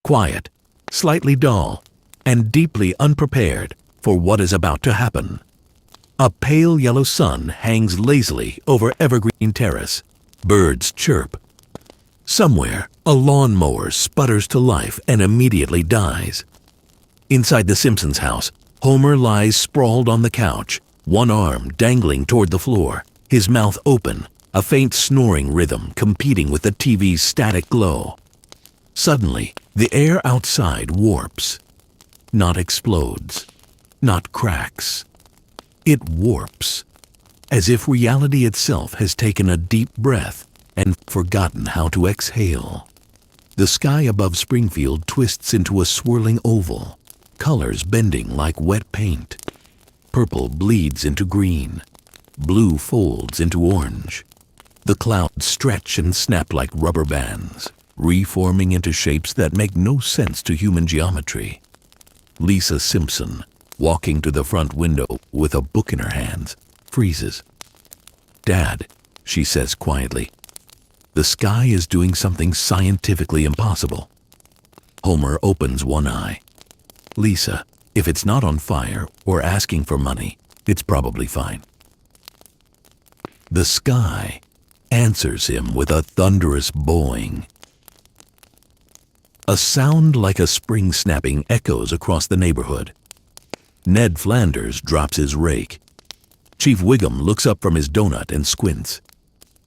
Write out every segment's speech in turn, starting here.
quiet, slightly dull, and deeply unprepared for what is about to happen. A pale yellow sun hangs lazily over Evergreen Terrace. Birds chirp. Somewhere, a lawnmower sputters to life and immediately dies. Inside the Simpsons house, Homer lies sprawled on the couch, one arm dangling toward the floor, his mouth open, a faint snoring rhythm competing with the TV's static glow. Suddenly, the air outside warps. Not explodes, not cracks. It warps, as if reality itself has taken a deep breath and forgotten how to exhale. The sky above Springfield twists into a swirling oval, colors bending like wet paint. Purple bleeds into green, blue folds into orange. The clouds stretch and snap like rubber bands, reforming into shapes that make no sense to human geometry. Lisa Simpson, walking to the front window with a book in her hands, freezes. "Dad," she says quietly, "the sky is doing something scientifically impossible." Homer opens one eye. "Lisa, if it's not on fire or asking for money, it's probably fine." The sky answers him with a thunderous bowing. A sound like a spring snapping echoes across the neighborhood. Ned Flanders drops his rake. Chief Wiggum looks up from his donut and squints.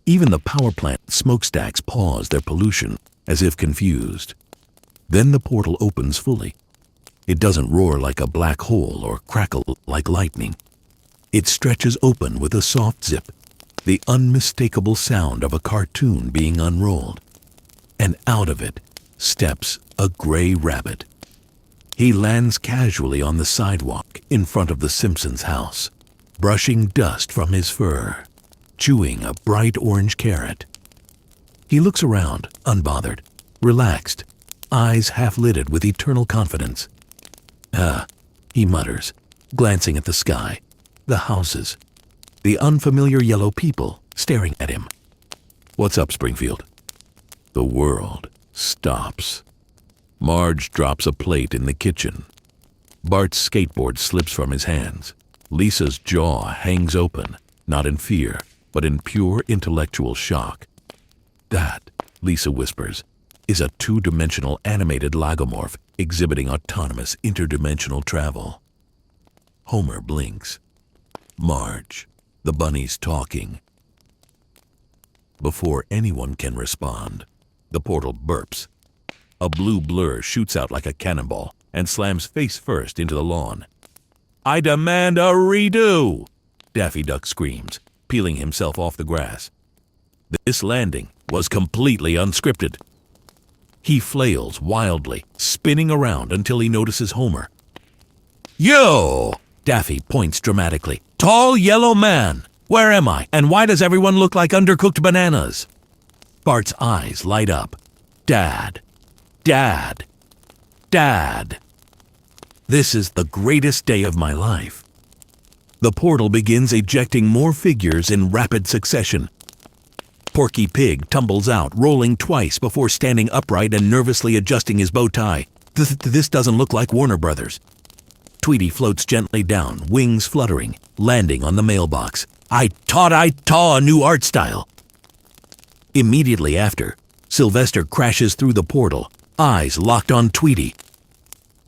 Even the power plant smokestacks pause their pollution as if confused. Then the portal opens fully. It doesn't roar like a black hole or crackle like lightning. It stretches open with a soft zip, the unmistakable sound of a cartoon being unrolled. And out of it steps a gray rabbit. He lands casually on the sidewalk in front of the Simpsons house, brushing dust from his fur, chewing a bright orange carrot. He looks around, unbothered, relaxed, eyes half-lidded with eternal confidence. "Ah," he mutters, glancing at the sky, the houses, the unfamiliar yellow people staring at him. "What's up, Springfield?" The world stops. Marge drops a plate in the kitchen. Bart's skateboard slips from his hands. Lisa's jaw hangs open, not in fear, but in pure intellectual shock. "That," Lisa whispers, "is a two-dimensional animated lagomorph exhibiting autonomous interdimensional travel." Homer blinks. Marge, the bunny's talking. Before anyone can respond, the portal burps. A blue blur shoots out like a cannonball and slams face first into the lawn. "I demand a redo!" Daffy Duck screams, peeling himself off the grass. This landing was completely unscripted. He flails wildly, spinning around until he notices Homer. "Yo!" Daffy points dramatically. "Tall yellow man! Where am I, and why does everyone look like undercooked bananas?" Bart's eyes light up. "Dad! Dad! Dad!" This is the greatest day of my life. The portal begins ejecting more figures in rapid succession. Porky Pig tumbles out, rolling twice before standing upright and nervously adjusting his bow tie. This doesn't look like Warner Brothers. Tweety floats gently down, wings fluttering, landing on the mailbox. I taught a new art style." Immediately after, Sylvester crashes through the portal, eyes locked on Tweety.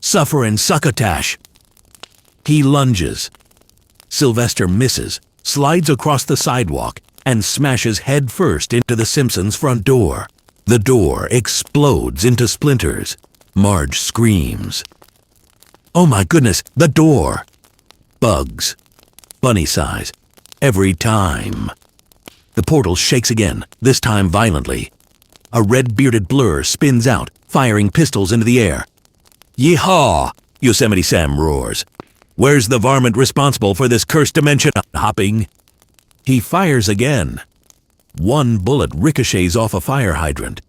"Suffer and succotash." He lunges. Sylvester misses, slides across the sidewalk, and smashes head first into the Simpsons' front door. The door explodes into splinters. Marge screams. "Oh my goodness, the door!" Bugs. Bunny size. Every time. The portal shakes again, this time violently. A red-bearded blur spins out, firing pistols into the air. "Yeehaw!" Yosemite Sam roars. "Where's the varmint responsible for this cursed dimension hopping?" He fires again. One bullet ricochets off a fire hydrant,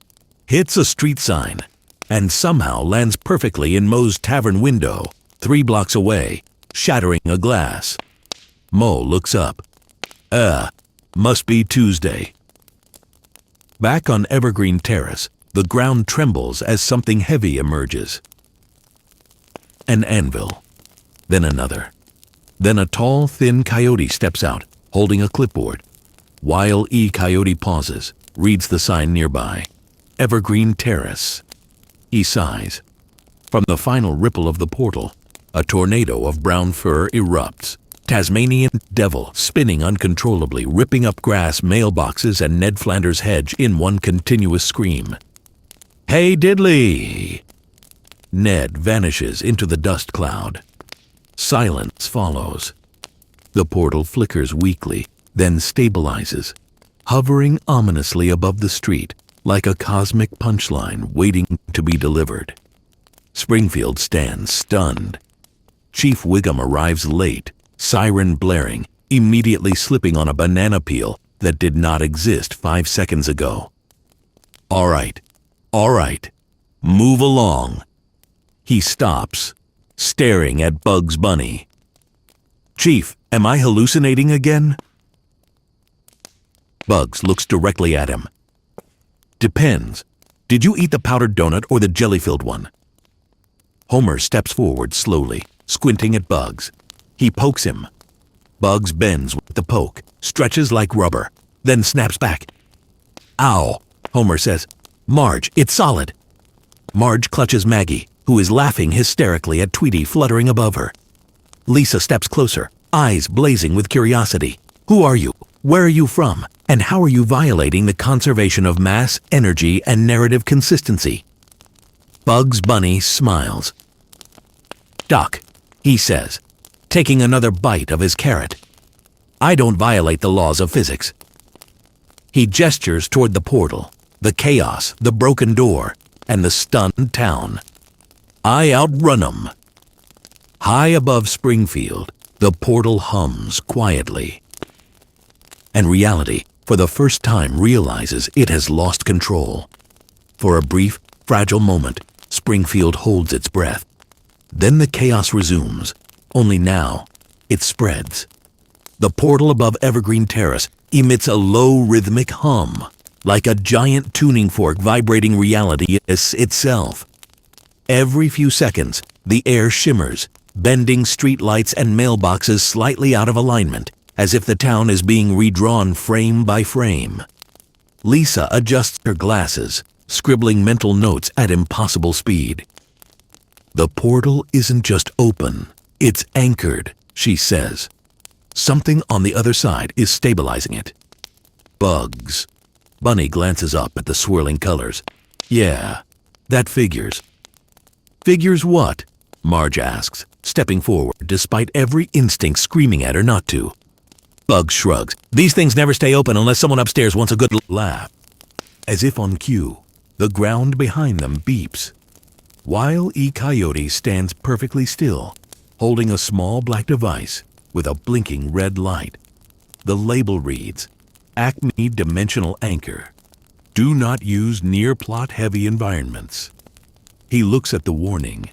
hits a street sign, and somehow lands perfectly in Moe's tavern window, 3 blocks away, shattering a glass. Moe looks up. Must be Tuesday. Back on Evergreen Terrace, The ground trembles as something heavy emerges. An anvil, then another. Then a tall, thin coyote steps out, holding a clipboard. Wile E. Coyote pauses, reads the sign nearby. Evergreen Terrace. He sighs. From the final ripple of the portal, a tornado of brown fur erupts. Tasmanian devil spinning uncontrollably, ripping up grass, mailboxes, and Ned Flanders' hedge in one continuous scream. Hey diddly! Ned vanishes into the dust cloud. Silence follows. The portal flickers weakly, then stabilizes, hovering ominously above the street like a cosmic punchline waiting to be delivered. Springfield stands stunned. Chief Wiggum arrives late, siren blaring, immediately slipping on a banana peel that did not exist 5 seconds ago. All right, move along. He stops, staring at Bugs Bunny. Chief, am I hallucinating again? Bugs looks directly at him. Depends. Did you eat the powdered donut or the jelly-filled one? Homer steps forward slowly, squinting at Bugs. He pokes him. Bugs bends with the poke, stretches like rubber, then snaps back. Ow, Homer says. Marge, it's solid. Marge clutches Maggie, who is laughing hysterically at Tweety fluttering above her. Lisa steps closer, eyes blazing with curiosity. Who are you? Where are you from? And how are you violating the conservation of mass, energy, and narrative consistency? Bugs Bunny smiles. Doc, he says, taking another bite of his carrot. I don't violate the laws of physics. He gestures toward the portal, the chaos, the broken door, and the stunned town. I outrun 'em. High above Springfield, the portal hums quietly. And reality, for the first time, realizes it has lost control. For a brief, fragile moment, Springfield holds its breath. Then the chaos resumes, only now it spreads. The portal above Evergreen Terrace emits a low rhythmic hum, like a giant tuning fork vibrating reality itself. Every few seconds, the air shimmers, bending streetlights and mailboxes slightly out of alignment, as if the town is being redrawn frame by frame. Lisa adjusts her glasses, scribbling mental notes at impossible speed. The portal isn't just open, it's anchored, she says. Something on the other side is stabilizing it. Bugs. Bunny glances up at the swirling colors. Yeah, that figures. Figures what? Marge asks, stepping forward despite every instinct screaming at her not to. Bugs shrugs. These things never stay open unless someone upstairs wants a good laugh. As if on cue, the ground behind them beeps. Wile E. Coyote stands perfectly still, holding a small black device with a blinking red light. The label reads, Acme Dimensional Anchor. Do not use near plot-heavy environments. He looks at the warning,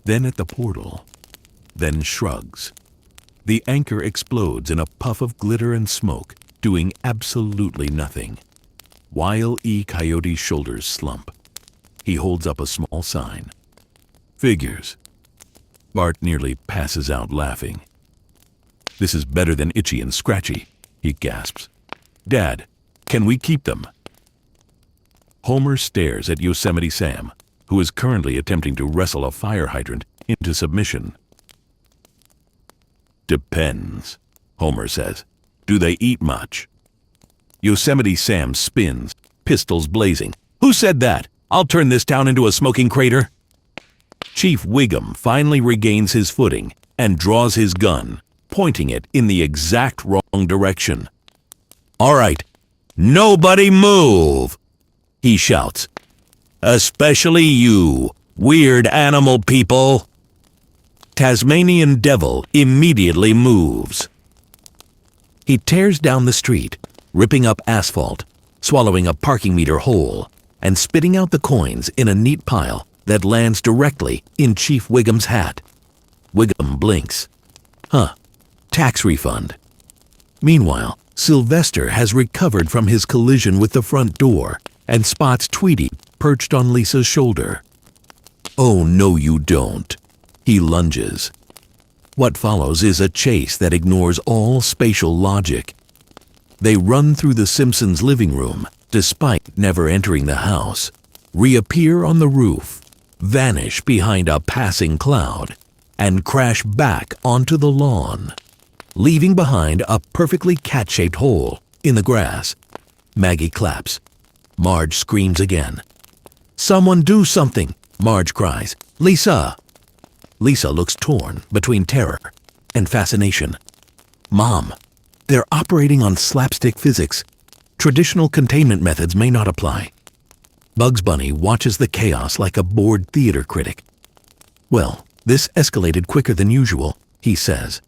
then at the portal, then shrugs. The anchor explodes in a puff of glitter and smoke, doing absolutely nothing. Wile E. Coyote's shoulders slump. He holds up a small sign. Figures. Bart nearly passes out laughing. This is better than Itchy and Scratchy, he gasps. Dad, can we keep them? Homer stares at Yosemite Sam, who is currently attempting to wrestle a fire hydrant into submission. Depends, Homer says. Do they eat much? Yosemite Sam spins, pistols blazing. Who said that? I'll turn this town into a smoking crater. Chief Wiggum finally regains his footing and draws his gun, pointing it in the exact wrong direction. All right, nobody move, he shouts. Especially you, weird animal people. Tasmanian Devil immediately moves. He tears down the street, ripping up asphalt, swallowing a parking meter whole, and spitting out the coins in a neat pile that lands directly in Chief Wiggum's hat. Wiggum blinks. Huh, tax refund. Meanwhile, Sylvester has recovered from his collision with the front door and spots Tweety perched on Lisa's shoulder. "Oh, no you don't." He lunges. What follows is a chase that ignores all spatial logic. They run through the Simpsons' living room, despite never entering the house, reappear on the roof, vanish behind a passing cloud, and crash back onto the lawn, leaving behind a perfectly cat-shaped hole in the grass. Maggie claps. Marge screams again. "Someone do something!" Marge cries. "Lisa!" Lisa looks torn between terror and fascination. "Mom, they're operating on slapstick physics. Traditional containment methods may not apply." Bugs Bunny watches the chaos like a bored theater critic. "Well, this escalated quicker than usual," he says.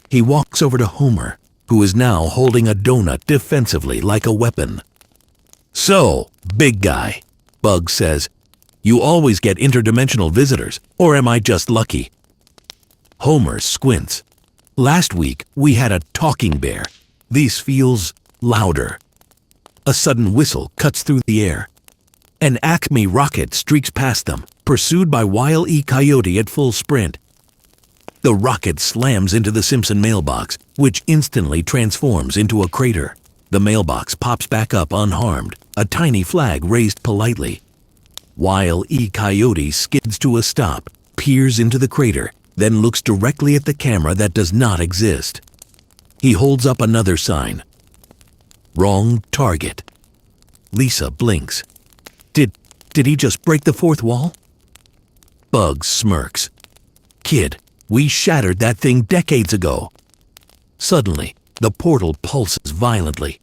He walks over to Homer, who is now holding a donut defensively like a weapon. "So, big guy," Bugs says, "you always get interdimensional visitors, or am I just lucky?" Homer squints. "Last week, we had a talking bear. This feels louder." A sudden whistle cuts through the air. An Acme rocket streaks past them, pursued by Wile E. Coyote at full sprint. The rocket slams into the Simpson mailbox, which instantly transforms into a crater. The mailbox pops back up unharmed, a tiny flag raised politely. Wile E. Coyote skids to a stop, peers into the crater, then looks directly at the camera that does not exist. He holds up another sign. "Wrong target." Lisa blinks. Did he just break the fourth wall? Bugs smirks. "Kid, we shattered that thing decades ago." Suddenly, the portal pulses violently.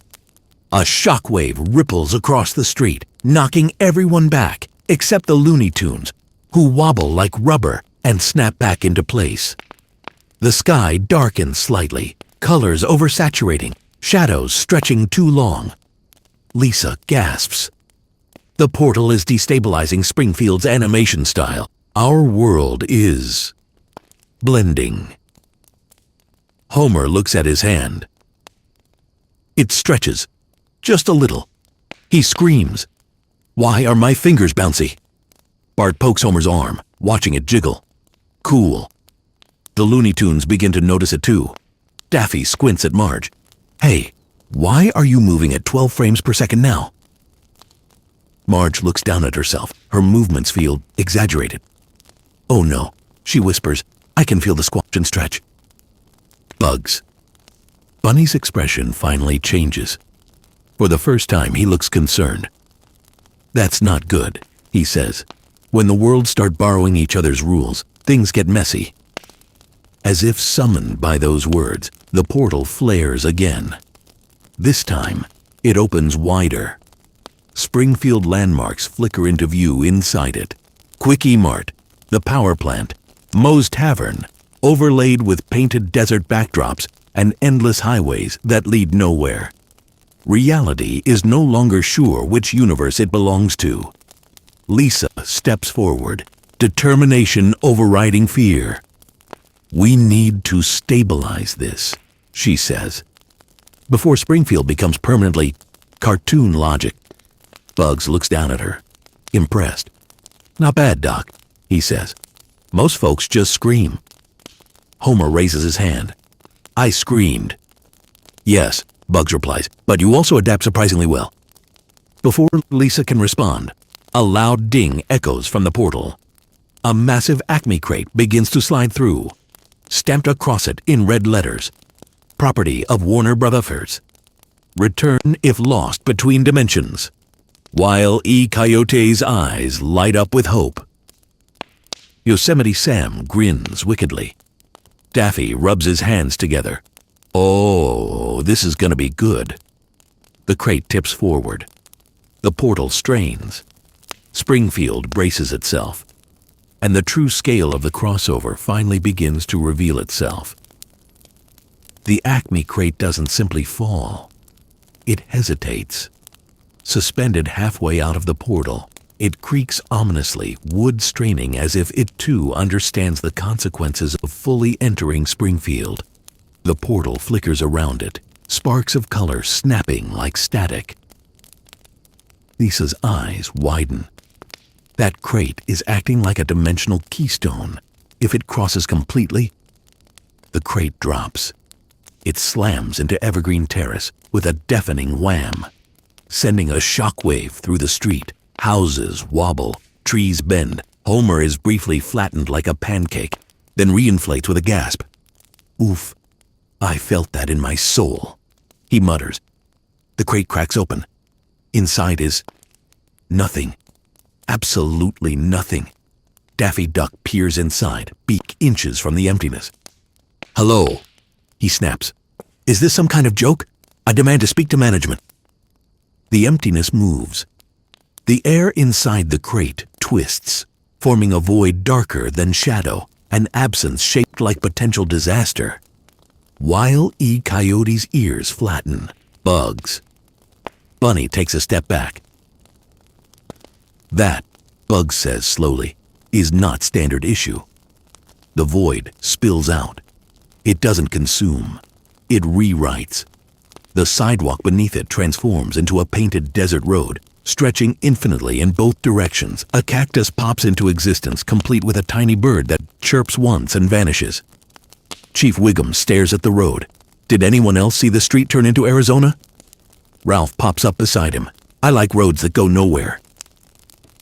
A shockwave ripples across the street, knocking everyone back except the Looney Tunes, who wobble like rubber and snap back into place. The sky darkens slightly, colors oversaturating, shadows stretching too long. Lisa gasps. The portal is destabilizing Springfield's animation style. Our world is blending. Homer looks at his hand. It stretches, just a little. He screams. "Why are my fingers bouncy?" Bart pokes Homer's arm, watching it jiggle. "Cool." The Looney Tunes begin to notice it too. Daffy squints at Marge. "Hey, why are you moving at 12 frames per second now?" Marge looks down at herself. Her movements feel exaggerated. "Oh no," she whispers. "I can feel the squash and stretch." Bugs. Bunny's expression finally changes. For the first time, he looks concerned. "That's not good," he says. "When the worlds start borrowing each other's rules, things get messy." As if summoned by those words, the portal flares again. This time, it opens wider. Springfield landmarks flicker into view inside it. Quickie Mart, the power plant, Moe's Tavern, overlaid with painted desert backdrops and endless highways that lead nowhere. Reality is no longer sure which universe it belongs to. Lisa steps forward, determination overriding fear. "We need to stabilize this," she says, before Springfield becomes permanently cartoon logic. Bugs looks down at her, impressed. "Not bad, Doc," he says. "Most folks just scream." Homer raises his hand. "I screamed." "Yes," Bugs replies, "but you also adapt surprisingly well." Before Lisa can respond, a loud ding echoes from the portal. A massive Acme crate begins to slide through, stamped across it in red letters. "Property of Warner Brothers. Return if lost between dimensions." Wile E. Coyote's eyes light up with hope. Yosemite Sam grins wickedly. Daffy rubs his hands together. "Oh, this is gonna be good." The crate tips forward. The portal strains. Springfield braces itself. And the true scale of the crossover finally begins to reveal itself. The Acme crate doesn't simply fall. It hesitates. Suspended halfway out of the portal, it creaks ominously, wood straining as if it too understands the consequences of fully entering Springfield. The portal flickers around it, sparks of color snapping like static. Lisa's eyes widen. That crate is acting like a dimensional keystone. If it crosses completely, the crate drops. It slams into Evergreen Terrace with a deafening wham, sending a shockwave through the street. Houses wobble, trees bend. Homer is briefly flattened like a pancake, then reinflates with a gasp. Oof, I felt that in my soul, he mutters. The crate cracks open. Inside is nothing. Absolutely nothing. Daffy Duck peers inside, beak inches from the emptiness. Hello, he snaps. Is this some kind of joke? I demand to speak to management. The emptiness moves. The air inside the crate twists, forming a void darker than shadow, an absence shaped like potential disaster. Wile E. Coyote's ears flatten. Bugs. Bunny takes a step back. That, Bugs says slowly, is not standard issue. The void spills out. It doesn't consume. It rewrites. The sidewalk beneath it transforms into a painted desert road, stretching infinitely in both directions. A cactus pops into existence, complete with a tiny bird that chirps once and vanishes. Chief Wiggum stares at the road. Did anyone else see the street turn into Arizona? Ralph pops up beside him. I like roads that go nowhere.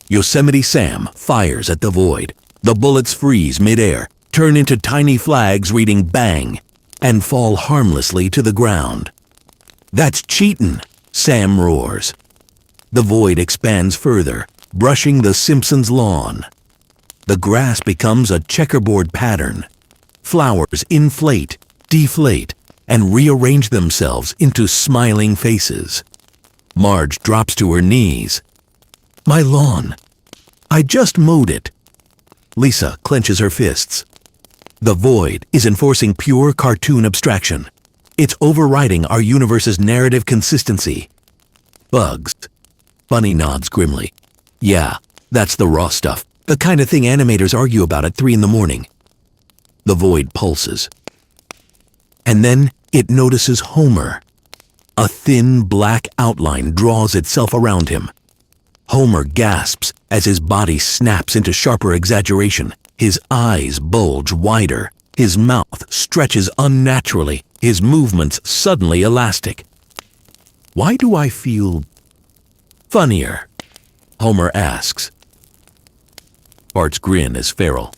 Yosemite Sam fires at the void. The bullets freeze midair, turn into tiny flags reading bang, and fall harmlessly to the ground. That's cheatin', Sam roars. The void expands further, brushing the Simpsons' lawn. The grass becomes a checkerboard pattern. Flowers inflate, deflate, and rearrange themselves into smiling faces. Marge drops to her knees. My lawn. I just mowed it. Lisa clenches her fists. The void is enforcing pure cartoon abstraction. It's overriding our universe's narrative consistency. Bugs. Bunny nods grimly. Yeah, that's the raw stuff. The kind of thing animators argue about at 3 a.m. The void pulses. And then it notices Homer. A thin black outline draws itself around him. Homer gasps as his body snaps into sharper exaggeration. His eyes bulge wider. His mouth stretches unnaturally. His movements suddenly elastic. Why do I feel funnier? Homer asks. Bart's grin is feral.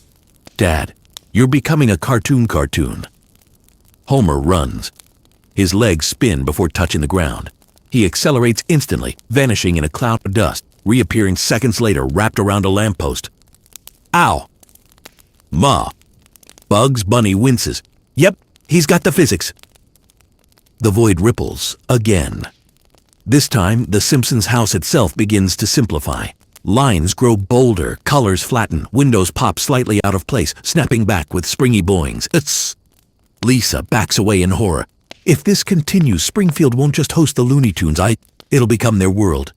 Dad, you're becoming a cartoon. Homer runs. His legs spin before touching the ground. He accelerates instantly, vanishing in a cloud of dust, reappearing seconds later wrapped around a lamppost. Ow! Ma! Bugs Bunny winces. Yep, he's got the physics. The void ripples again. This time, the Simpsons' house itself begins to simplify. Lines grow bolder, colors flatten, windows pop slightly out of place, snapping back with springy boings. It's... Lisa backs away in horror. If this continues, Springfield won't just host the Looney Tunes, it'll become their world.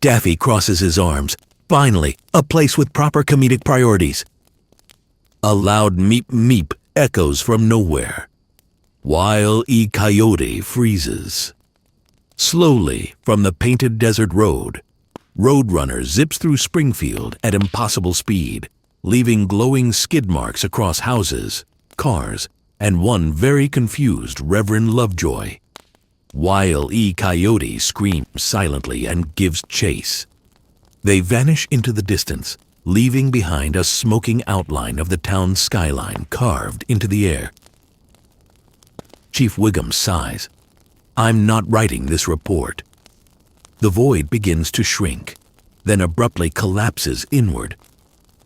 Daffy crosses his arms. Finally, a place with proper comedic priorities. A loud meep meep echoes from nowhere. Wile E. Coyote freezes. Slowly, from the painted desert road, Roadrunner zips through Springfield at impossible speed, leaving glowing skid marks across houses, cars, and one very confused Reverend Lovejoy. Wile E. Coyote screams silently and gives chase. They vanish into the distance, leaving behind a smoking outline of the town's skyline carved into the air. Chief Wiggum sighs. I'm not writing this report. The void begins to shrink, then abruptly collapses inward.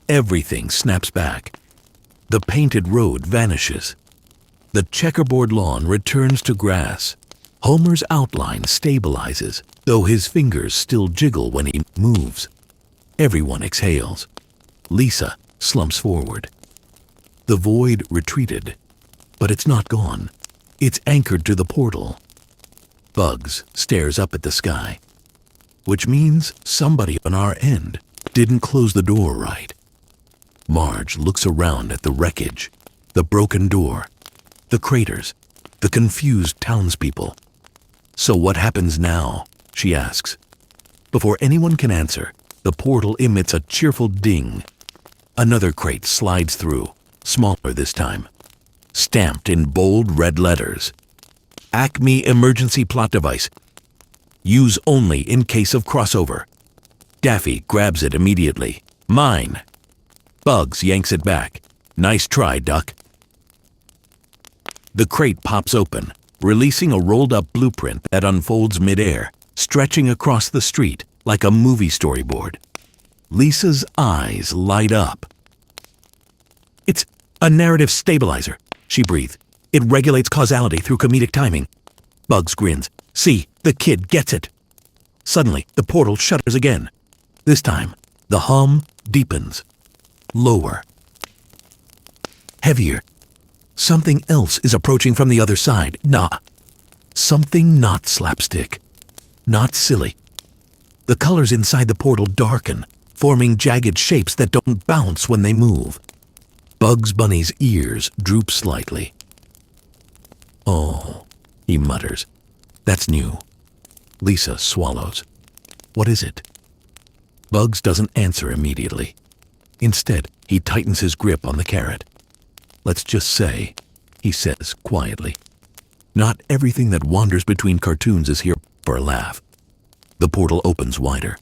Everything snaps back. The painted road vanishes. The checkerboard lawn returns to grass. Homer's outline stabilizes, though his fingers still jiggle when he moves. Everyone exhales. Lisa slumps forward. The void retreated, but it's not gone. It's anchored to the portal. Bugs stares up at the sky, which means somebody on our end didn't close the door right. Marge looks around at the wreckage, the broken door, the craters, the confused townspeople. So what happens now? She asks. Before anyone can answer, the portal emits a cheerful ding. Another crate slides through, smaller this time. Stamped in bold red letters. Acme Emergency Plot Device. Use only in case of crossover. Daffy grabs it immediately. Mine. Bugs yanks it back. Nice try, Duck. The crate pops open, releasing a rolled-up blueprint that unfolds midair, stretching across the street like a movie storyboard. Lisa's eyes light up. It's a narrative stabilizer, she breathed. It regulates causality through comedic timing. Bugs grins. See, the kid gets it. Suddenly, the portal shudders again. This time, the hum deepens. Lower. Heavier. Something else is approaching from the other side. Nah. Something not slapstick. Not silly. The colors inside the portal darken, forming jagged shapes that don't bounce when they move. Bugs Bunny's ears droop slightly. Oh, he mutters. That's new. Lisa swallows. What is it? Bugs doesn't answer immediately. Instead, he tightens his grip on the carrot. Let's just say, he says quietly, not everything that wanders between cartoons is here for a laugh. The portal opens wider.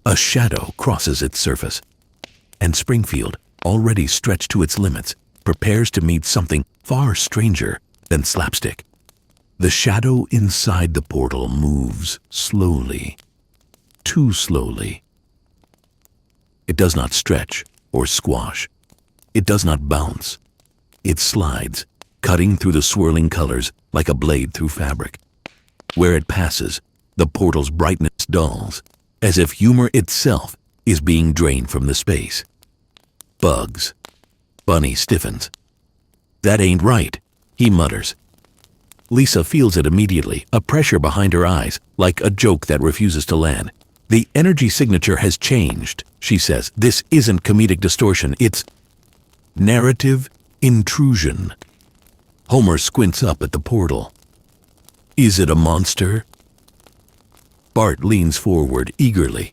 A shadow crosses its surface. And Springfield, already stretched to its limits, prepares to meet something far stranger than slapstick. The shadow inside the portal moves slowly. Too slowly. It does not stretch or squash. It does not bounce. It slides, cutting through the swirling colors like a blade through fabric. Where it passes, the portal's brightness dulls, as if humor itself is being drained from the space. Bugs. Bunny stiffens. That ain't right, he mutters. Lisa feels it immediately, a pressure behind her eyes, like a joke that refuses to land. The energy signature has changed, she says. This isn't comedic distortion, it's narrative intrusion. Homer squints up at the portal. Is it a monster? Bart leans forward eagerly.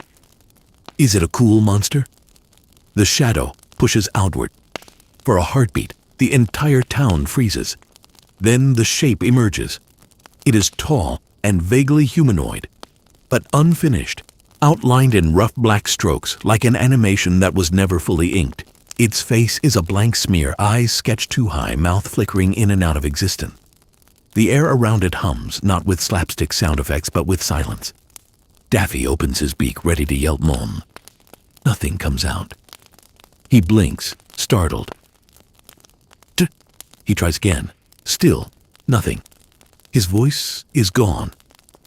Is it a cool monster? The shadow pushes outward. For a heartbeat, the entire town freezes. Then the shape emerges. It is tall and vaguely humanoid, but unfinished, outlined in rough black strokes like an animation that was never fully inked. Its face is a blank smear, eyes sketched too high, mouth flickering in and out of existence. The air around it hums, not with slapstick sound effects, but with silence. Daffy opens his beak, ready to yelp mom. Nothing comes out. He blinks, startled. He tries again. Still, nothing. His voice is gone.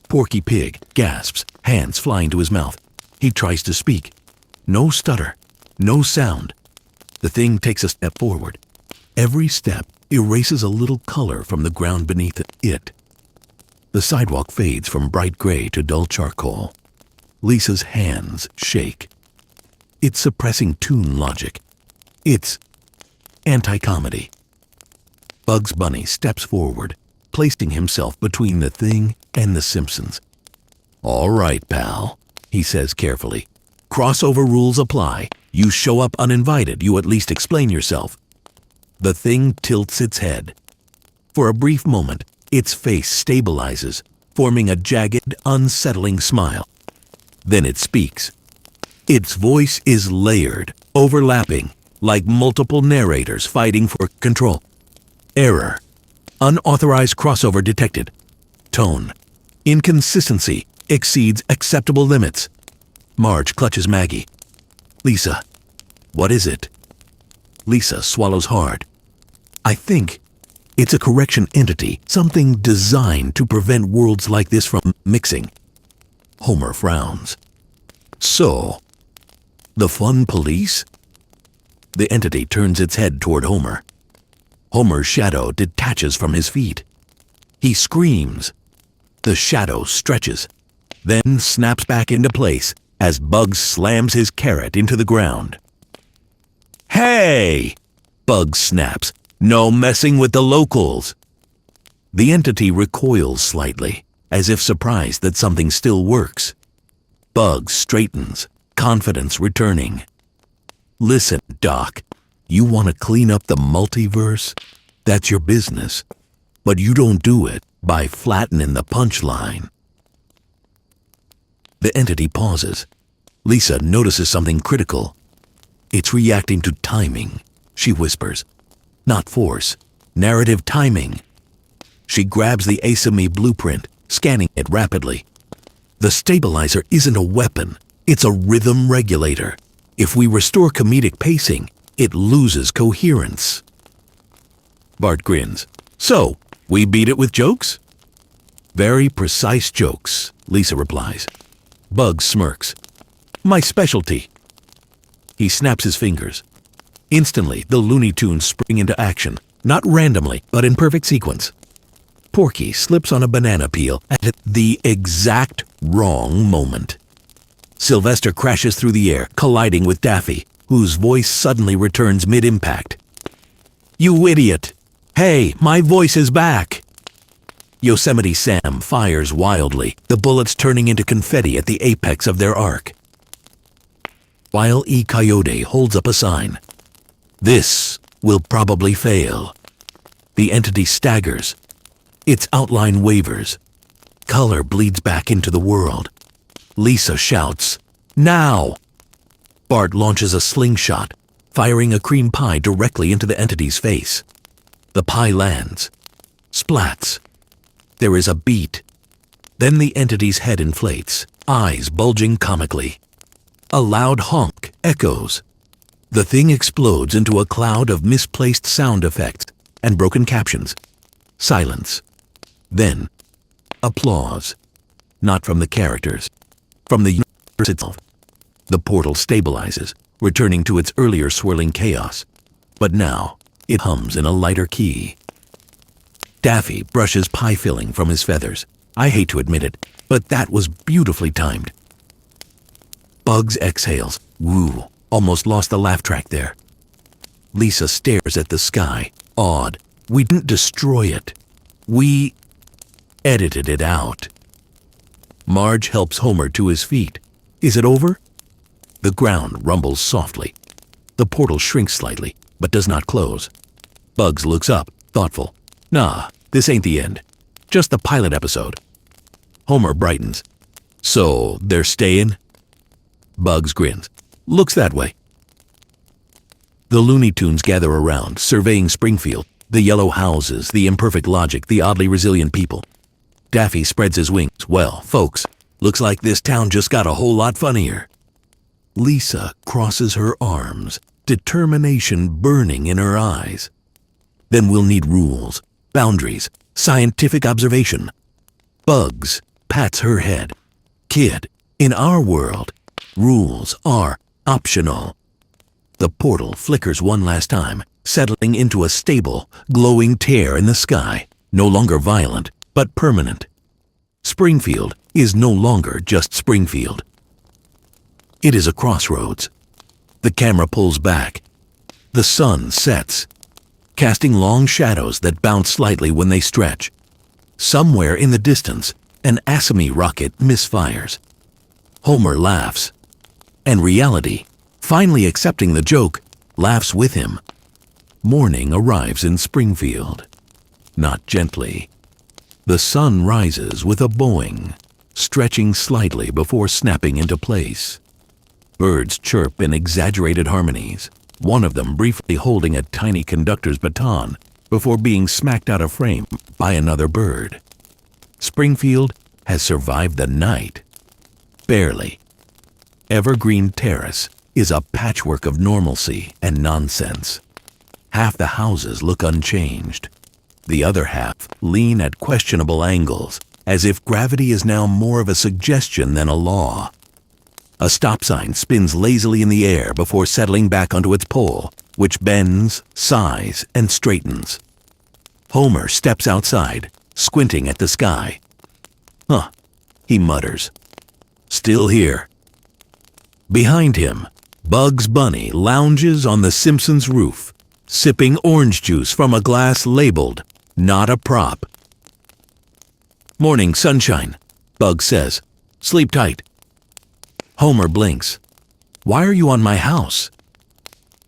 Porky Pig gasps, hands flying to his mouth. He tries to speak. No stutter, no sound. The thing takes a step forward. Every step erases a little color from the ground beneath it. The sidewalk fades from bright gray to dull charcoal. Lisa's hands shake. It's suppressing tune logic. It's anti-comedy. Bugs Bunny steps forward, placing himself between the thing and the Simpsons. All right, pal, he says carefully. Crossover rules apply. You show up uninvited, you at least explain yourself. The thing tilts its head. For a brief moment, its face stabilizes, forming a jagged, unsettling smile. Then it speaks. Its voice is layered, overlapping, like multiple narrators fighting for control. Error. Unauthorized crossover detected. Tone. Inconsistency exceeds acceptable limits. Marge clutches Maggie. Lisa, what is it? Lisa swallows hard. I think it's a correction entity, something designed to prevent worlds like this from mixing. Homer frowns. So, the fun police? The entity turns its head toward Homer. Homer's shadow detaches from his feet. He screams. The shadow stretches, then snaps back into place as Bugs slams his carrot into the ground. Hey! Bugs snaps. No messing with the locals. The entity recoils slightly, as if surprised that something still works. Bugs straightens, confidence returning. Listen, Doc, you want to clean up the multiverse? That's your business. But you don't do it by flattening the punchline. The entity pauses. Lisa notices something critical. It's reacting to timing, she whispers. Not force, narrative timing. She grabs the Asami blueprint, scanning it rapidly. The stabilizer isn't a weapon, it's a rhythm regulator. If we restore comedic pacing, it loses coherence. Bart grins. So, we beat it with jokes? Very precise jokes, Lisa replies. Bugs smirks. My specialty. He snaps his fingers. Instantly, the Looney Tunes spring into action, not randomly, but in perfect sequence. Porky slips on a banana peel at the exact wrong moment. Sylvester crashes through the air, colliding with Daffy, whose voice suddenly returns mid-impact. You idiot! Hey, my voice is back! Yosemite Sam fires wildly, the bullets turning into confetti at the apex of their arc. Wile E. Coyote holds up a sign. This will probably fail. The entity staggers. Its outline wavers. Color bleeds back into the world. Lisa shouts, Now! Bart launches a slingshot, firing a cream pie directly into the entity's face. The pie lands. Splats. There is a beat. Then the entity's head inflates, eyes bulging comically. A loud honk echoes. The thing explodes into a cloud of misplaced sound effects and broken captions. Silence. Then, applause. Not from the characters, from the universe itself. The portal stabilizes, returning to its earlier swirling chaos. But now, it hums in a lighter key. Daffy brushes pie filling from his feathers. I hate to admit it, but that was beautifully timed. Bugs exhales. Woo, almost lost the laugh track there. Lisa stares at the sky, awed. We didn't destroy it. We edited it out. Marge helps Homer to his feet. Is it over? The ground rumbles softly. The portal shrinks slightly, but does not close. Bugs looks up, thoughtful. Nah, this ain't the end. Just the pilot episode. Homer brightens. So, they're staying? Bugs grins. Looks that way. The Looney Tunes gather around, surveying Springfield, the yellow houses, the imperfect logic, the oddly resilient people. Daffy spreads his wings. Well, folks, looks like this town just got a whole lot funnier. Lisa crosses her arms, determination burning in her eyes. Then we'll need rules, boundaries, scientific observation. Bugs pats her head. Kid, in our world, rules are optional. The portal flickers one last time, settling into a stable, glowing tear in the sky, no longer violent, but permanent. Springfield is no longer just Springfield. It is a crossroads. The camera pulls back. The sun sets, casting long shadows that bounce slightly when they stretch. Somewhere in the distance, an Asami rocket misfires. Homer laughs. And reality, finally accepting the joke, laughs with him. Morning arrives in Springfield. Not gently. The sun rises with a bowing, stretching slightly before snapping into place. Birds chirp in exaggerated harmonies, one of them briefly holding a tiny conductor's baton before being smacked out of frame by another bird. Springfield has survived the night. Barely. Evergreen Terrace is a patchwork of normalcy and nonsense. Half the houses look unchanged. The other half lean at questionable angles, as if gravity is now more of a suggestion than a law. A stop sign spins lazily in the air before settling back onto its pole, which bends, sighs, and straightens. Homer steps outside, squinting at the sky. Huh, he mutters. Still here. Behind him, Bugs Bunny lounges on the Simpsons roof, sipping orange juice from a glass labeled, "Not a prop." "Morning, sunshine," Bugs says. "Sleep tight." Homer blinks. Why are you on my house?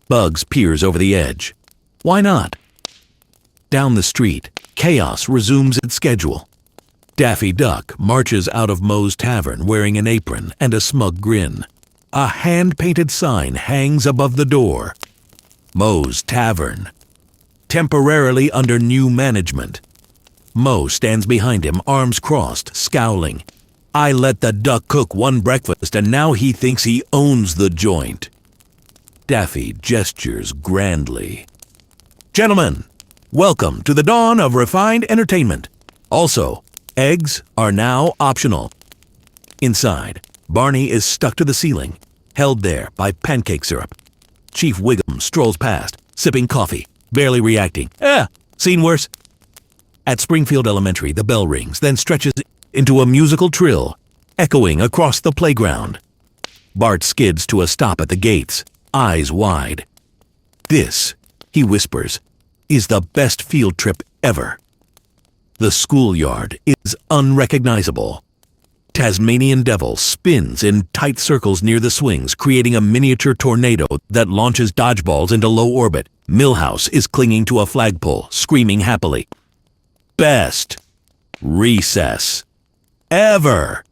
Bugs peers over the edge. Why not? Down the street, chaos resumes its schedule. Daffy Duck marches out of Moe's tavern wearing an apron and a smug grin. A hand-painted sign hangs above the door. Moe's Tavern. Temporarily under new management. Moe stands behind him, arms crossed, scowling. I let the duck cook one breakfast and now he thinks he owns the joint. Daffy gestures grandly. Gentlemen, welcome to the dawn of refined entertainment. Also, eggs are now optional. Inside, Barney is stuck to the ceiling, held there by pancake syrup. Chief Wiggum strolls past, sipping coffee, barely reacting. Seen worse. At Springfield Elementary, the bell rings, then stretches into a musical trill, echoing across the playground. Bart skids to a stop at the gates, eyes wide. This, he whispers, is the best field trip ever. The schoolyard is unrecognizable. Tasmanian Devil spins in tight circles near the swings, creating a miniature tornado that launches dodgeballs into low orbit. Milhouse is clinging to a flagpole, screaming happily. Best recess ever!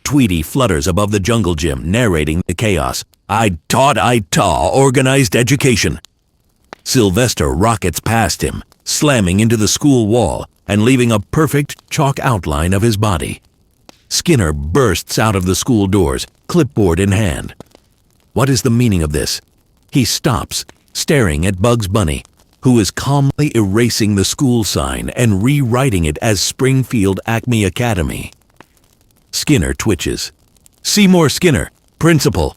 Tweety flutters above the jungle gym, narrating the chaos. I taught organized education. Sylvester rockets past him, slamming into the school wall and leaving a perfect chalk outline of his body. Skinner bursts out of the school doors, clipboard in hand. What is the meaning of this? He stops, staring at Bugs Bunny, who is calmly erasing the school sign and rewriting it as Springfield Acme Academy. Skinner twitches. Seymour Skinner, principal.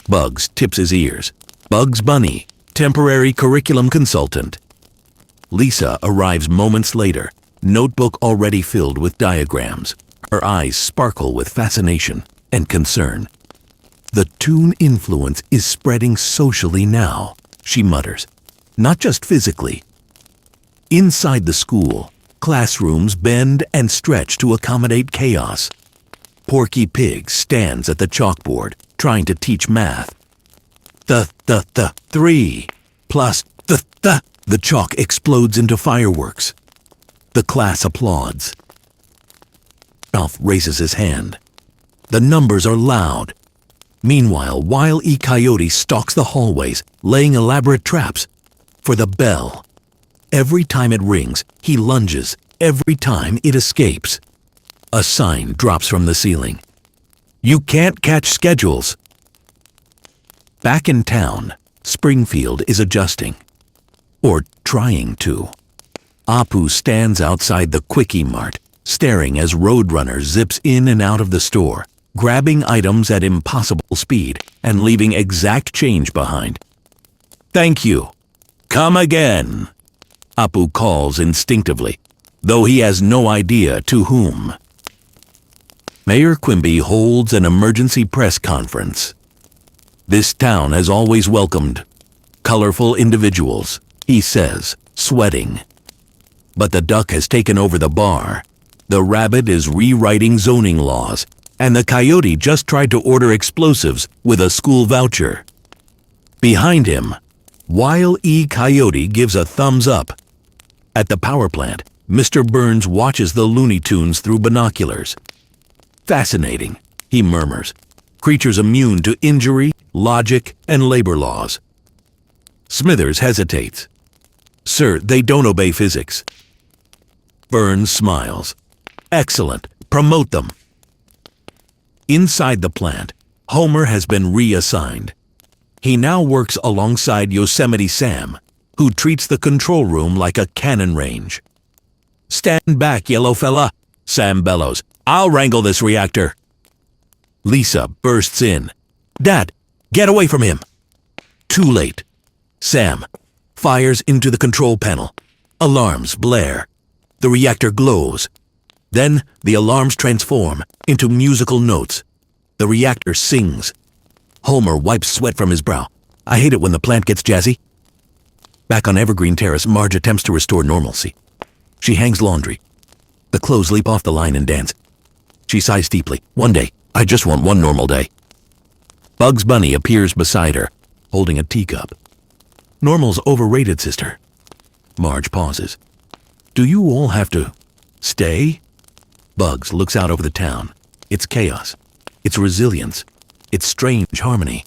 Bugs tips his ears. Bugs Bunny, temporary curriculum consultant. Lisa arrives moments later, notebook already filled with diagrams. Her eyes sparkle with fascination and concern. The Toon influence is spreading socially now, she mutters. Not just physically. Inside the school, classrooms bend and stretch to accommodate chaos. Porky Pig stands at the chalkboard, trying to teach math. 3 plus the chalk explodes into fireworks. The class applauds. Ralph raises his hand. The numbers are loud. Meanwhile, Wile E. Coyote stalks the hallways, laying elaborate traps for the bell. Every time it rings, he lunges. Every time it escapes. A sign drops from the ceiling. You can't catch schedules. Back in town, Springfield is adjusting. Or trying to. Apu stands outside the Quickie Mart, staring as Roadrunner zips in and out of the store, grabbing items at impossible speed and leaving exact change behind. Thank you. Come again, Apu calls instinctively, though he has no idea to whom. Mayor Quimby holds an emergency press conference. This town has always welcomed colorful individuals, he says, sweating. But the duck has taken over the bar. The rabbit is rewriting zoning laws, and the coyote just tried to order explosives with a school voucher. Behind him, Wile E. Coyote gives a thumbs up. At the power plant, Mr. Burns watches the Looney Tunes through binoculars. Fascinating, he murmurs. Creatures immune to injury, logic, and labor laws. Smithers hesitates. Sir, they don't obey physics. Burns smiles. Excellent. Promote them. Inside the plant, Homer has been reassigned. He now works alongside Yosemite Sam, who treats the control room like a cannon range. Stand back, yellow fella, Sam bellows. I'll wrangle this reactor. Lisa bursts in. Dad, get away from him. Too late. Sam fires into the control panel. Alarms blare. The reactor glows. Then the alarms transform into musical notes. The reactor sings. Homer wipes sweat from his brow. I hate it when the plant gets jazzy. Back on Evergreen Terrace, Marge attempts to restore normalcy. She hangs laundry. The clothes leap off the line and dance. She sighs deeply. One day, I just want one normal day. Bugs Bunny appears beside her, holding a teacup. Normal's overrated, sister. Marge pauses. Do you all have to stay? Bugs looks out over the town. Its chaos, its resilience, its strange harmony.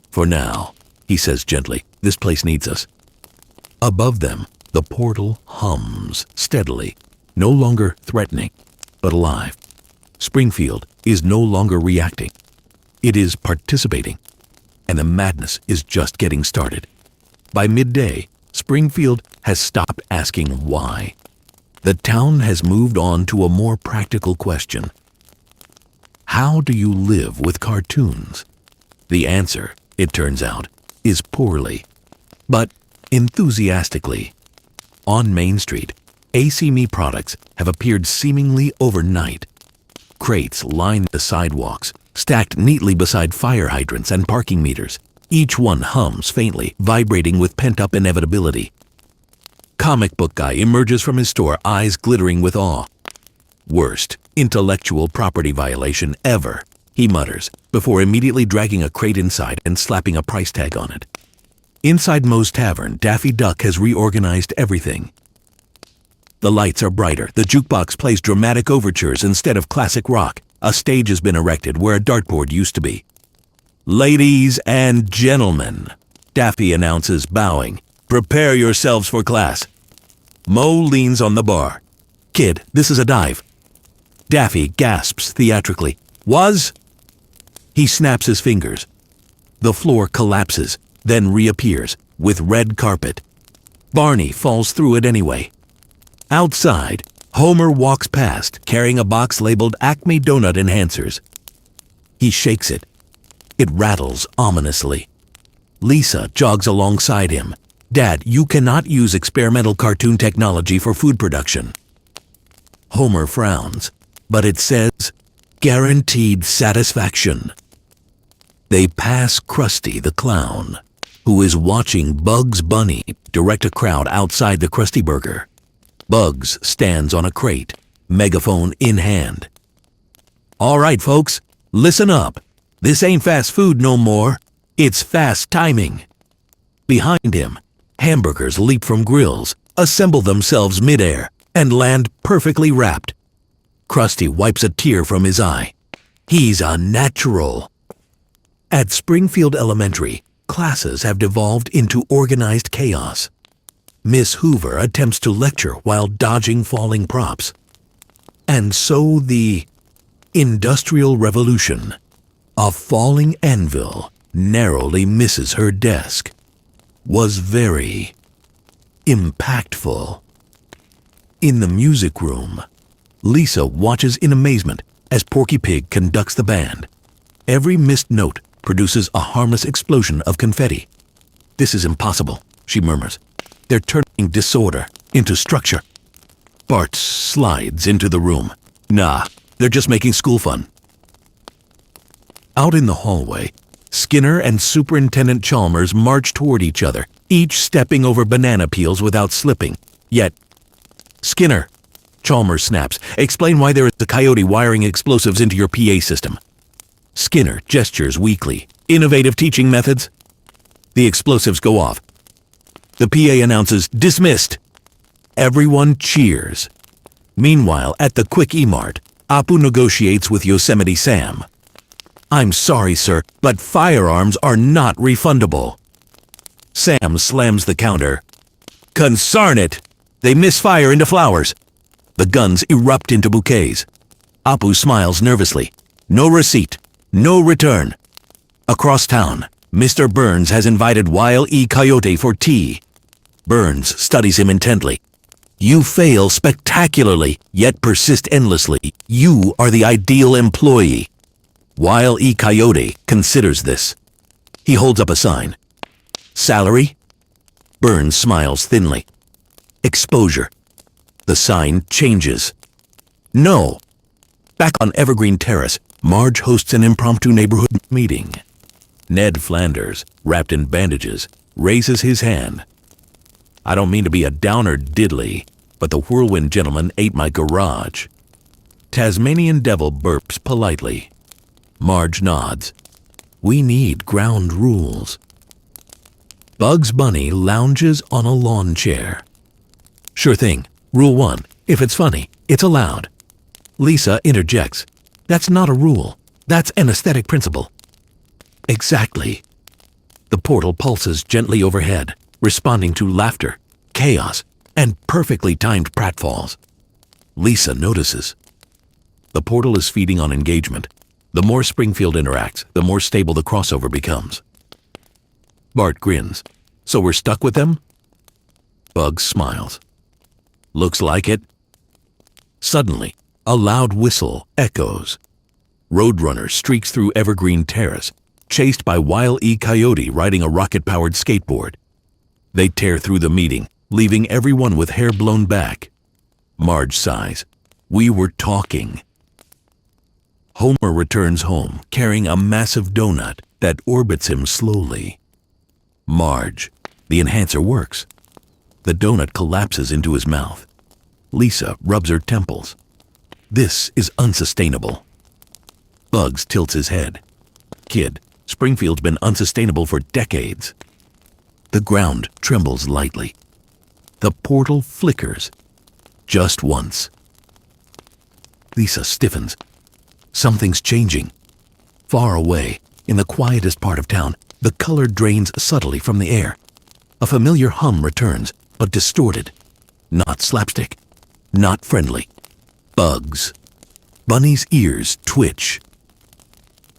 For now, he says gently, this place needs us. Above them, the portal hums steadily, no longer threatening, but alive. Springfield is no longer reacting. It is participating, and the madness is just getting started. By midday, Springfield has stopped asking why. The town has moved on to a more practical question. How do you live with cartoons? The answer, it turns out, is poorly, but enthusiastically. On Main Street, AC Me products have appeared seemingly overnight. Crates line the sidewalks, stacked neatly beside fire hydrants and parking meters. Each one hums faintly, vibrating with pent-up inevitability. Comic book guy emerges from his store, eyes glittering with awe. Worst intellectual property violation ever, he mutters, before immediately dragging a crate inside and slapping a price tag on it. Inside Moe's Tavern, Daffy Duck has reorganized everything. The lights are brighter, the jukebox plays dramatic overtures instead of classic rock. A stage has been erected where a dartboard used to be. Ladies and gentlemen, Daffy announces, bowing, prepare yourselves for class. Moe leans on the bar. Kid, this is a dive. Daffy gasps theatrically. Was? He snaps his fingers. The floor collapses, then reappears, with red carpet. Barney falls through it anyway. Outside, Homer walks past, carrying a box labeled Acme Donut Enhancers. He shakes it. It rattles ominously. Lisa jogs alongside him. Dad, you cannot use experimental cartoon technology for food production. Homer frowns, but it says, guaranteed satisfaction. They pass Krusty the Clown, who is watching Bugs Bunny direct a crowd outside the Krusty Burger. Bugs stands on a crate, megaphone in hand. All right, folks, listen up. This ain't fast food no more. It's fast timing. Behind him, hamburgers leap from grills, assemble themselves midair, and land perfectly wrapped. Krusty wipes a tear from his eye. He's a natural. At Springfield Elementary, classes have devolved into organized chaos. Miss Hoover attempts to lecture while dodging falling props. And so the Industrial Revolution, a falling anvil, narrowly misses her desk, was very impactful. In the music room, Lisa watches in amazement as Porky Pig conducts the band. Every missed note produces a harmless explosion of confetti. This is impossible, she murmurs. They're turning disorder into structure. Bart slides into the room. Nah, they're just making school fun. Out in the hallway, Skinner and Superintendent Chalmers march toward each other, each stepping over banana peels without slipping. Yet, Skinner, Chalmers snaps, explain why there is a coyote wiring explosives into your PA system. Skinner gestures weakly. Innovative teaching methods? The explosives go off. The PA announces, dismissed. Everyone cheers. Meanwhile, at the Quick E-Mart, Apu negotiates with Yosemite Sam. I'm sorry, sir, but firearms are not refundable. Sam slams the counter. Consarn it! They misfire into flowers. The guns erupt into bouquets. Apu smiles nervously. No receipt. No return. Across town, Mr. Burns has invited Wile E. Coyote for tea. Burns studies him intently. You fail spectacularly, yet persist endlessly. You are the ideal employee. Wile E. Coyote considers this. He holds up a sign. Salary? Burns smiles thinly. Exposure. The sign changes. No. Back on Evergreen Terrace, Marge hosts an impromptu neighborhood meeting. Ned Flanders, wrapped in bandages, raises his hand. I don't mean to be a downer diddly, but the whirlwind gentleman ate my garage. Tasmanian Devil burps politely. Marge nods. We need ground rules. Bugs Bunny lounges on a lawn chair. Sure thing. Rule 1. If it's funny, it's allowed. Lisa interjects. That's not a rule. That's an aesthetic principle. Exactly. The portal pulses gently overhead, responding to laughter, chaos, and perfectly timed pratfalls. Lisa notices. The portal is feeding on engagement. The more Springfield interacts, the more stable the crossover becomes. Bart grins. So we're stuck with them? Bugs smiles. Looks like it. Suddenly, a loud whistle echoes. Roadrunner streaks through Evergreen Terrace, chased by Wile E. Coyote riding a rocket-powered skateboard. They tear through the meeting, leaving everyone with hair blown back. Marge sighs. We were talking. Homer returns home, carrying a massive donut that orbits him slowly. Marge. The enhancer works. The donut collapses into his mouth. Lisa rubs her temples. This is unsustainable. Bugs tilts his head. Kid, Springfield's been unsustainable for decades. The ground trembles lightly. The portal flickers. Just once. Lisa stiffens. Something's changing. Far away, in the quietest part of town, the color drains subtly from the air. A familiar hum returns, but distorted. Not slapstick. Not friendly. Bugs. Bunny's ears twitch.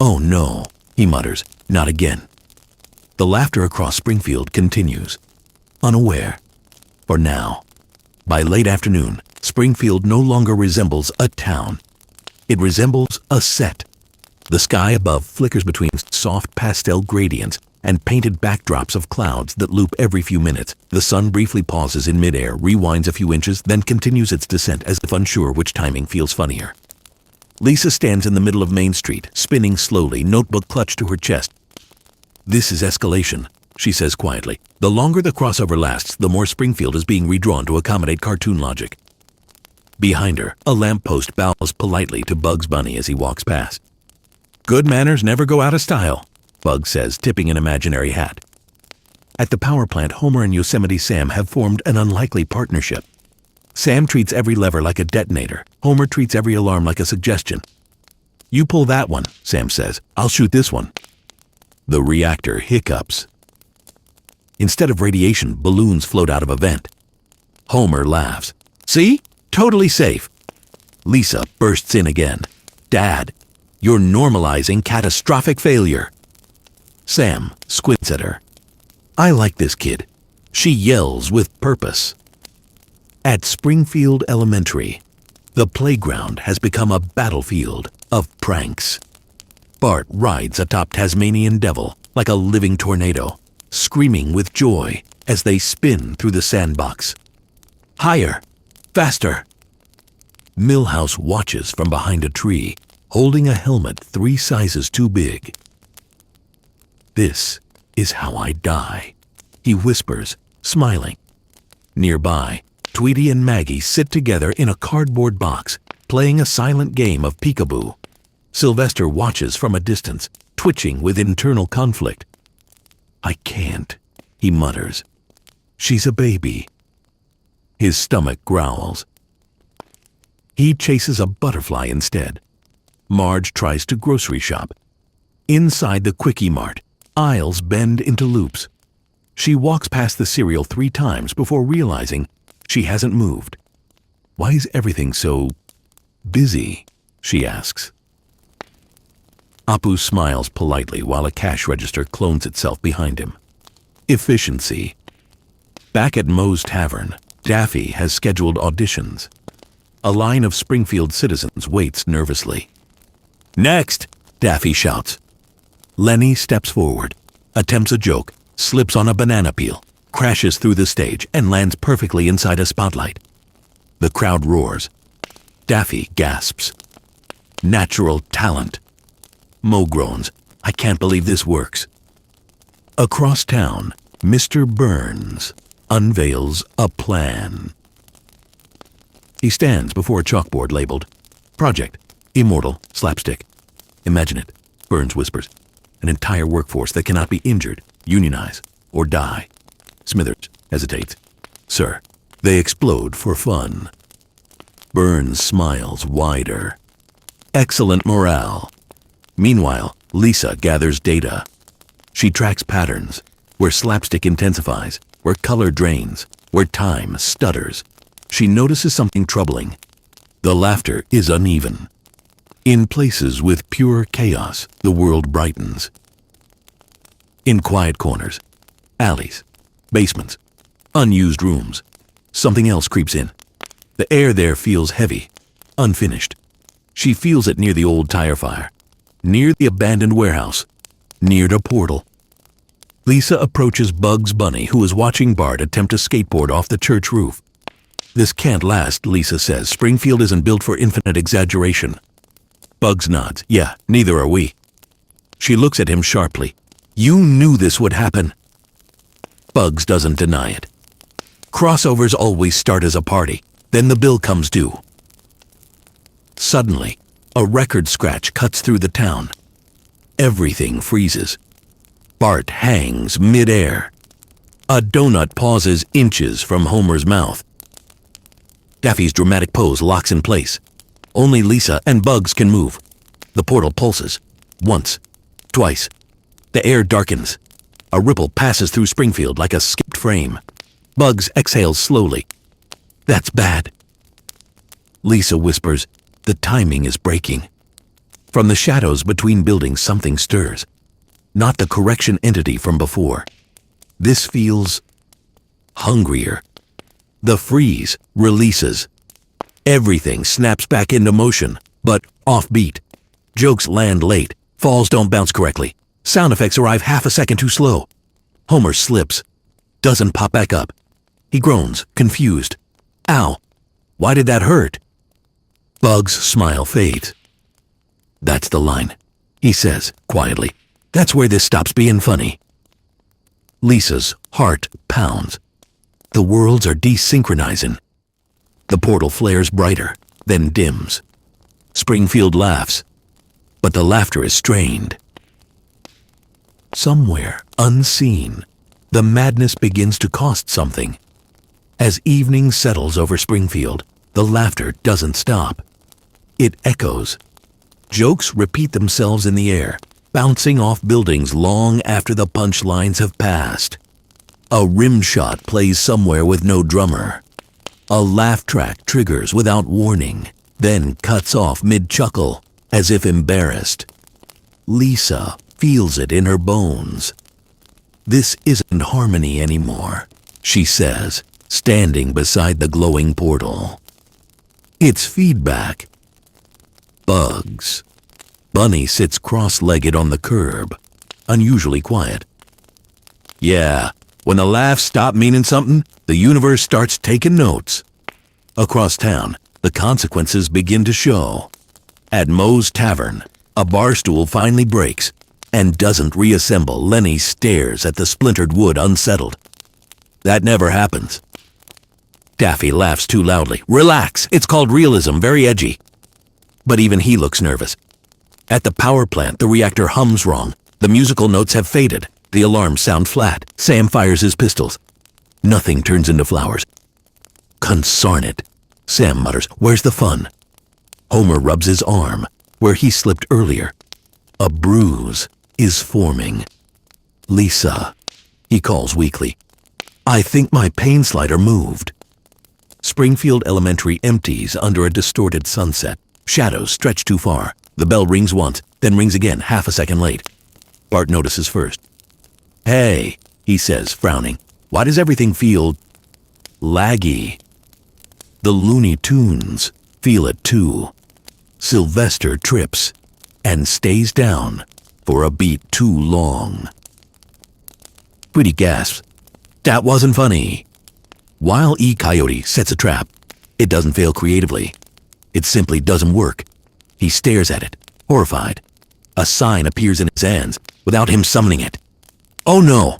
Oh no, he mutters. Not again. The laughter across Springfield continues. Unaware. For now. By late afternoon, Springfield no longer resembles a town. It resembles a set. The sky above flickers between soft pastel gradients and painted backdrops of clouds that loop every few minutes. The sun briefly pauses in midair, rewinds a few inches, then continues its descent as if unsure which timing feels funnier. Lisa stands in the middle of Main Street, spinning slowly, notebook clutched to her chest. This is escalation, she says quietly. The longer the crossover lasts, the more Springfield is being redrawn to accommodate cartoon logic. Behind her, a lamppost bows politely to Bugs Bunny as he walks past. Good manners never go out of style, Bugs says, tipping an imaginary hat. At the power plant, Homer and Yosemite Sam have formed an unlikely partnership. Sam treats every lever like a detonator. Homer treats every alarm like a suggestion. You pull that one, Sam says. I'll shoot this one. The reactor hiccups. Instead of radiation, balloons float out of a vent. Homer laughs. See? Totally safe. Lisa bursts in again. Dad, you're normalizing catastrophic failure. Sam squints at her. I like this kid. She yells with purpose. At Springfield Elementary, the playground has become a battlefield of pranks. Bart rides atop Tasmanian Devil like a living tornado, screaming with joy as they spin through the sandbox. Higher! Faster! Milhouse watches from behind a tree, holding a helmet 3 sizes too big. This is how I die, he whispers, smiling. Nearby, Tweety and Maggie sit together in a cardboard box, playing a silent game of peekaboo. Sylvester watches from a distance, twitching with internal conflict. I can't, he mutters. She's a baby. His stomach growls. He chases a butterfly instead. Marge tries to grocery shop. Inside the Quickie Mart, aisles bend into loops. She walks past the cereal 3 times before realizing she hasn't moved. Why is everything so busy? She asks. Apu smiles politely while a cash register clones itself behind him. Efficiency. Back at Moe's Tavern, Daffy has scheduled auditions. A line of Springfield citizens waits nervously. Next, Daffy shouts. Lenny steps forward, attempts a joke, slips on a banana peel, crashes through the stage, and lands perfectly inside a spotlight. The crowd roars. Daffy gasps. Natural talent. Moe groans. I can't believe this works. Across town, Mr. Burns unveils a plan. He stands before a chalkboard labeled Project, Immortal, Slapstick. Imagine it. Burns whispers. An entire workforce that cannot be injured, unionize, or die. Smithers hesitates. Sir, they explode for fun. Burns smiles wider. Excellent morale. Meanwhile, Lisa gathers data. She tracks patterns, where slapstick intensifies, where color drains, where time stutters. She notices something troubling. The laughter is uneven. In places with pure chaos, the world brightens. In quiet corners, alleys, basements, unused rooms, something else creeps in. The air there feels heavy, unfinished. She feels it near the old tire fire, near the abandoned warehouse, near the portal. Lisa approaches Bugs Bunny, who is watching Bart attempt to skateboard off the church roof. This can't last, Lisa says. Springfield isn't built for infinite exaggeration. Bugs nods. Yeah, neither are we. She looks at him sharply. You knew this would happen. Bugs doesn't deny it. Crossovers always start as a party, then the bill comes due. Suddenly, a record scratch cuts through the town. Everything freezes. Bart hangs mid-air. A donut pauses inches from Homer's mouth. Daffy's dramatic pose locks in place. Only Lisa and Bugs can move. The portal pulses. Once. Twice. The air darkens. A ripple passes through Springfield like a skipped frame. Bugs exhales slowly. That's bad. Lisa whispers, the timing is breaking. From the shadows between buildings, something stirs. Not the correction entity from before. This feels hungrier. The freeze releases. Everything snaps back into motion, but offbeat. Jokes land late. Falls don't bounce correctly. Sound effects arrive half a second too slow. Homer slips. Doesn't pop back up. He groans, confused. Ow! Why did that hurt? Bugs' smile fades. That's the line, he says quietly. That's where this stops being funny. Lisa's heart pounds. The worlds are desynchronizing. The portal flares brighter, then dims. Springfield laughs, but the laughter is strained. Somewhere, unseen, the madness begins to cost something. As evening settles over Springfield, the laughter doesn't stop. It echoes. Jokes repeat themselves in the air, bouncing off buildings long after the punchlines have passed. A rim shot plays somewhere with no drummer. A laugh track triggers without warning, then cuts off mid-chuckle, as if embarrassed. Lisa feels it in her bones. This isn't harmony anymore, she says, standing beside the glowing portal. It's feedback. Bugs. Bunny sits cross-legged on the curb, unusually quiet. Yeah, when the laughs stop meaning something, the universe starts taking notes. Across town, the consequences begin to show. At Moe's Tavern, a bar stool finally breaks and doesn't reassemble. Lenny stares at the splintered wood unsettled. That never happens. Daffy laughs too loudly. Relax, it's called realism, very edgy. But even he looks nervous. At the power plant, the reactor hums wrong. The musical notes have faded. The alarms sound flat. Sam fires his pistols. Nothing turns into flowers. Consarn it, Sam mutters. Where's the fun? Homer rubs his arm, where he slipped earlier. A bruise is forming. Lisa, he calls weakly. I think my pain slider moved. Springfield Elementary empties under a distorted sunset. Shadows stretch too far. The bell rings once, then rings again half a second late. Bart notices first. Hey, he says, frowning. Why does everything feel laggy? The Looney Tunes feel it too. Sylvester trips and stays down for a beat too long. Tweety gasps. That wasn't funny. Wile E. Coyote sets a trap. It doesn't fail creatively. It simply doesn't work. He stares at it, horrified. A sign appears in his hands, without him summoning it. Oh no!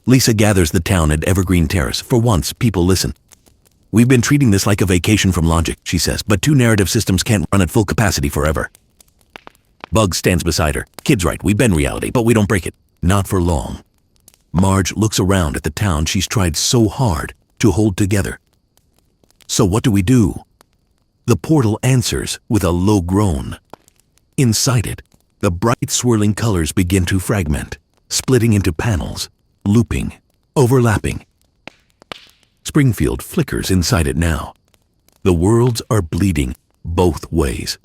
Lisa gathers the town at Evergreen Terrace. For once, people listen. We've been treating this like a vacation from logic, she says, but two narrative systems can't run at full capacity forever. Bugs stands beside her. Kid's right, we bend reality, but we don't break it. Not for long. Marge looks around at the town she's tried so hard to hold together. So what do we do? The portal answers with a low groan. Inside it, the bright swirling colors begin to fragment, splitting into panels, looping, overlapping. Springfield flickers inside it now. The worlds are bleeding both ways.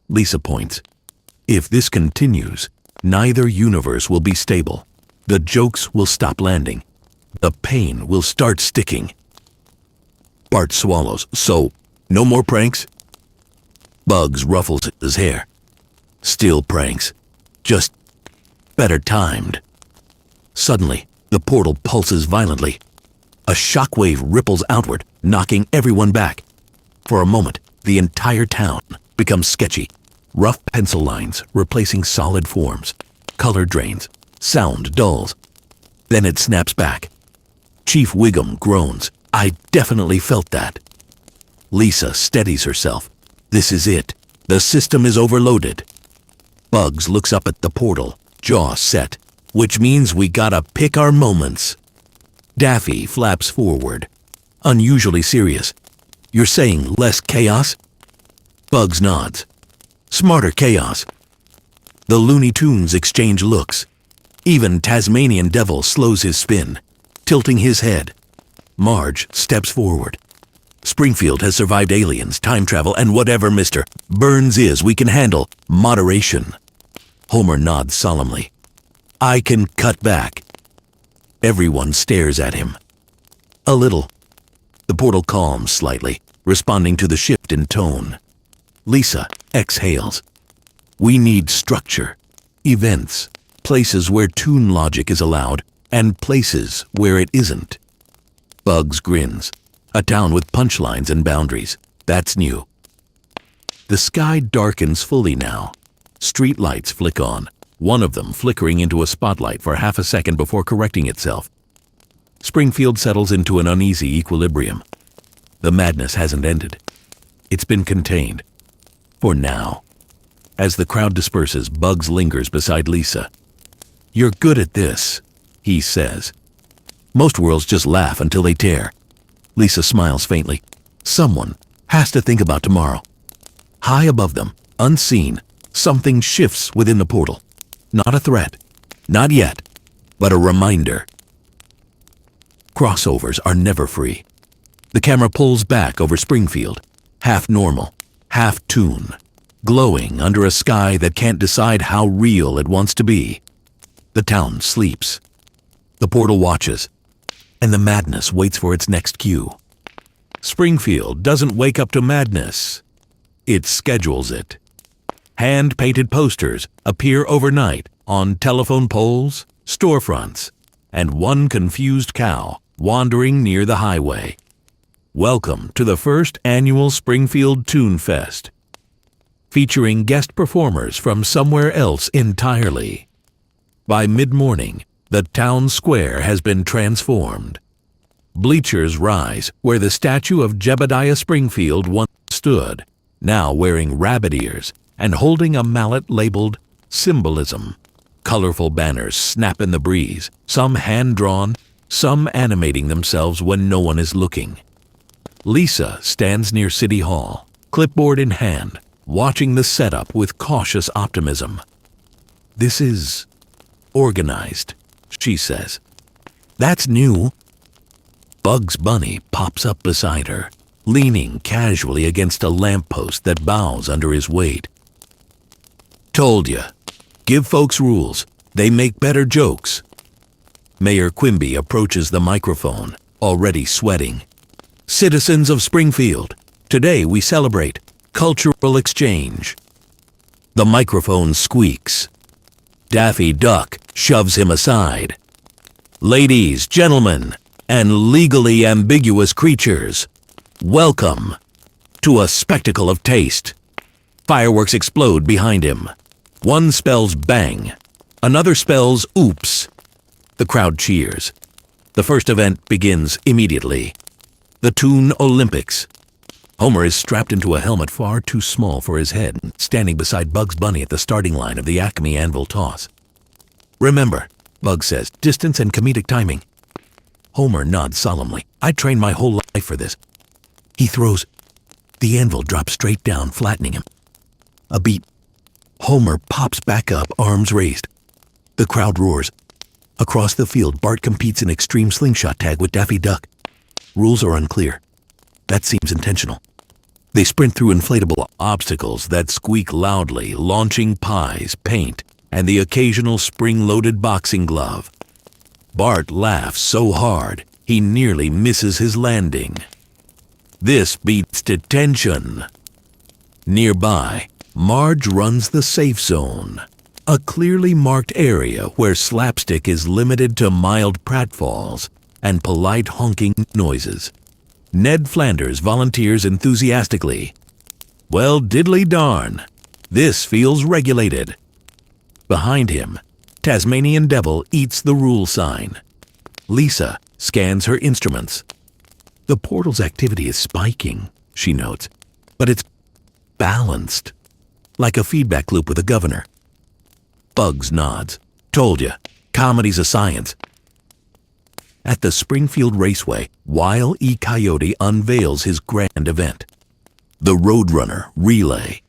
Lisa points. If this continues, neither universe will be stable. The jokes will stop landing. The pain will start sticking. Bart swallows. So, no more pranks? Bugs ruffles his hair. Still pranks. Just better timed. Suddenly, the portal pulses violently. A shockwave ripples outward, knocking everyone back. For a moment, the entire town becomes sketchy. Rough pencil lines replacing solid forms. Color drains. Sound dulls. Then it snaps back. Chief Wiggum groans. I definitely felt that. Lisa steadies herself. This is it. The system is overloaded. Bugs looks up at the portal, jaw set, which means we gotta pick our moments. Daffy flaps forward, unusually serious. You're saying less chaos? Bugs nods. Smarter chaos. The Looney Tunes exchange looks. Even Tasmanian Devil slows his spin, tilting his head. Marge steps forward. Springfield has survived aliens, time travel, and whatever Mr. Burns is, we can handle. Moderation. Homer nods solemnly. I can cut back. Everyone stares at him. A little. The portal calms slightly, responding to the shift in tone. Lisa exhales. We need structure, events, places where toon logic is allowed, and places where it isn't. Bugs grins. A town with punchlines and boundaries. That's new. The sky darkens fully now. Street lights flick on, one of them flickering into a spotlight for half a second before correcting itself. Springfield settles into an uneasy equilibrium. The madness hasn't ended. It's been contained. For now. As the crowd disperses, Bugs lingers beside Lisa. You're good at this, he says. Most worlds just laugh until they tear. Lisa smiles faintly. Someone has to think about tomorrow. High above them, unseen, something shifts within the portal. Not a threat. Not yet. But a reminder. Crossovers are never free. The camera pulls back over Springfield. Half normal, half toon. Glowing under a sky that can't decide how real it wants to be. The town sleeps. The portal watches. And the madness waits for its next cue. Springfield doesn't wake up to madness. It schedules it. Hand-painted posters appear overnight on telephone poles, storefronts, and one confused cow wandering near the highway. Welcome to the first annual Springfield Toon Fest, featuring guest performers from somewhere else entirely. By mid-morning, the town square has been transformed. Bleachers rise where the statue of Jebediah Springfield once stood, now wearing rabbit ears and holding a mallet labeled Symbolism. Colorful banners snap in the breeze, some hand-drawn, some animating themselves when no one is looking. Lisa stands near City Hall, clipboard in hand, watching the setup with cautious optimism. This is organized, she says. That's new. Bugs Bunny pops up beside her, leaning casually against a lamppost that bows under his weight. Told ya. Give folks rules. They make better jokes. Mayor Quimby approaches the microphone, already sweating. Citizens of Springfield, today we celebrate cultural exchange. The microphone squeaks. Daffy Duck shoves him aside. Ladies, gentlemen, and legally ambiguous creatures, welcome to a spectacle of taste. Fireworks explode behind him. One spells bang, another spells oops. The crowd cheers. The first event begins immediately. The Toon Olympics. Homer is strapped into a helmet far too small for his head, standing beside Bugs Bunny at the starting line of the Acme Anvil toss. "Remember," Bugs says, "distance and comedic timing." Homer nods solemnly. "I trained my whole life for this." He throws. The anvil drops straight down, flattening him. A beat. Homer pops back up, arms raised. The crowd roars. Across the field, Bart competes in extreme slingshot tag with Daffy Duck. Rules are unclear. That seems intentional. They sprint through inflatable obstacles that squeak loudly, launching pies, paint, and the occasional spring-loaded boxing glove. Bart laughs so hard, he nearly misses his landing. This beats to tension. Nearby, Marge runs the safe zone, a clearly marked area where slapstick is limited to mild pratfalls and polite honking noises. Ned Flanders volunteers enthusiastically. "Well, diddly darn, this feels regulated." Behind him, Tasmanian Devil eats the rule sign. Lisa scans her instruments. The portal's activity is spiking, she notes, but it's balanced, like a feedback loop with a governor. Bugs nods. "Told ya, comedy's a science." At the Springfield Raceway, Wile E. Coyote unveils his grand event, the Roadrunner Relay.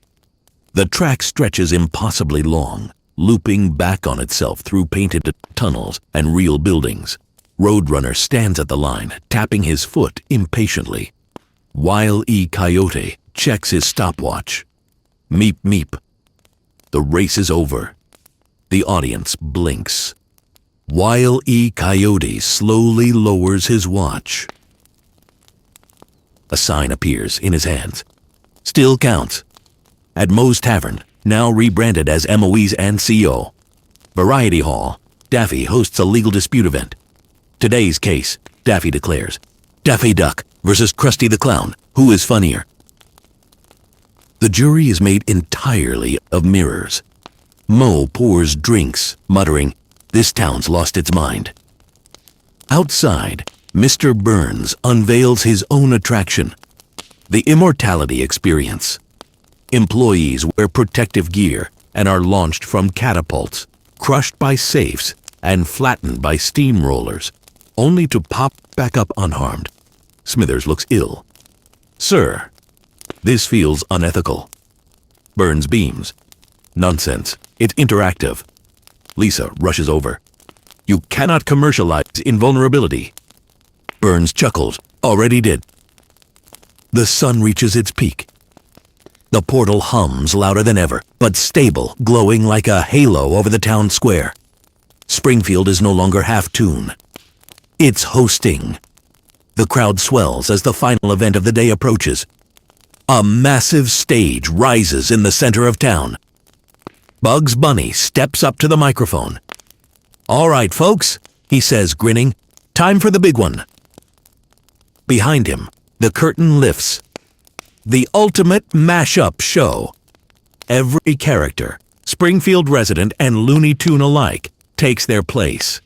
The track stretches impossibly long, looping back on itself through painted tunnels and real buildings. Roadrunner stands at the line, tapping his foot impatiently. Wile E. Coyote checks his stopwatch. Meep meep. The race is over. The audience blinks. Wile E. Coyote slowly lowers his watch. A sign appears in his hands. "Still counts." At Moe's Tavern, now rebranded as MOE's and CO. Variety Hall, Daffy hosts a legal dispute event. Today's case, Daffy declares, Daffy Duck versus Krusty the Clown. Who is funnier? The jury is made entirely of mirrors. Moe pours drinks, muttering, "This town's lost its mind." Outside, Mr. Burns unveils his own attraction, the Immortality Experience. Employees wear protective gear and are launched from catapults, crushed by safes, and flattened by steamrollers, only to pop back up unharmed. Smithers looks ill. "Sir, this feels unethical." Burns beams. "Nonsense. It's interactive." Lisa rushes over. "You cannot commercialize invulnerability." Burns chuckles. "Already did." The sun reaches its peak. The portal hums louder than ever, but stable, glowing like a halo over the town square. Springfield is no longer half-tune. It's hosting. The crowd swells as the final event of the day approaches. A massive stage rises in the center of town. Bugs Bunny steps up to the microphone. "All right, folks," he says, grinning. "Time for the big one." Behind him, the curtain lifts. The ultimate mashup show. Every character, Springfield resident and Looney Tune alike, takes their place.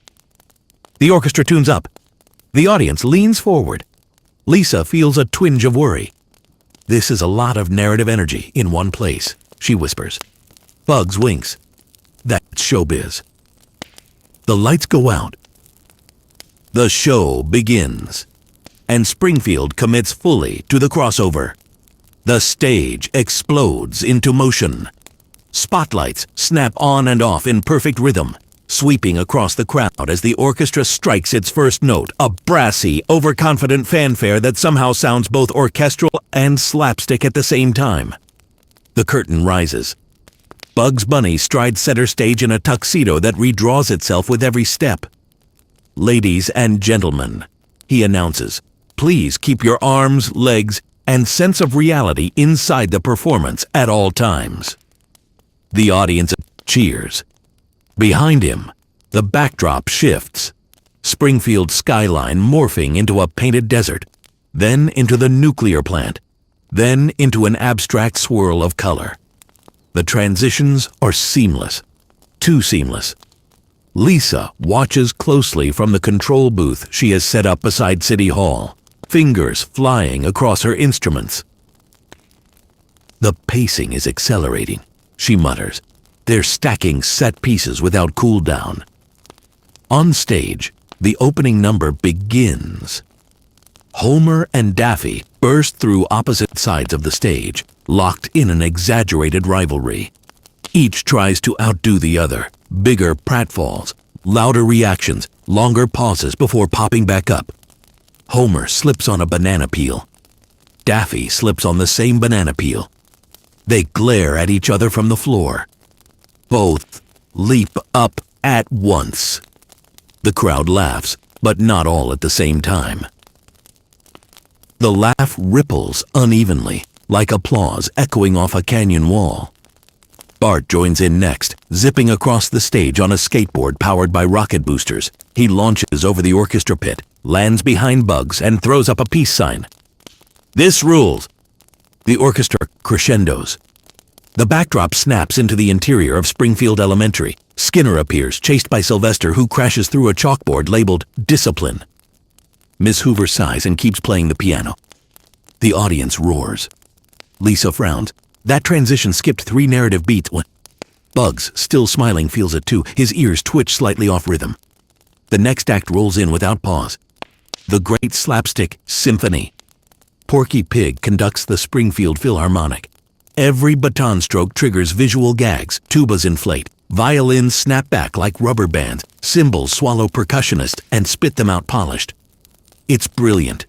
The orchestra tunes up. The audience leans forward. Lisa feels a twinge of worry. "This is a lot of narrative energy in one place," she whispers. Bugs winks. "That's showbiz." The lights go out. The show begins, and Springfield commits fully to the crossover. The stage explodes into motion. Spotlights snap on and off in perfect rhythm, sweeping across the crowd as the orchestra strikes its first note, a brassy, overconfident fanfare that somehow sounds both orchestral and slapstick at the same time. The curtain rises. Bugs Bunny strides center stage in a tuxedo that redraws itself with every step. "Ladies and gentlemen," he announces, "please keep your arms, legs, and sense of reality inside the performance at all times." The audience cheers. Behind him, the backdrop shifts. Springfield skyline morphing into a painted desert, then into the nuclear plant, then into an abstract swirl of color. The transitions are seamless, too seamless. Lisa watches closely from the control booth she has set up beside City Hall, fingers flying across her instruments. The pacing is accelerating, she mutters. They're stacking set pieces without cooldown. On stage, the opening number begins. Homer and Daffy burst through opposite sides of the stage, locked in an exaggerated rivalry. Each tries to outdo the other. Bigger pratfalls, louder reactions, longer pauses before popping back up. Homer slips on a banana peel. Daffy slips on the same banana peel. They glare at each other from the floor. Both leap up at once. The crowd laughs, but not all at the same time. The laugh ripples unevenly, like applause echoing off a canyon wall. Bart joins in next, zipping across the stage on a skateboard powered by rocket boosters. He launches over the orchestra pit, lands behind Bugs, and throws up a peace sign. This rules! The orchestra crescendos. The backdrop snaps into the interior of Springfield Elementary. Skinner appears, chased by Sylvester, who crashes through a chalkboard labeled Discipline. Miss Hoover sighs and keeps playing the piano. The audience roars. Lisa frowns. That transition skipped 3 narrative beats when... Bugs, still smiling, feels it too. His ears twitch slightly off rhythm. The next act rolls in without pause. The Great Slapstick Symphony. Porky Pig conducts the Springfield Philharmonic. Every baton stroke triggers visual gags, tubas inflate, violins snap back like rubber bands, cymbals swallow percussionists and spit them out polished. It's brilliant.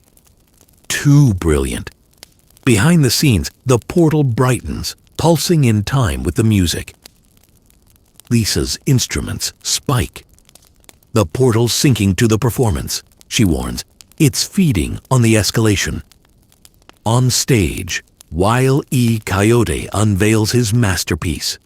Too brilliant. Behind the scenes, the portal brightens, pulsing in time with the music. Lisa's instruments spike. The portal's sinking to the performance, she warns. It's feeding on the escalation. On stage, Wile E. Coyote unveils his masterpiece.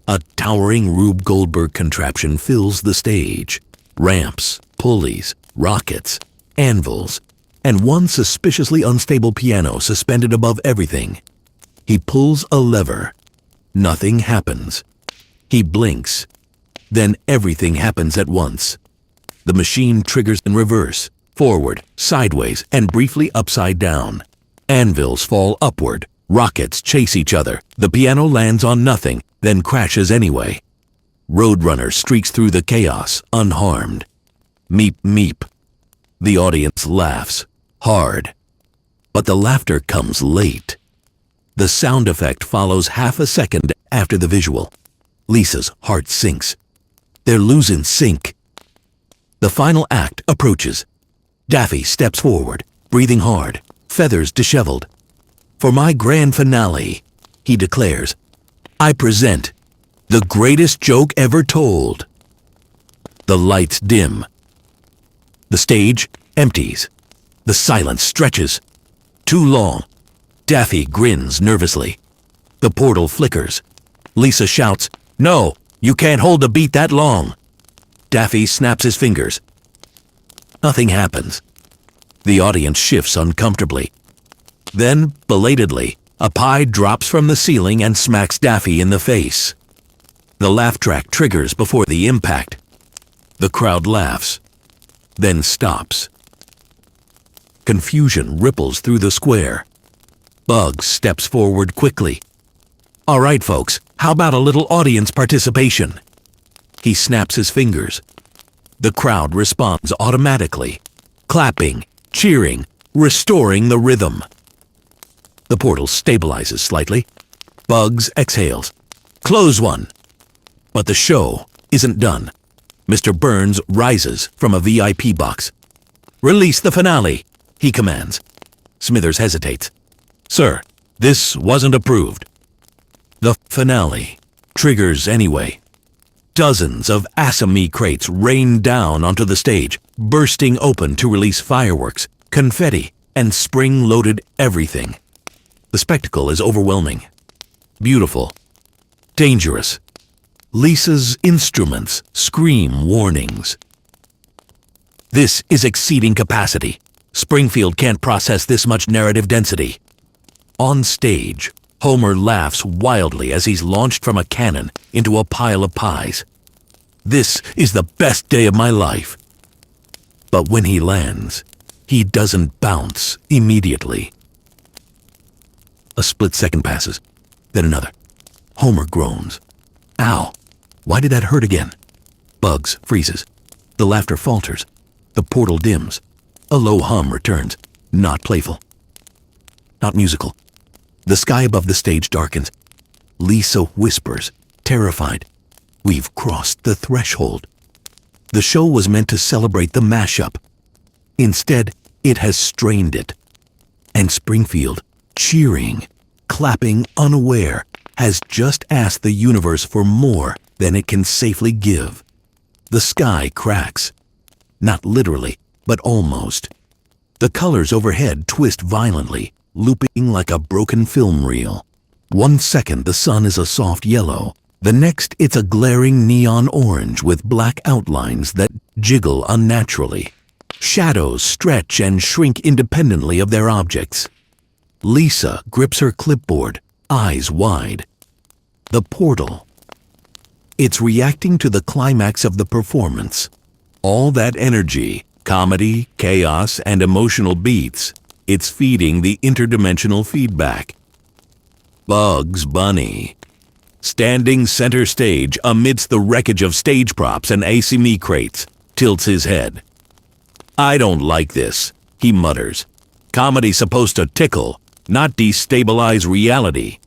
A towering Rube Goldberg contraption fills the stage. Ramps, pulleys, rockets, anvils, and one suspiciously unstable piano suspended above everything. He pulls a lever. Nothing happens. He blinks. Then everything happens at once. The machine triggers in reverse, forward, sideways, and briefly upside down. Anvils fall upward. Rockets chase each other. The piano lands on nothing, then crashes anyway. Roadrunner streaks through the chaos, unharmed. Meep, meep. The audience laughs, hard. But the laughter comes late. The sound effect follows half a second after the visual. Lisa's heart sinks. They're losing sync. The final act approaches. Daffy steps forward, breathing hard, feathers disheveled. For my grand finale, he declares, I present the greatest joke ever told. The lights dim. The stage empties. The silence stretches. Too long. Daffy grins nervously. The portal flickers. Lisa shouts, No, you can't hold the beat that long. Daffy snaps his fingers. Nothing happens. The audience shifts uncomfortably. Then, belatedly, a pie drops from the ceiling and smacks Daffy in the face. The laugh track triggers before the impact. The crowd laughs, then stops. Confusion ripples through the square. Bugs steps forward quickly. All right, folks, how about a little audience participation? He snaps his fingers. The crowd responds automatically, clapping, cheering, restoring the rhythm. The portal stabilizes slightly. Bugs exhales. Close one. But the show isn't done. Mr. Burns rises from a VIP box. Release the finale, he commands. Smithers hesitates. Sir, this wasn't approved. The finale triggers anyway. Dozens of Assamee crates rain down onto the stage, bursting open to release fireworks, confetti, and spring-loaded everything. The spectacle is overwhelming. Beautiful. Dangerous. Lisa's instruments scream warnings. This is exceeding capacity. Springfield can't process this much narrative density. On stage, Homer laughs wildly as he's launched from a cannon into a pile of pies. This is the best day of my life. But when he lands, he doesn't bounce immediately. A split second passes, then another. Homer groans. Ow! Why did that hurt again? Bugs freezes. The laughter falters. The portal dims. A low hum returns, not playful, not musical. The sky above the stage darkens. Lisa whispers, terrified, "We've crossed the threshold." The show was meant to celebrate the mashup. Instead, it has strained it. And Springfield, cheering, clapping, unaware, has just asked the universe for more than it can safely give. The sky cracks. Not literally, but almost. The colors overhead twist violently, looping like a broken film reel. 1 second the sun is a soft yellow. The next it's a glaring neon orange with black outlines that jiggle unnaturally. Shadows stretch and shrink independently of their objects. Lisa grips her clipboard, eyes wide. The portal. It's reacting to the climax of the performance. All that energy, comedy, chaos, and emotional beats, it's feeding the interdimensional feedback. Bugs Bunny, standing center stage amidst the wreckage of stage props and ACME crates, tilts his head. "I don't like this," he mutters. "Comedy's supposed to tickle, not destabilize reality."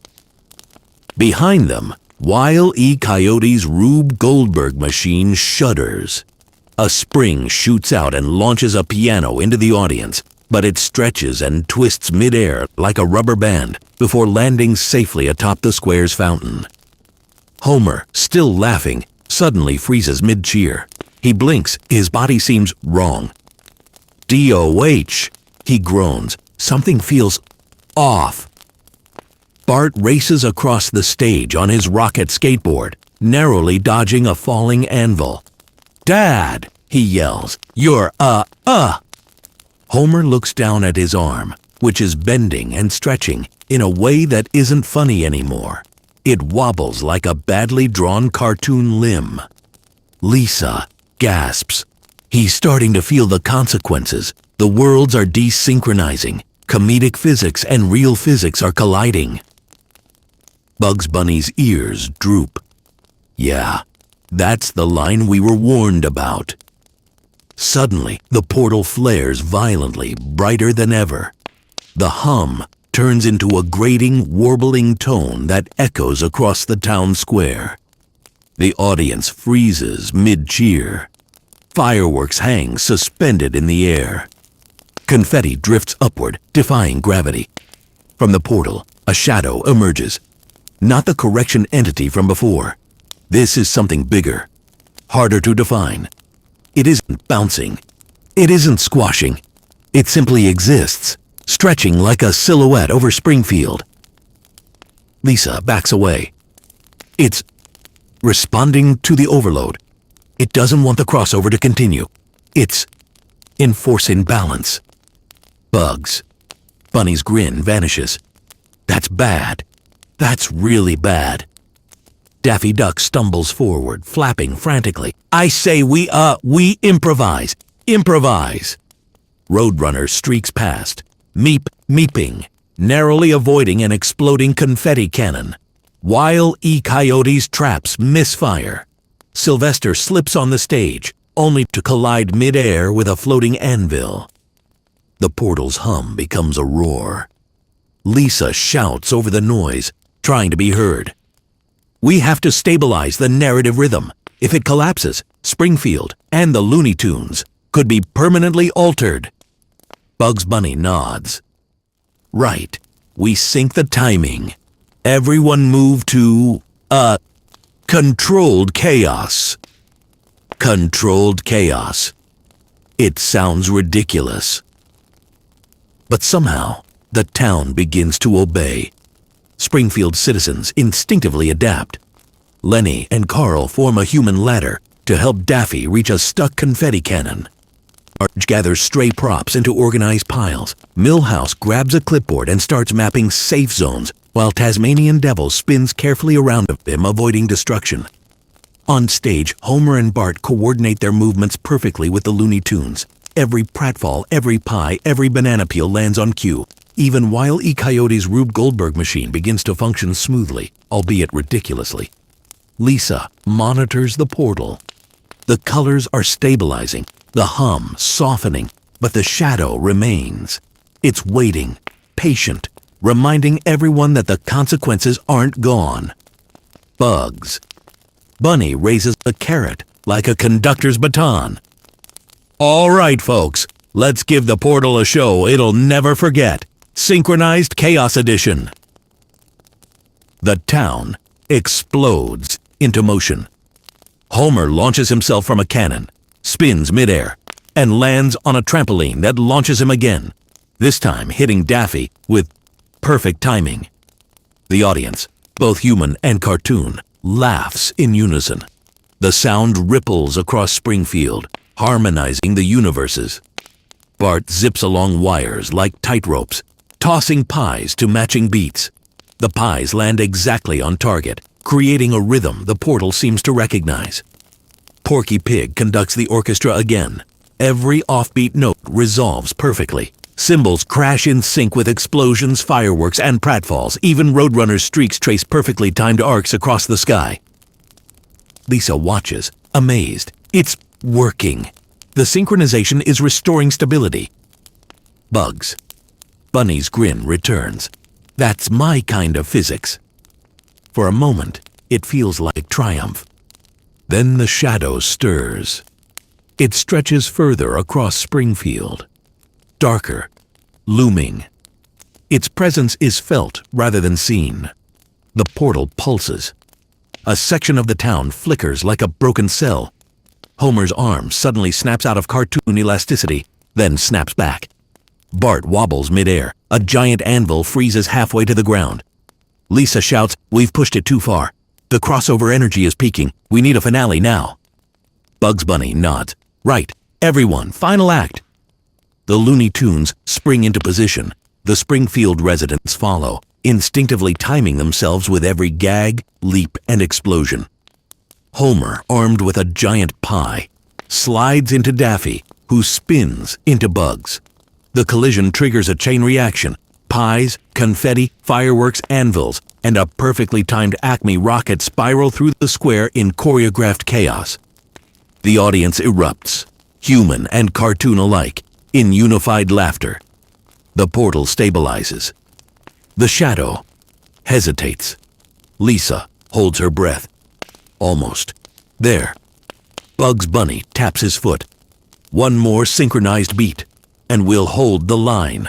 Behind them, Wile E. Coyote's Rube Goldberg machine shudders. A spring shoots out and launches a piano into the audience, but it stretches and twists midair like a rubber band before landing safely atop the square's fountain. Homer, still laughing, suddenly freezes mid-cheer. He blinks, his body seems wrong. DOH, he groans. Something feels off. Bart races across the stage on his rocket skateboard, narrowly dodging a falling anvil. "Dad!" he yells. "You're Homer looks down at his arm, which is bending and stretching in a way that isn't funny anymore. It wobbles like a badly drawn cartoon limb. Lisa gasps. He's starting to feel the consequences. The worlds are desynchronizing. Comedic physics and real physics are colliding. Bugs Bunny's ears droop. Yeah, that's the line we were warned about. Suddenly, the portal flares violently, brighter than ever. The hum turns into a grating, warbling tone that echoes across the town square. The audience freezes mid-cheer. Fireworks hang suspended in the air. Confetti drifts upward, defying gravity. From the portal, a shadow emerges. Not the correction entity from before. This is something bigger, harder to define. It isn't bouncing. It isn't squashing. It simply exists, stretching like a silhouette over Springfield. Lisa backs away. It's responding to the overload. It doesn't want the crossover to continue. It's enforcing balance. Bugs. Bunny's grin vanishes. That's bad. That's really bad. Daffy Duck stumbles forward, flapping frantically. I say we improvise. Improvise. Roadrunner streaks past, meeping, narrowly avoiding an exploding confetti cannon. Wile E. Coyote's traps misfire. Sylvester slips on the stage, only to collide mid-air with a floating anvil. The portal's hum becomes a roar. Lisa shouts over the noise, trying to be heard. We have to stabilize the narrative rhythm. If it collapses, Springfield and the Looney Tunes could be permanently altered. Bugs Bunny nods. Right, we sync the timing. Everyone move to, controlled chaos. Controlled chaos. It sounds ridiculous. But somehow, the town begins to obey. Springfield citizens instinctively adapt. Lenny and Carl form a human ladder to help Daffy reach a stuck confetti cannon. Marge gathers stray props into organized piles. Milhouse grabs a clipboard and starts mapping safe zones, while Tasmanian Devil spins carefully around him, avoiding destruction. On stage, Homer and Bart coordinate their movements perfectly with the Looney Tunes. Every pratfall, every pie, every banana peel lands on cue. Even Wile E. Coyote's Rube Goldberg machine begins to function smoothly, albeit ridiculously. Lisa monitors the portal. The colors are stabilizing, the hum softening, but the shadow remains. It's waiting, patient, reminding everyone that the consequences aren't gone. Bugs. Bunny raises a carrot like a conductor's baton. All right, folks, let's give the portal a show it'll never forget. Synchronized Chaos Edition. The town explodes into motion. Homer launches himself from a cannon, spins midair, and lands on a trampoline that launches him again, this time hitting Daffy with perfect timing. The audience, both human and cartoon, laughs in unison. The sound ripples across Springfield, harmonizing the universes. Bart zips along wires like tightropes, tossing pies to matching beats. The pies land exactly on target, creating a rhythm the portal seems to recognize. Porky Pig conducts the orchestra again. Every offbeat note resolves perfectly. Cymbals crash in sync with explosions, fireworks, and pratfalls. Even Roadrunner's streaks trace perfectly timed arcs across the sky. Lisa watches, amazed. It's working. The synchronization is restoring stability. Bugs. Bunny's grin returns. That's my kind of physics. For a moment, it feels like triumph. Then the shadow stirs. It stretches further across Springfield. Darker, looming. Its presence is felt rather than seen. The portal pulses. A section of the town flickers like a broken cell. Homer's arm suddenly snaps out of cartoon elasticity, then snaps back. Bart wobbles midair. A giant anvil freezes halfway to the ground. Lisa shouts, "We've pushed it too far. The crossover energy is peaking. We need a finale now." Bugs Bunny nods. Right, everyone, final act. The Looney Tunes spring into position. The Springfield residents follow, instinctively timing themselves with every gag, leap, and explosion. Homer, armed with a giant pie, slides into Daffy, who spins into Bugs. The collision triggers a chain reaction. Pies, confetti, fireworks, anvils, and a perfectly timed Acme rocket spiral through the square in choreographed chaos. The audience erupts, human and cartoon alike, in unified laughter. The portal stabilizes. The shadow hesitates. Lisa holds her breath. Almost. There. Bugs Bunny taps his foot. One more synchronized beat, and we'll hold the line.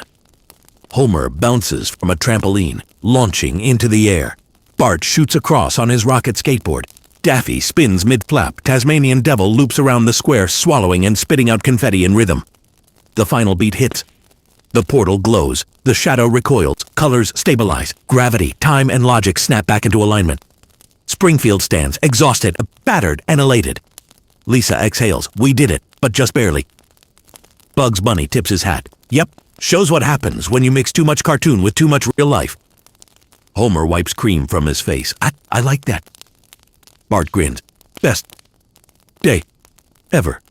Homer bounces from a trampoline, launching into the air. Bart shoots across on his rocket skateboard. Daffy spins mid-flap. Tasmanian Devil loops around the square, swallowing and spitting out confetti in rhythm. The final beat hits. The portal glows. The shadow recoils. Colors stabilize. Gravity, time, and logic snap back into alignment. Springfield stands, exhausted, battered, and elated. Lisa exhales. We did it, but just barely. Bugs Bunny tips his hat. Yep, shows what happens when you mix too much cartoon with too much real life. Homer wipes cream from his face. I like that. Bart grins. Best day ever.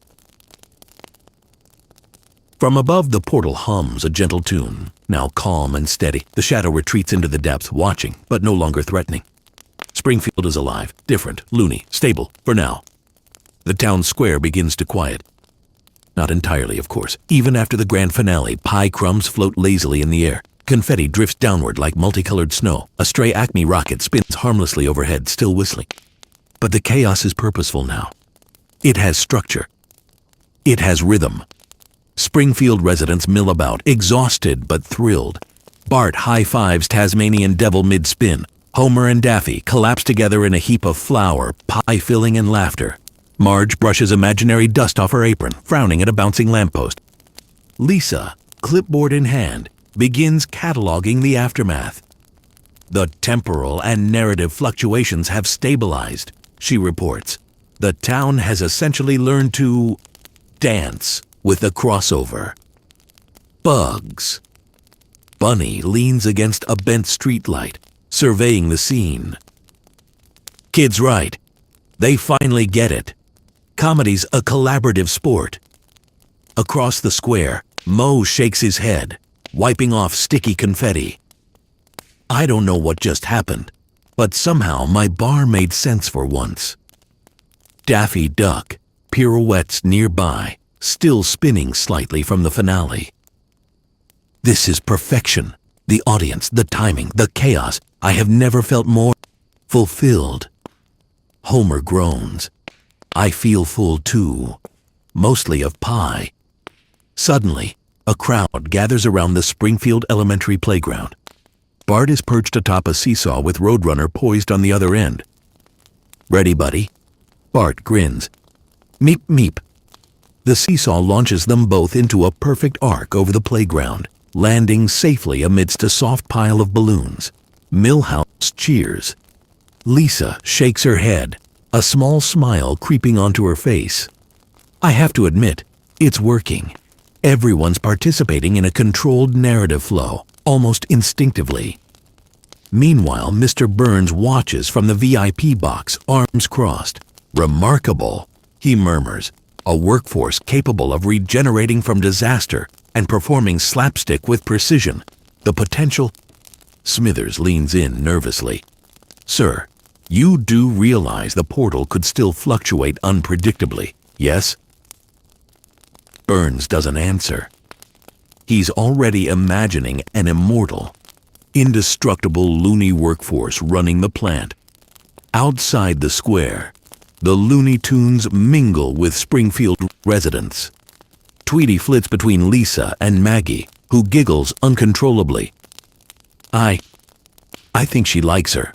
From above, the portal hums a gentle tune. Now calm and steady, the shadow retreats into the depths, watching, but no longer threatening. Springfield is alive, different, loony, stable, for now. The town square begins to quiet. Not entirely, of course. Even after the grand finale, pie crumbs float lazily in the air. Confetti drifts downward like multicolored snow. A stray Acme rocket spins harmlessly overhead, still whistling. But the chaos is purposeful now. It has structure. It has rhythm. Springfield residents mill about, exhausted but thrilled. Bart high-fives Tasmanian Devil mid-spin. Homer and Daffy collapse together in a heap of flour, pie-filling, and laughter. Marge brushes imaginary dust off her apron, frowning at a bouncing lamppost. Lisa, clipboard in hand, begins cataloging the aftermath. The temporal and narrative fluctuations have stabilized, she reports. The town has essentially learned to dance with the crossover. Bugs. Bunny leans against a bent streetlight, surveying the scene. Kid's right. They finally get it. Comedy's a collaborative sport. Across the square, Moe shakes his head. wiping off sticky confetti. I don't know what just happened, but somehow my bar made sense for once. Daffy Duck pirouettes nearby, still spinning slightly from the finale. This is perfection. The audience, the timing, the chaos. I have never felt more fulfilled. Homer groans. I feel full too, mostly of pie. Suddenly, a crowd gathers around the Springfield Elementary playground. Bart is perched atop a seesaw with Roadrunner poised on the other end. Ready, buddy? Bart grins. Meep, meep. The seesaw launches them both into a perfect arc over the playground, landing safely amidst a soft pile of balloons. Milhouse cheers. Lisa shakes her head, a small smile creeping onto her face. I have to admit, it's working. Everyone's participating in a controlled narrative flow, almost instinctively. Meanwhile, Mr. Burns watches from the VIP box, arms crossed. Remarkable, he murmurs, a workforce capable of regenerating from disaster and performing slapstick with precision. The potential... Smithers leans in nervously. Sir, you do realize the portal could still fluctuate unpredictably, yes? Burns doesn't answer. He's already imagining an immortal, indestructible loony workforce running the plant. Outside the square, the Looney Tunes mingle with Springfield residents. Tweety flits between Lisa and Maggie, who giggles uncontrollably. I think she likes her,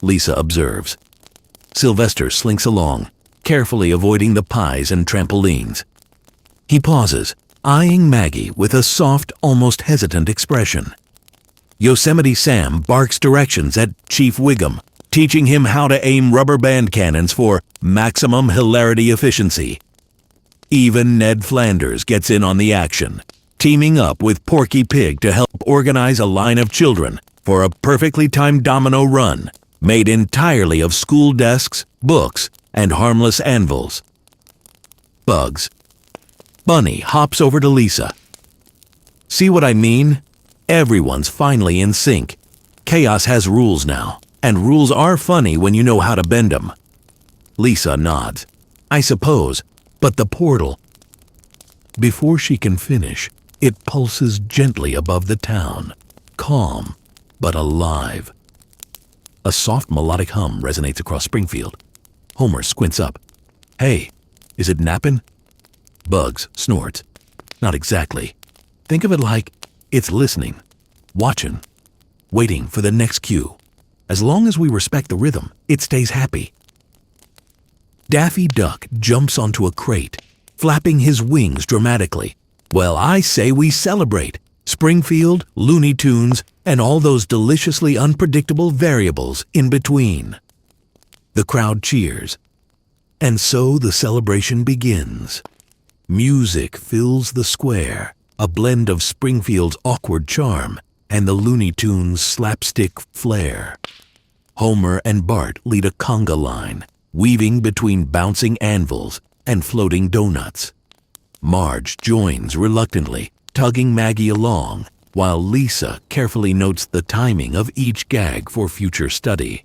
Lisa observes. Sylvester slinks along, carefully avoiding the pies and trampolines. He pauses, eyeing Maggie with a soft, almost hesitant expression. Yosemite Sam barks directions at Chief Wiggum, teaching him how to aim rubber band cannons for maximum hilarity efficiency. Even Ned Flanders gets in on the action, teaming up with Porky Pig to help organize a line of children for a perfectly timed domino run made entirely of school desks, books, and harmless anvils. Bugs. Bunny hops over to Lisa. See what I mean? Everyone's finally in sync. Chaos has rules now, and rules are funny when you know how to bend them. Lisa nods. I suppose, but the portal... Before she can finish, it pulses gently above the town, calm but alive. A soft melodic hum resonates across Springfield. Homer squints up. Hey, is it nappin'? Bugs snorts. Not exactly. Think of it like it's listening, watching, waiting for the next cue. As long as we respect the rhythm, it stays happy. Daffy Duck jumps onto a crate, flapping his wings dramatically. Well, I say we celebrate. Springfield, Looney Tunes, and all those deliciously unpredictable variables in between. The crowd cheers. And so the celebration begins. Music fills the square, a blend of Springfield's awkward charm and the Looney Tunes' slapstick flair. Homer and Bart lead a conga line, weaving between bouncing anvils and floating donuts. Marge joins reluctantly, tugging Maggie along, while Lisa carefully notes the timing of each gag for future study.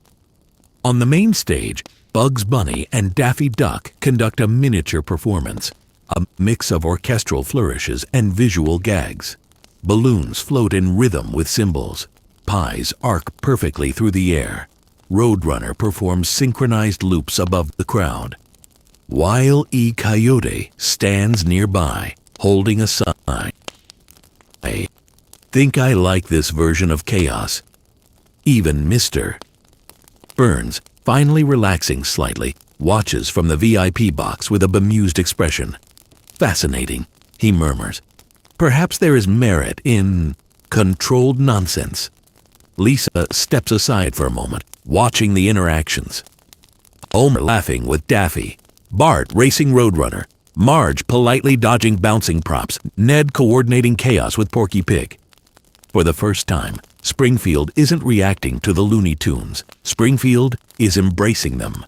On the main stage, Bugs Bunny and Daffy Duck conduct a miniature performance, a mix of orchestral flourishes and visual gags. Balloons float in rhythm with cymbals. Pies arc perfectly through the air. Roadrunner performs synchronized loops above the crowd. Wile E. Coyote stands nearby, holding a sign. I think I like this version of chaos. Even Mr. Burns, finally relaxing slightly, watches from the VIP box with a bemused expression. Fascinating, he murmurs. Perhaps there is merit in controlled nonsense. Lisa steps aside for a moment, watching the interactions. Homer laughing with Daffy, Bart racing Roadrunner, Marge politely dodging bouncing props, Ned coordinating chaos with Porky Pig. For the first time, Springfield isn't reacting to the Looney Tunes. Springfield is embracing them.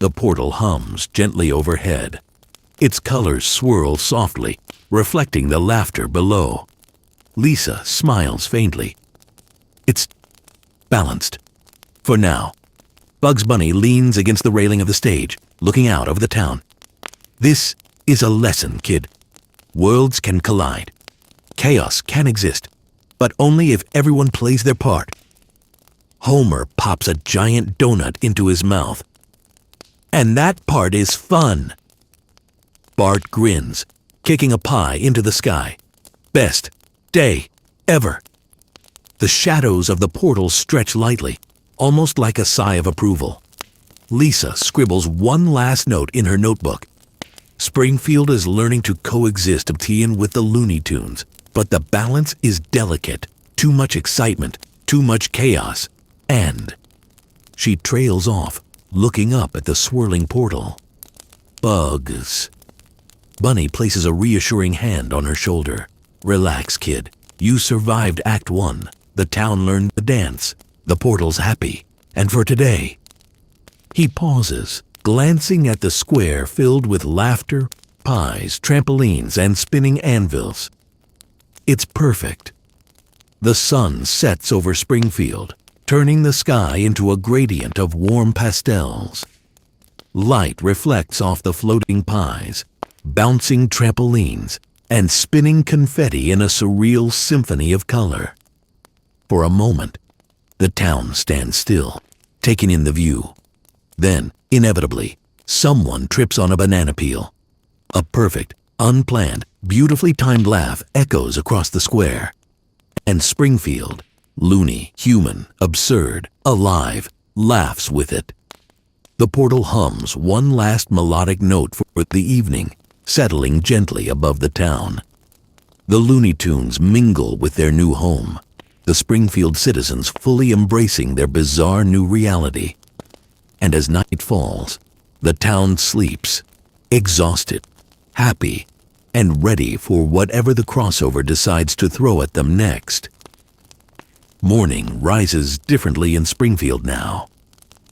The portal hums gently overhead. Its colors swirl softly, reflecting the laughter below. Lisa smiles faintly. It's balanced. For now. Bugs Bunny leans against the railing of the stage, looking out over the town. This is a lesson, kid. Worlds can collide. Chaos can exist, but only if everyone plays their part. Homer pops a giant donut into his mouth. And that part is fun. Bart grins, kicking a pie into the sky. Best day ever. The shadows of the portal stretch lightly, almost like a sigh of approval. Lisa scribbles one last note in her notebook. Springfield is learning to coexist with the Looney Tunes, but the balance is delicate. Too much excitement, too much chaos, and she trails off, looking up at the swirling portal. Bugs. Bunny places a reassuring hand on her shoulder. Relax, kid. You survived Act 1. The town learned the dance. The portal's happy. And for today. He pauses, glancing at the square filled with laughter, pies, trampolines, and spinning anvils. It's perfect. The sun sets over Springfield, turning the sky into a gradient of warm pastels. Light reflects off the floating pies, bouncing trampolines, and spinning confetti in a surreal symphony of color. For a moment, the town stands still, taking in the view. Then, inevitably, someone trips on a banana peel. A perfect, unplanned, beautifully timed laugh echoes across the square. And Springfield, loony, human, absurd, alive, laughs with it. The portal hums one last melodic note for the evening, settling gently above the town. The Looney Tunes mingle with their new home, the Springfield citizens fully embracing their bizarre new reality. And as night falls, the town sleeps, exhausted, happy, and ready for whatever the crossover decides to throw at them next. Morning rises differently in Springfield now.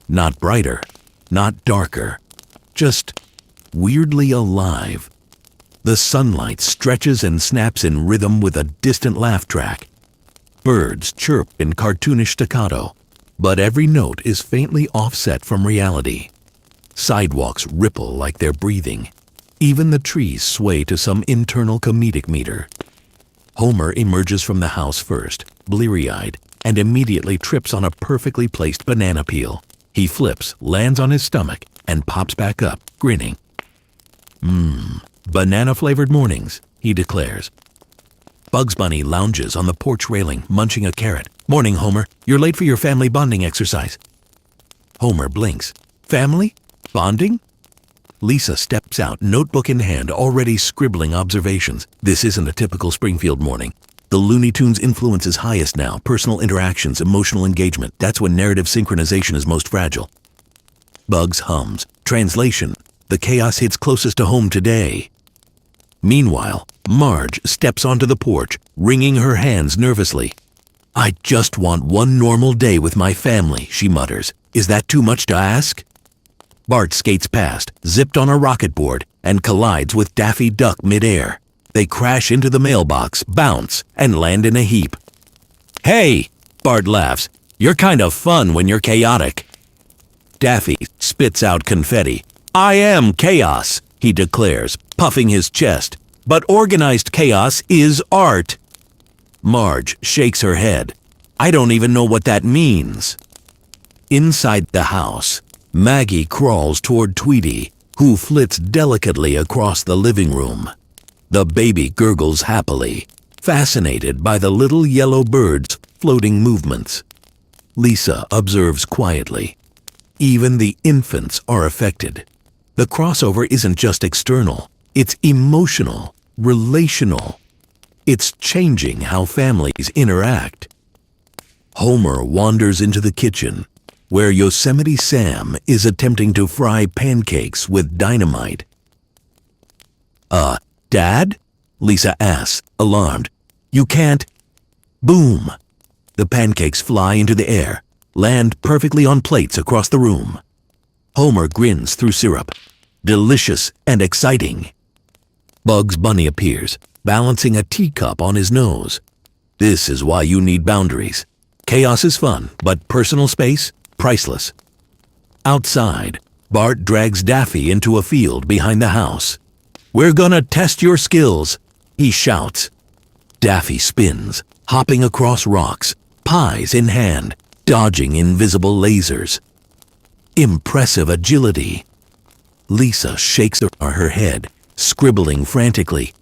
Not brighter, not darker, just weirdly alive. The sunlight stretches and snaps in rhythm with a distant laugh track. Birds chirp in cartoonish staccato, but every note is faintly offset from reality. Sidewalks ripple like they're breathing. Even the trees sway to some internal comedic meter. Homer emerges from the house first, bleary-eyed, and immediately trips on a perfectly placed banana peel. He flips, lands on his stomach, and pops back up, grinning. Banana-flavored mornings, he declares. Bugs Bunny lounges on the porch railing, munching a carrot. Morning, Homer. You're late for your family bonding exercise. Homer blinks. Family? Bonding? Lisa steps out, notebook in hand, already scribbling observations. This isn't a typical Springfield morning. The Looney Tunes' influence is highest now. Personal interactions, emotional engagement. That's when narrative synchronization is most fragile. Bugs hums. Translation. The chaos hits closest to home today. Meanwhile, Marge steps onto the porch, wringing her hands nervously. I just want one normal day with my family, she mutters. Is that too much to ask? Bart skates past, zipped on a rocket board, and collides with Daffy Duck midair. They crash into the mailbox, bounce, and land in a heap. Hey, Bart laughs. You're kind of fun when you're chaotic. Daffy spits out confetti. I am chaos, he declares, puffing his chest. But organized chaos is art. Marge shakes her head. I don't even know what that means. Inside the house, Maggie crawls toward Tweety, who flits delicately across the living room. The baby gurgles happily, fascinated by the little yellow bird's floating movements. Lisa observes quietly. Even the infants are affected. The crossover isn't just external, it's emotional, relational. It's changing how families interact. Homer wanders into the kitchen, where Yosemite Sam is attempting to fry pancakes with dynamite. Dad? Lisa asks, alarmed. You can't. Boom! The pancakes fly into the air, land perfectly on plates across the room. Homer grins through syrup. Delicious and exciting. Bugs Bunny appears, balancing a teacup on his nose. This is why you need boundaries. Chaos is fun, but personal space, priceless. Outside, Bart drags Daffy into a field behind the house. "We're gonna test your skills," he shouts. Daffy spins, hopping across rocks, pies in hand, dodging invisible lasers. Impressive agility. Lisa shakes her head, scribbling frantically.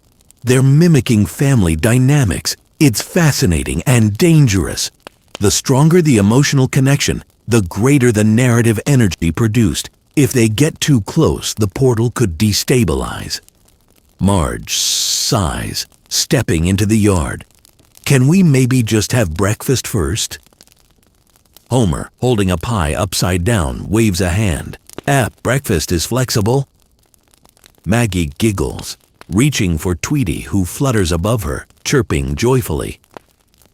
They're mimicking family dynamics. It's fascinating and dangerous. The stronger the emotional connection, the greater the narrative energy produced. If they get too close, the portal could destabilize. Marge sighs, stepping into the yard. "Can we maybe just have breakfast first?" Homer, holding a pie upside down, waves a hand. Breakfast is flexible." Maggie giggles, reaching for Tweety, who flutters above her, chirping joyfully.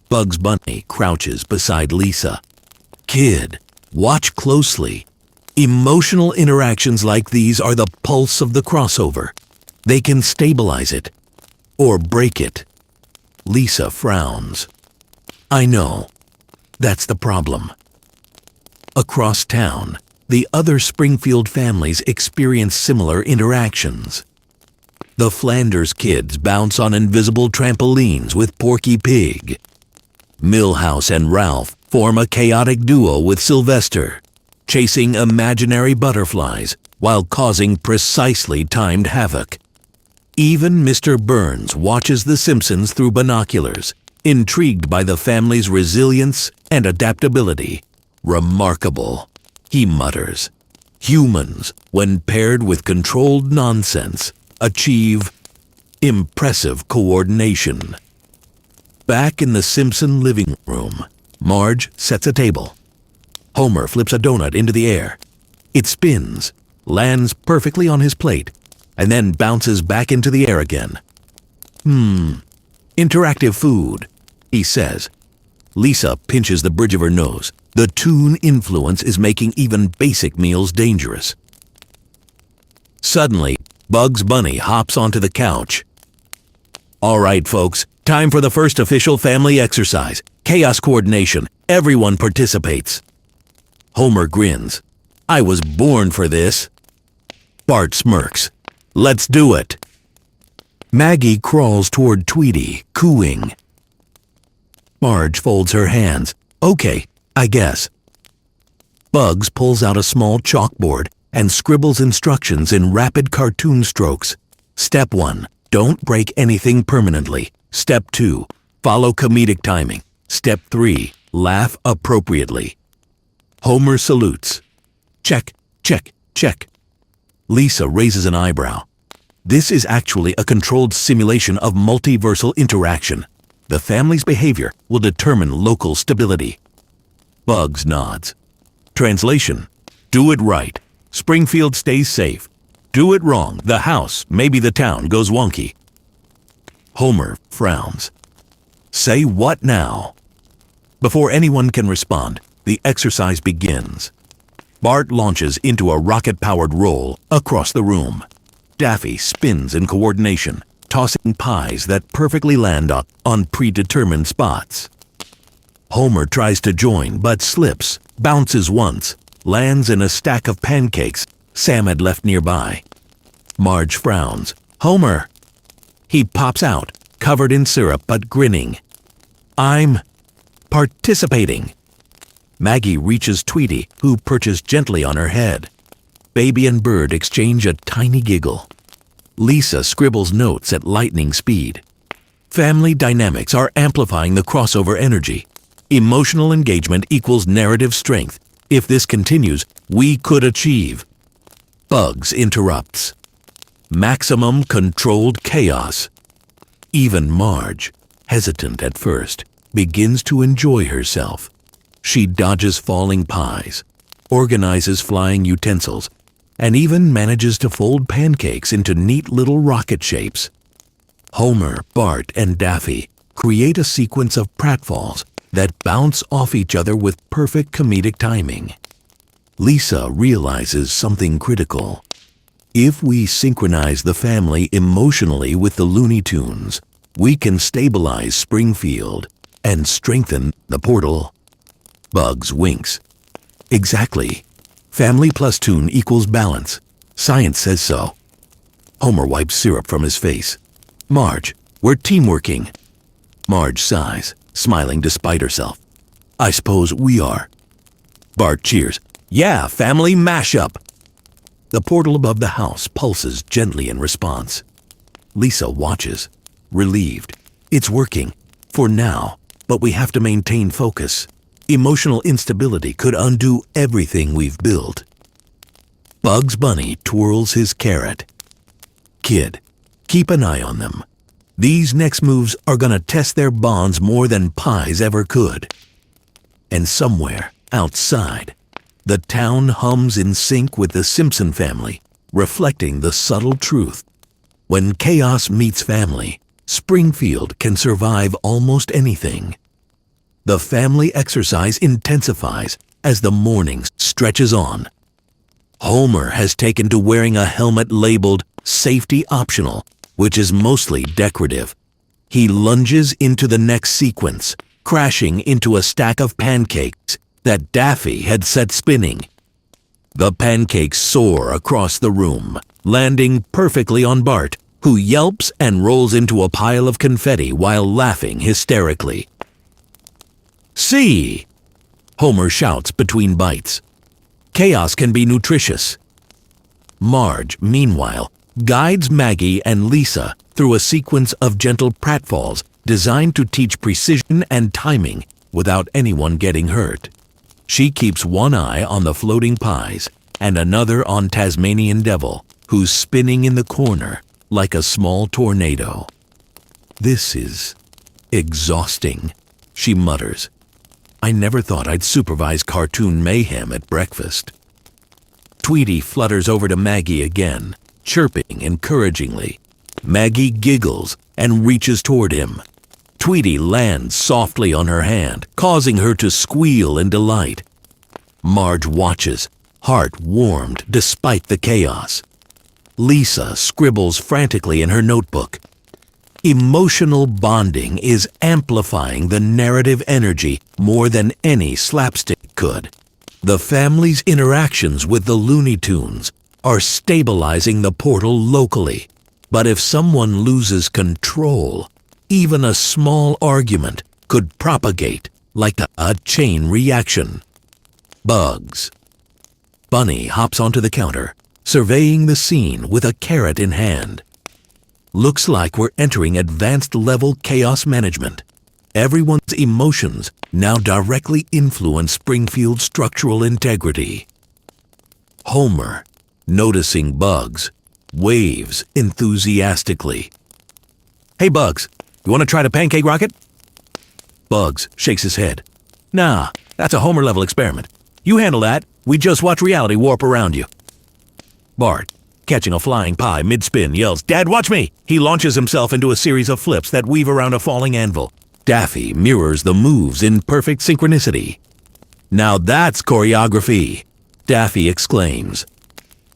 Bugs Bunny crouches beside Lisa. "Kid, watch closely. Emotional interactions like these are the pulse of the crossover. They can stabilize it, or break it." Lisa frowns. "I know. That's the problem." Across town, the other Springfield families experience similar interactions. The Flanders kids bounce on invisible trampolines with Porky Pig. Milhouse and Ralph form a chaotic duo with Sylvester, chasing imaginary butterflies while causing precisely timed havoc. Even Mr. Burns watches The Simpsons through binoculars, intrigued by the family's resilience and adaptability. "Remarkable," he mutters. "Humans, when paired with controlled nonsense, achieve impressive coordination." Back in the Simpson living room, Marge sets a table. Homer flips a donut into the air. It spins, lands perfectly on his plate, and then bounces back into the air again. Interactive food," he says. Lisa pinches the bridge of her nose. The toon influence is making even basic meals dangerous. Suddenly, Bugs Bunny hops onto the couch. "All right, folks, time for the first official family exercise. Chaos coordination. Everyone participates." Homer grins. "I was born for this." Bart smirks. "Let's do it." Maggie crawls toward Tweety, cooing. Marge folds her hands. "Okay, I guess." Bugs pulls out a small chalkboard and scribbles instructions in rapid cartoon strokes. Step 1. Don't break anything permanently. Step 2. Follow comedic timing. Step 3. Laugh appropriately. Homer salutes. Check, check, check. Lisa raises an eyebrow. This is actually a controlled simulation of multiversal interaction. The family's behavior will determine local stability. Bugs nods. Translation: do it right. Springfield stays safe. Do it wrong. The house, maybe the town, goes wonky. Homer frowns. Say what now? Before anyone can respond, the exercise begins. Bart launches into a rocket-powered roll across the room. Daffy spins in coordination, tossing pies that perfectly land on predetermined spots. Homer tries to join but slips, bounces once, lands in a stack of pancakes Sam had left nearby. Marge frowns. Homer! He pops out, covered in syrup but grinning. I'm participating. Maggie reaches Tweety, who perches gently on her head. Baby and bird exchange a tiny giggle. Lisa scribbles notes at lightning speed. Family dynamics are amplifying the crossover energy. Emotional engagement equals narrative strength. If this continues, we could achieve. Bugs interrupts. Maximum controlled chaos. Even Marge, hesitant at first, begins to enjoy herself. She dodges falling pies, organizes flying utensils, and even manages to fold pancakes into neat little rocket shapes. Homer, Bart, and Daffy create a sequence of pratfalls that bounce off each other with perfect comedic timing. Lisa realizes something critical. If we synchronize the family emotionally with the Looney Tunes, we can stabilize Springfield. and strengthen the portal. Bugs winks. Exactly. Family plus tune equals balance. Science says so. Homer wipes syrup from his face. Marge, we're teamworking. Marge sighs, smiling despite herself. I suppose we are. Bart cheers. Yeah, family mashup. The portal above the house pulses gently in response. Lisa watches, relieved. It's working, for now, but we have to maintain focus. Emotional instability could undo everything we've built. Bugs Bunny twirls his carrot. Kid, keep an eye on them. These next moves are gonna test their bonds more than pies ever could. And somewhere, outside, the town hums in sync with the Simpson family, reflecting the subtle truth. When chaos meets family, Springfield can survive almost anything. The family exercise intensifies as the morning stretches on. Homer has taken to wearing a helmet labeled safety optional, which is mostly decorative. He lunges into the next sequence, crashing into a stack of pancakes that Daffy had set spinning. The pancakes soar across the room, landing perfectly on Bart, who yelps and rolls into a pile of confetti while laughing hysterically. See! Homer shouts between bites. Chaos can be nutritious. Marge, meanwhile, guides Maggie and Lisa through a sequence of gentle pratfalls designed to teach precision and timing without anyone getting hurt. She keeps one eye on the floating pies and another on Tasmanian Devil, who's spinning in the corner like a small tornado. This is exhausting, she mutters. I never thought I'd supervise cartoon mayhem at breakfast. Tweety flutters over to Maggie again, chirping encouragingly. Maggie giggles and reaches toward him. Tweety lands softly on her hand, causing her to squeal in delight. Marge watches, heart warmed despite the chaos. Lisa scribbles frantically in her notebook. Emotional bonding is amplifying the narrative energy more than any slapstick could. The family's interactions with the Looney Tunes are stabilizing the portal locally. But if someone loses control, even a small argument could propagate like a chain reaction. Bugs. Bunny hops onto the counter, surveying the scene with a carrot in hand. Looks like we're entering advanced level chaos management. Everyone's emotions now directly influence Springfield's structural integrity. Homer, noticing Bugs, waves enthusiastically. Hey Bugs, you want to try the pancake rocket? Bugs shakes his head. Nah, that's a Homer level experiment. You handle that, we just watch reality warp around you. Bart, catching a flying pie mid-spin, yells, Dad, watch me! He launches himself into a series of flips that weave around a falling anvil. Daffy mirrors the moves in perfect synchronicity. Now that's choreography, Daffy exclaims.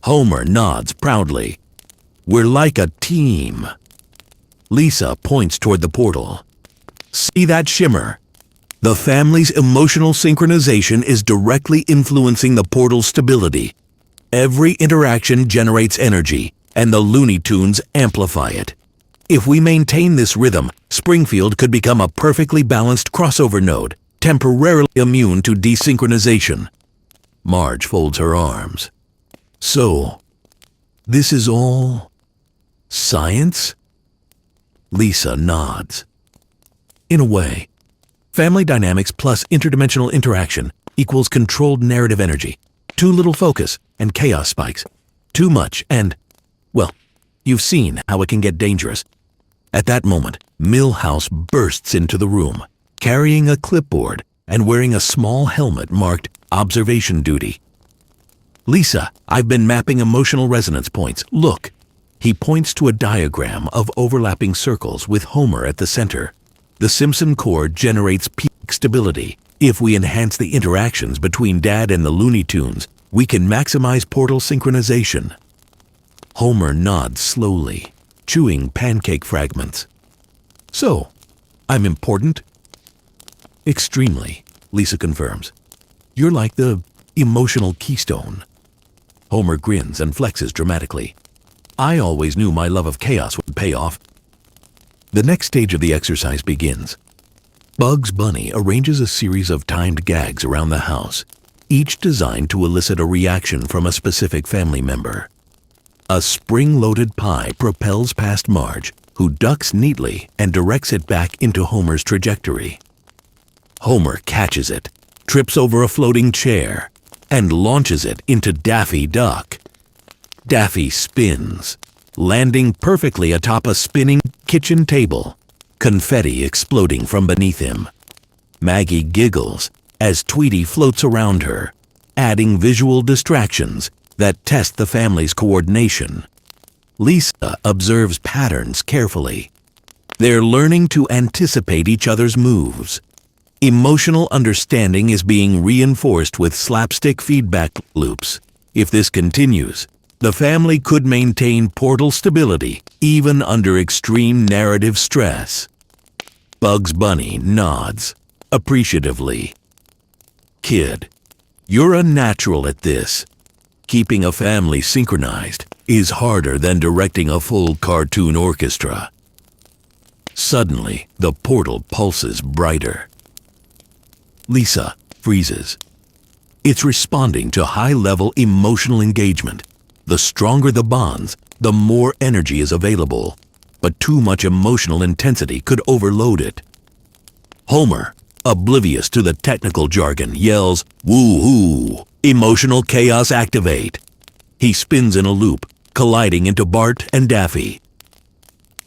Homer nods proudly. We're like a team. Lisa points toward the portal. See that shimmer? The family's emotional synchronization is directly influencing the portal's stability. Every interaction generates energy, and the Looney Tunes amplify it. If we maintain this rhythm, Springfield could become a perfectly balanced crossover node, temporarily immune to desynchronization. Marge folds her arms. So, this is all science? Lisa nods. In a way, family dynamics plus interdimensional interaction equals controlled narrative energy. Too little focus and chaos spikes. Too much and, well, you've seen how it can get dangerous. At that moment, Milhouse bursts into the room, carrying a clipboard and wearing a small helmet marked Observation Duty. Lisa, I've been mapping emotional resonance points. Look. He points to a diagram of overlapping circles with Homer at the center. The Simpson core generates peak stability. If we enhance the interactions between Dad and the Looney Tunes, we can maximize portal synchronization. Homer nods slowly, chewing pancake fragments. So, I'm important? Extremely, Lisa confirms. You're like the emotional keystone. Homer grins and flexes dramatically. I always knew my love of chaos would pay off. The next stage of the exercise begins. Bugs Bunny arranges a series of timed gags around the house, each designed to elicit a reaction from a specific family member. A spring-loaded pie propels past Marge, who ducks neatly and directs it back into Homer's trajectory. Homer catches it, trips over a floating chair, and launches it into Daffy Duck. Daffy spins, landing perfectly atop a spinning kitchen table, confetti exploding from beneath him. Maggie giggles as Tweety floats around her, adding visual distractions that test the family's coordination. Lisa observes patterns carefully. They're learning to anticipate each other's moves. Emotional understanding is being reinforced with slapstick feedback loops. If this continues, the family could maintain portal stability even under extreme narrative stress. Bugs Bunny nods appreciatively. Kid, you're a natural at this. Keeping a family synchronized is harder than directing a full cartoon orchestra. Suddenly, the portal pulses brighter. Lisa freezes. It's responding to high-level emotional engagement. The stronger the bonds, the more energy is available, but too much emotional intensity could overload it. Homer, oblivious to the technical jargon, yells, "Woo-hoo! Emotional chaos activate!" He spins in a loop, colliding into Bart and Daffy.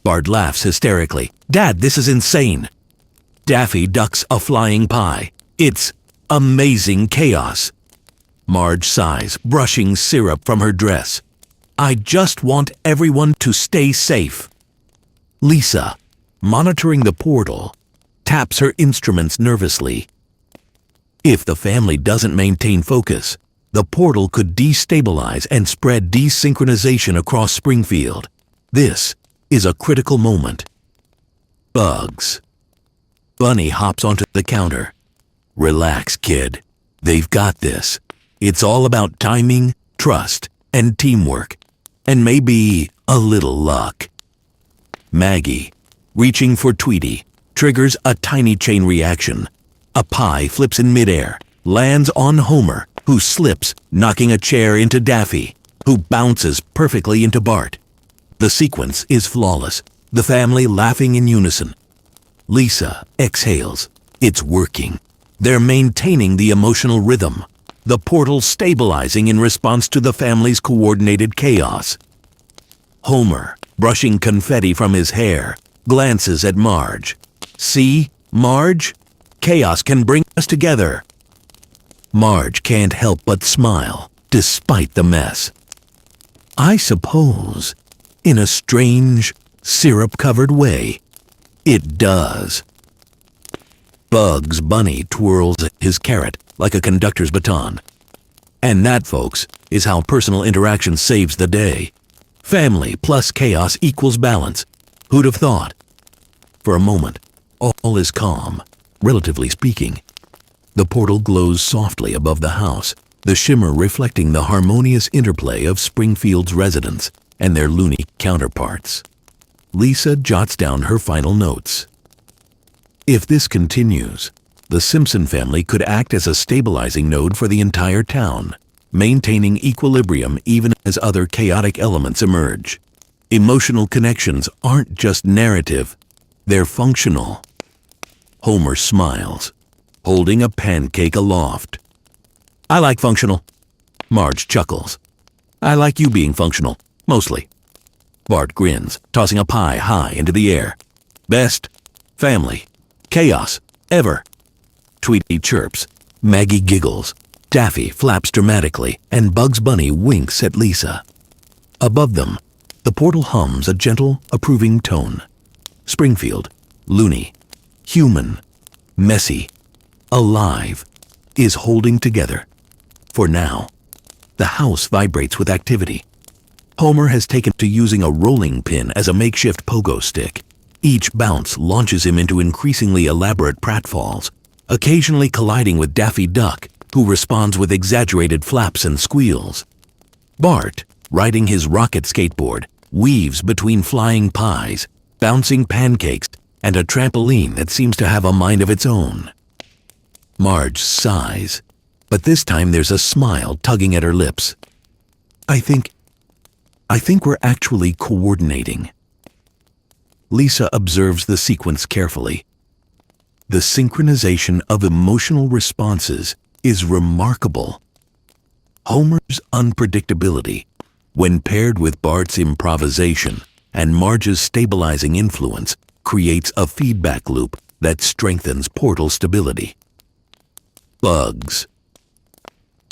Bart laughs hysterically. "Dad, this is insane!" Daffy ducks a flying pie. It's amazing chaos. Marge sighs, brushing syrup from her dress. "I just want everyone to stay safe." Lisa, monitoring the portal, taps her instruments nervously. If the family doesn't maintain focus, the portal could destabilize and spread desynchronization across Springfield. This is a critical moment. Bugs Bunny hops onto the counter. "Relax, kid. They've got this. It's all about timing, trust, and teamwork, and maybe a little luck." Maggie, reaching for Tweety, triggers a tiny chain reaction. A pie flips in midair, lands on Homer, who slips, knocking a chair into Daffy, who bounces perfectly into Bart. The sequence is flawless, the family laughing in unison. Lisa exhales. It's working. They're maintaining the emotional rhythm, the portal stabilizing in response to the family's coordinated chaos. Homer, brushing confetti from his hair, glances at Marge. "See, Marge? Chaos can bring us together." Marge can't help but smile, despite the mess. I suppose, in a strange, syrup-covered way, it does. Bugs Bunny twirls his carrot like a conductor's baton. And that, folks, is how personal interaction saves the day. Family plus chaos equals balance. Who'd have thought? For a moment, all is calm, relatively speaking. The portal glows softly above the house, the shimmer reflecting the harmonious interplay of Springfield's residents and their loony counterparts. Lisa jots down her final notes. If this continues, the Simpson family could act as a stabilizing node for the entire town, maintaining equilibrium even as other chaotic elements emerge. Emotional connections aren't just narrative, they're functional. Homer smiles, holding a pancake aloft. "I like functional." Marge chuckles. "I like you being functional, mostly." Bart grins, tossing a pie high into the air. "Best family chaos ever." Tweety chirps. Maggie giggles. Daffy flaps dramatically, and Bugs Bunny winks at Lisa. Above them, the portal hums a gentle, approving tone. Springfield, loony, human, messy, alive, is holding together. For now, the house vibrates with activity. Homer has taken to using a rolling pin as a makeshift pogo stick. Each bounce launches him into increasingly elaborate pratfalls, occasionally colliding with Daffy Duck, who responds with exaggerated flaps and squeals. Bart, riding his rocket skateboard, weaves between flying pies, bouncing pancakes, and a trampoline that seems to have a mind of its own. Marge sighs, but this time there's a smile tugging at her lips. I think we're actually coordinating. Lisa observes the sequence carefully. The synchronization of emotional responses is remarkable. Homer's unpredictability, when paired with Bart's improvisation and Marge's stabilizing influence, creates a feedback loop that strengthens portal stability. Bugs.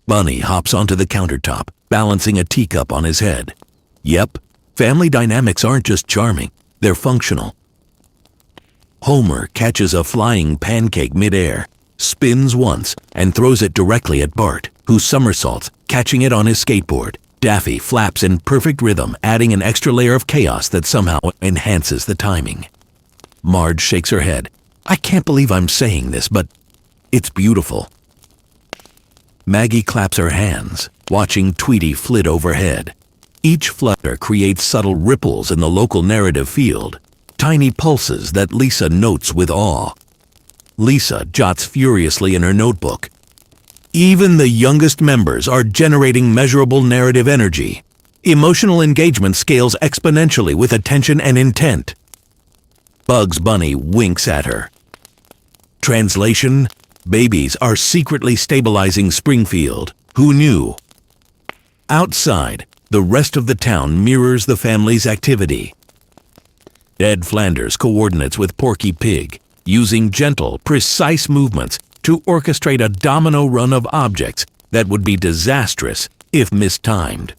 Bunny hops onto the countertop, balancing a teacup on his head. Yep, family dynamics aren't just charming, they're functional. Homer catches a flying pancake midair, spins once, and throws it directly at Bart, who somersaults, catching it on his skateboard. Daffy flaps in perfect rhythm, adding an extra layer of chaos that somehow enhances the timing. Marge shakes her head. I can't believe I'm saying this, but it's beautiful. Maggie claps her hands, watching Tweety flit overhead. Each flutter creates subtle ripples in the local narrative field, tiny pulses that Lisa notes with awe. Lisa jots furiously in her notebook. Even the youngest members are generating measurable narrative energy. Emotional engagement scales exponentially with attention and intent. Bugs Bunny winks at her. Translation: babies are secretly stabilizing Springfield. Who knew? Outside, the rest of the town mirrors the family's activity. Ed Flanders coordinates with Porky Pig, using gentle, precise movements to orchestrate a domino run of objects that would be disastrous if mistimed.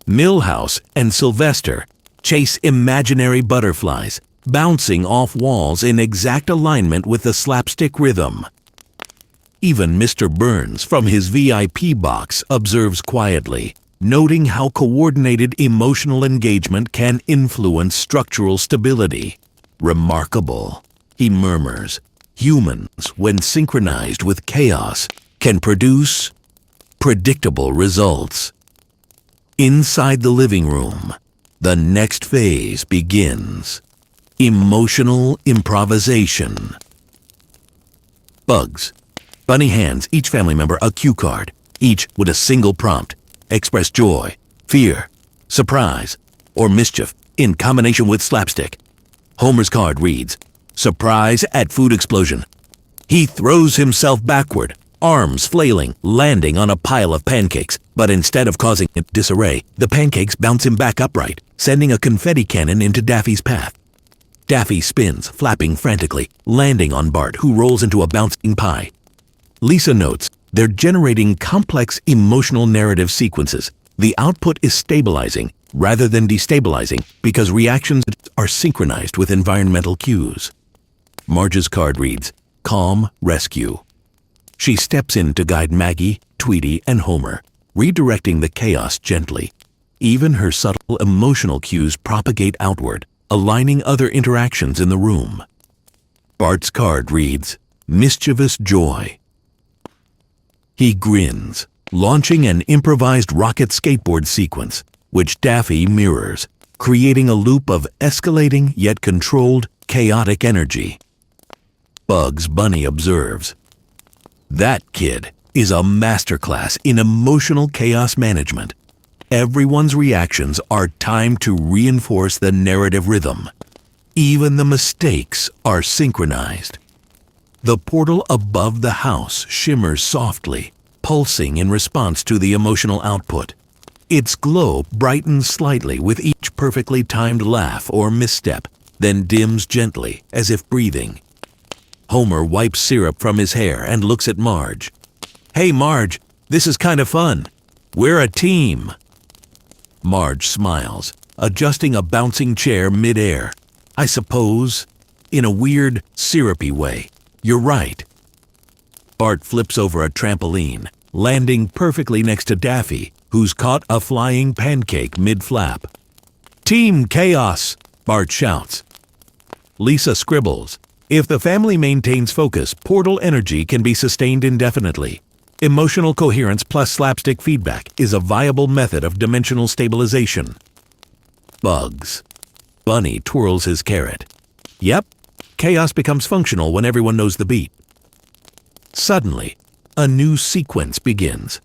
Milhouse and Sylvester chase imaginary butterflies, bouncing off walls in exact alignment with the slapstick rhythm. Even Mr. Burns from his VIP box observes quietly, noting how coordinated emotional engagement can influence structural stability. Remarkable, he murmurs. Humans, when synchronized with chaos, can produce predictable results. Inside the living room, the next phase begins. Emotional improvisation. Bugs. Bunny hands each family member a cue card, each with a single prompt. Express joy, fear, surprise, or mischief in combination with slapstick. Homer's card reads, Surprise at food explosion. He throws himself backward, arms flailing, landing on a pile of pancakes, but instead of causing disarray, the pancakes bounce him back upright, sending a confetti cannon into Daffy's path. Daffy spins, flapping frantically, landing on Bart, who rolls into a bouncing pie. Lisa notes, they're generating complex emotional narrative sequences. The output is stabilizing rather than destabilizing because reactions are synchronized with environmental cues. Marge's card reads, Calm Rescue. She steps in to guide Maggie, Tweety, and Homer, redirecting the chaos gently. Even her subtle emotional cues propagate outward, aligning other interactions in the room. Bart's card reads, Mischievous Joy. He grins, launching an improvised rocket skateboard sequence, which Daffy mirrors, creating a loop of escalating yet controlled, chaotic energy. Bugs Bunny observes, That kid is a masterclass in emotional chaos management. Everyone's reactions are timed to reinforce the narrative rhythm. Even the mistakes are synchronized. The portal above the house shimmers softly, pulsing in response to the emotional output. Its glow brightens slightly with each perfectly timed laugh or misstep, then dims gently, as if breathing. Homer wipes syrup from his hair and looks at Marge. Hey Marge, this is kind of fun. We're a team. Marge smiles, adjusting a bouncing chair midair. I suppose, in a weird, syrupy way. You're right. Bart flips over a trampoline, landing perfectly next to Daffy, who's caught a flying pancake mid-flap. Team Chaos, Bart shouts. Lisa scribbles, If the family maintains focus, portal energy can be sustained indefinitely. Emotional coherence plus slapstick feedback is a viable method of dimensional stabilization. Bugs. Bunny twirls his carrot. Yep, chaos becomes functional when everyone knows the beat. Suddenly, a new sequence begins.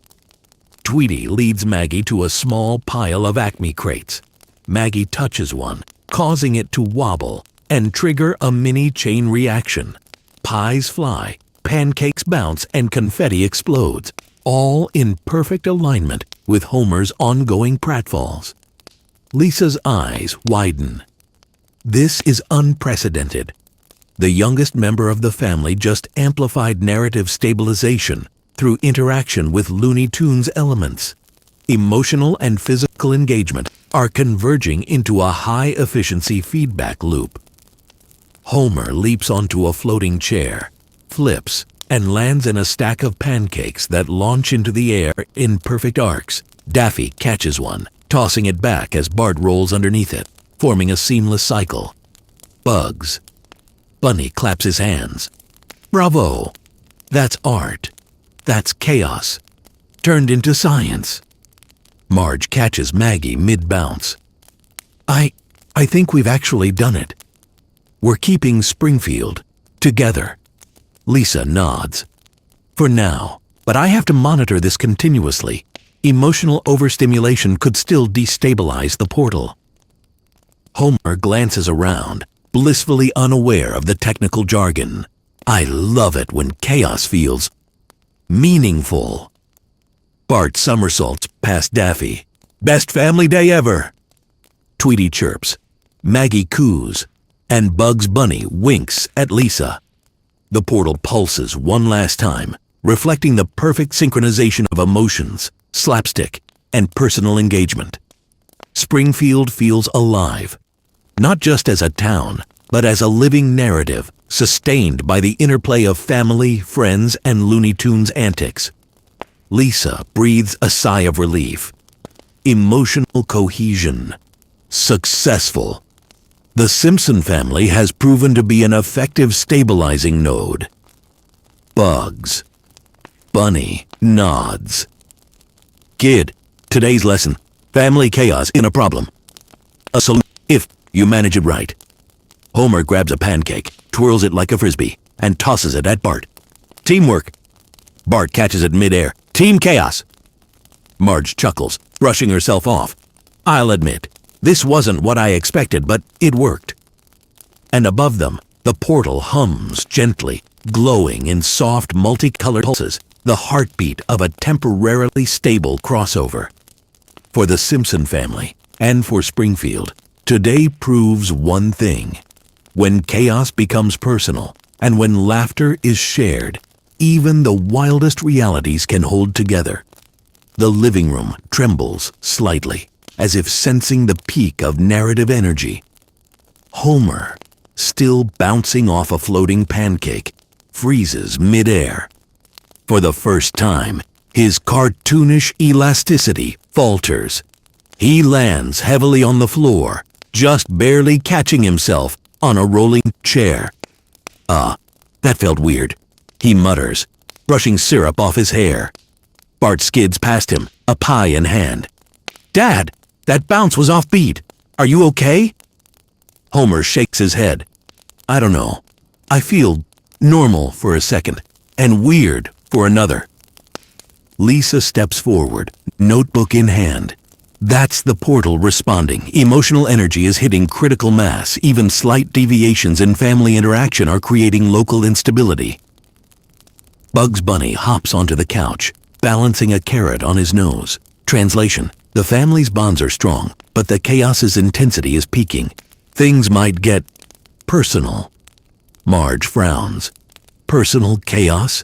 Tweety leads Maggie to a small pile of Acme crates. Maggie touches one, causing it to wobble and trigger a mini chain reaction. Pies fly, pancakes bounce, and confetti explodes, all in perfect alignment with Homer's ongoing pratfalls. Lisa's eyes widen. This is unprecedented. The youngest member of the family just amplified narrative stabilization through interaction with Looney Tunes elements. Emotional and physical engagement are converging into a high-efficiency feedback loop. Homer leaps onto a floating chair, flips, and lands in a stack of pancakes that launch into the air in perfect arcs. Daffy catches one, tossing it back as Bart rolls underneath it, forming a seamless cycle. Bugs. Bunny claps his hands. Bravo! That's art. That's chaos, turned into science. Marge catches Maggie mid-bounce. I think we've actually done it. We're keeping Springfield together. Lisa nods. For now, but I have to monitor this continuously. Emotional overstimulation could still destabilize the portal. Homer glances around, blissfully unaware of the technical jargon. I love it when chaos feels meaningful. Bart somersaults past Daffy. Best family day ever. Tweety chirps. Maggie coos. And Bugs Bunny winks at Lisa. The portal pulses one last time, reflecting the perfect synchronization of emotions, slapstick, and personal engagement. Springfield feels alive, not just as a town, but as a living narrative sustained by the interplay of family, friends, and Looney Tunes antics. Lisa breathes a sigh of relief. Emotional cohesion. Successful. The Simpson family has proven to be an effective stabilizing node. Bugs. Bunny nods. Kid, today's lesson. Family chaos in a problem. A solution if you manage it right. Homer grabs a pancake, twirls it like a frisbee, and tosses it at Bart. Teamwork. Bart catches it midair. Team chaos. Marge chuckles, brushing herself off. I'll admit, this wasn't what I expected, but it worked. And above them, the portal hums gently, glowing in soft, multicolored pulses, the heartbeat of a temporarily stable crossover. For the Simpson family, and for Springfield, today proves one thing. When chaos becomes personal, and when laughter is shared, even the wildest realities can hold together. The living room trembles slightly, as if sensing the peak of narrative energy. Homer, still bouncing off a floating pancake, freezes midair. For the first time, his cartoonish elasticity falters. He lands heavily on the floor, just barely catching himself on a rolling chair. That felt weird, he mutters, brushing syrup off his hair. Bart skids past him, a pie in hand. Dad, that bounce was offbeat. Are you okay? Homer shakes his head. I don't know. I feel normal for a second, and weird for another. Lisa steps forward, notebook in hand. That's the portal responding. Emotional energy is hitting critical mass. Even slight deviations in family interaction are creating local instability. Bugs Bunny hops onto the couch, balancing a carrot on his nose. Translation: the family's bonds are strong, but the chaos's intensity is peaking. Things might get personal. Marge frowns. Personal chaos?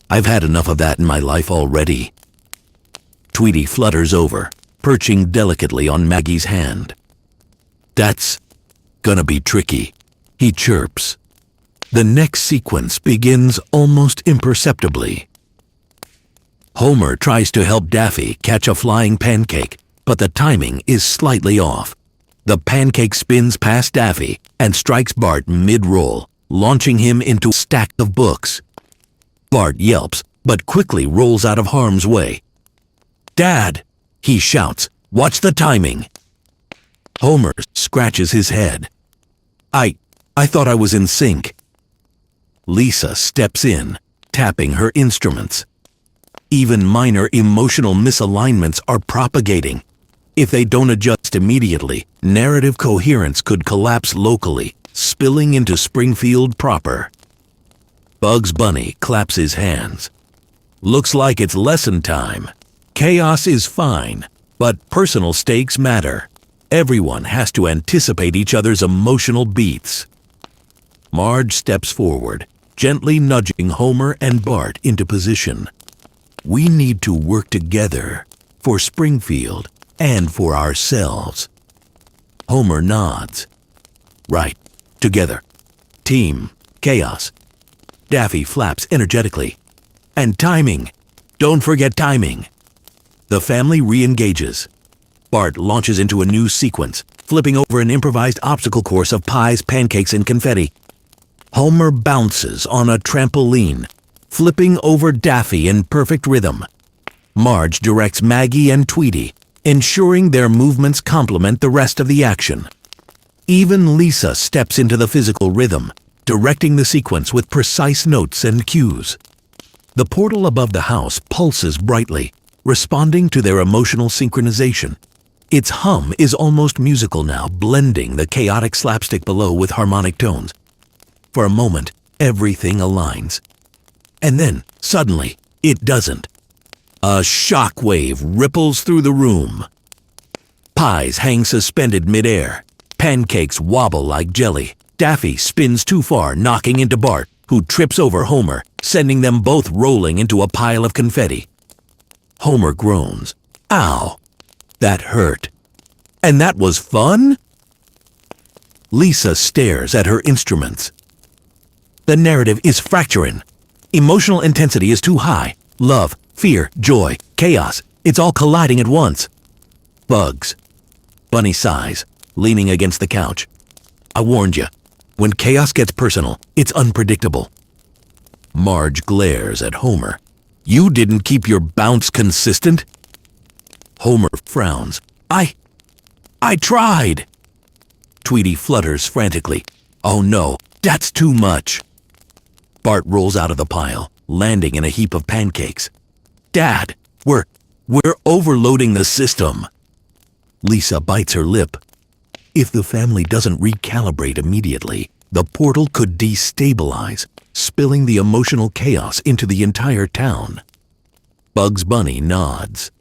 I've had enough of that in my life already. Tweety flutters over, perching delicately on Maggie's hand. That's gonna be tricky, he chirps. The next sequence begins almost imperceptibly. Homer tries to help Daffy catch a flying pancake, but the timing is slightly off. The pancake spins past Daffy and strikes Bart mid-roll, launching him into a stack of books. Bart yelps, but quickly rolls out of harm's way. "Dad!" he shouts. "Watch the timing!" Homer scratches his head. I thought I was in sync." Lisa steps in, tapping her instruments. Even minor emotional misalignments are propagating. If they don't adjust immediately, narrative coherence could collapse locally, spilling into Springfield proper. Bugs Bunny claps his hands. "Looks like it's lesson time. Chaos is fine, but personal stakes matter. Everyone has to anticipate each other's emotional beats." Marge steps forward, gently nudging Homer and Bart into position. "We need to work together, for Springfield and for ourselves." Homer nods. "Right, together. Team, chaos." Daffy flaps energetically. "And timing. Don't forget timing." The family re-engages. Bart launches into a new sequence, flipping over an improvised obstacle course of pies, pancakes, and confetti. Homer bounces on a trampoline, flipping over Daffy in perfect rhythm. Marge directs Maggie and Tweety, ensuring their movements complement the rest of the action. Even Lisa steps into the physical rhythm, directing the sequence with precise notes and cues. The portal above the house pulses brightly, responding to their emotional synchronization. Its hum is almost musical now, blending the chaotic slapstick below with harmonic tones. For a moment, everything aligns. And then, suddenly, it doesn't. A shock wave ripples through the room. Pies hang suspended midair. Pancakes wobble like jelly. Daffy spins too far, knocking into Bart, who trips over Homer, sending them both rolling into a pile of confetti. Homer groans. "Ow! That hurt. And that was fun?" Lisa stares at her instruments. The narrative is fracturing. Emotional intensity is too high. Love, fear, joy, chaos. It's all colliding at once. Bugs. Bunny sighs, leaning against the couch. "I warned you. When chaos gets personal, it's unpredictable." Marge glares at Homer. "You didn't keep your bounce consistent?" Homer frowns. I tried." Tweety flutters frantically. "Oh no, that's too much." Bart rolls out of the pile, landing in a heap of pancakes. "Dad, we're overloading the system." Lisa bites her lip. If the family doesn't recalibrate immediately, the portal could destabilize, spilling the emotional chaos into the entire town. Bugs Bunny nods.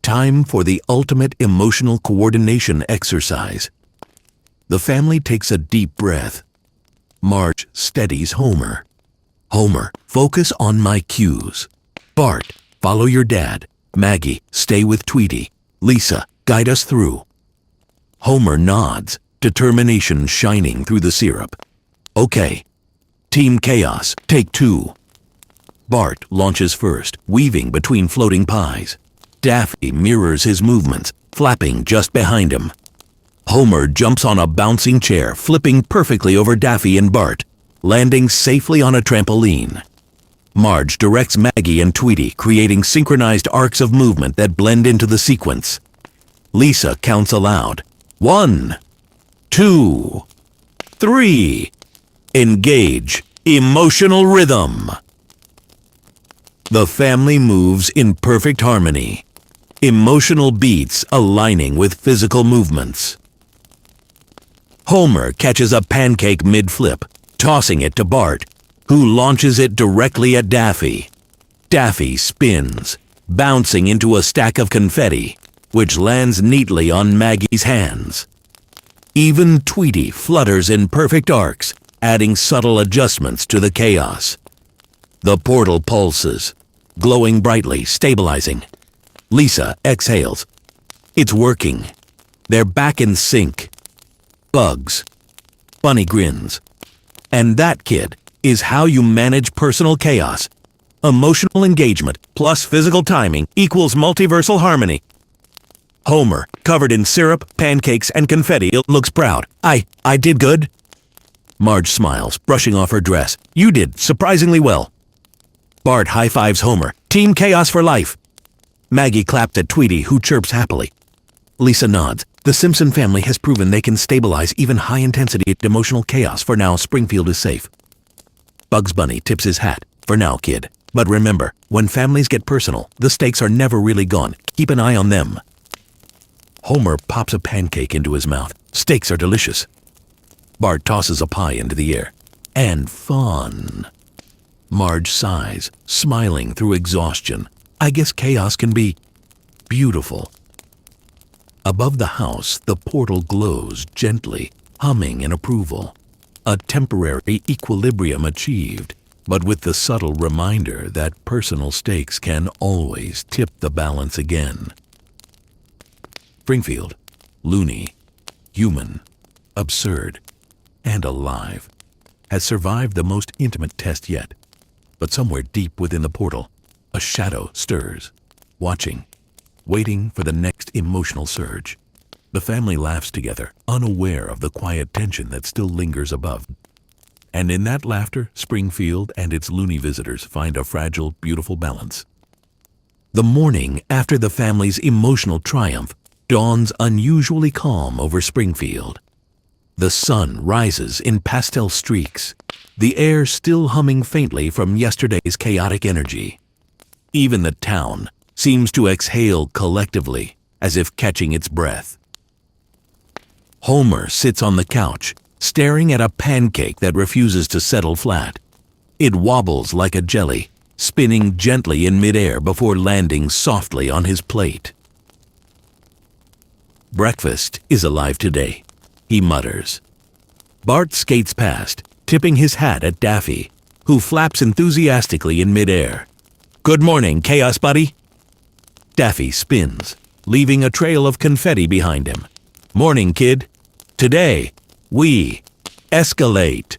Time for the ultimate emotional coordination exercise. The family takes a deep breath. Marge steadies Homer. "Homer, focus on my cues. Bart, follow your dad. Maggie, stay with Tweety. Lisa, guide us through." Homer nods, determination shining through the syrup. "Okay. Team Chaos, take 2. Bart launches first, weaving between floating pies. Daffy mirrors his movements, flapping just behind him. Homer jumps on a bouncing chair, flipping perfectly over Daffy and Bart, landing safely on a trampoline. Marge directs Maggie and Tweety, creating synchronized arcs of movement that blend into the sequence. Lisa counts aloud. 1, 2, 3. Engage. Emotional rhythm. The family moves in perfect harmony. Emotional beats aligning with physical movements. Homer catches a pancake mid-flip, tossing it to Bart, who launches it directly at Daffy. Daffy spins, bouncing into a stack of confetti, which lands neatly on Maggie's hands. Even Tweety flutters in perfect arcs, adding subtle adjustments to the chaos. The portal pulses, glowing brightly, stabilizing. Lisa exhales. It's working. They're back in sync. Bugs. Bunny grins. And that, kid, is how you manage personal chaos. Emotional engagement plus physical timing equals multiversal harmony. Homer, covered in syrup, pancakes, and confetti, looks proud. I did good. Marge smiles, brushing off her dress. You did surprisingly well. Bart high-fives Homer. Team Chaos for life. Maggie clapped at Tweety, who chirps happily. Lisa nods. The Simpson family has proven they can stabilize even high-intensity emotional chaos. For now, Springfield is safe. Bugs Bunny tips his hat. For now, kid. But remember, when families get personal, the stakes are never really gone. Keep an eye on them. Homer pops a pancake into his mouth. Steaks are delicious. Bart tosses a pie into the air. And fun. Marge sighs, smiling through exhaustion. I guess chaos can be beautiful. Above the house, the portal glows gently, humming in approval. A temporary equilibrium achieved, but with the subtle reminder that personal stakes can always tip the balance again. Springfield, loony, human, absurd, and alive, has survived the most intimate test yet. But somewhere deep within the portal, a shadow stirs, watching, waiting for the next emotional surge. The family laughs together, unaware of the quiet tension that still lingers above. And in that laughter, Springfield and its loony visitors find a fragile, beautiful balance. The morning after the family's emotional triumph dawns unusually calm over Springfield. The sun rises in pastel streaks, the air still humming faintly from yesterday's chaotic energy. Even the town seems to exhale collectively, as if catching its breath. Homer sits on the couch, staring at a pancake that refuses to settle flat. It wobbles like a jelly, spinning gently in midair before landing softly on his plate. Breakfast is alive today, he mutters. Bart skates past, tipping his hat at Daffy, who flaps enthusiastically in midair. Good morning, Chaos Buddy. Daffy spins, leaving a trail of confetti behind him. Morning, kid. Today, we escalate.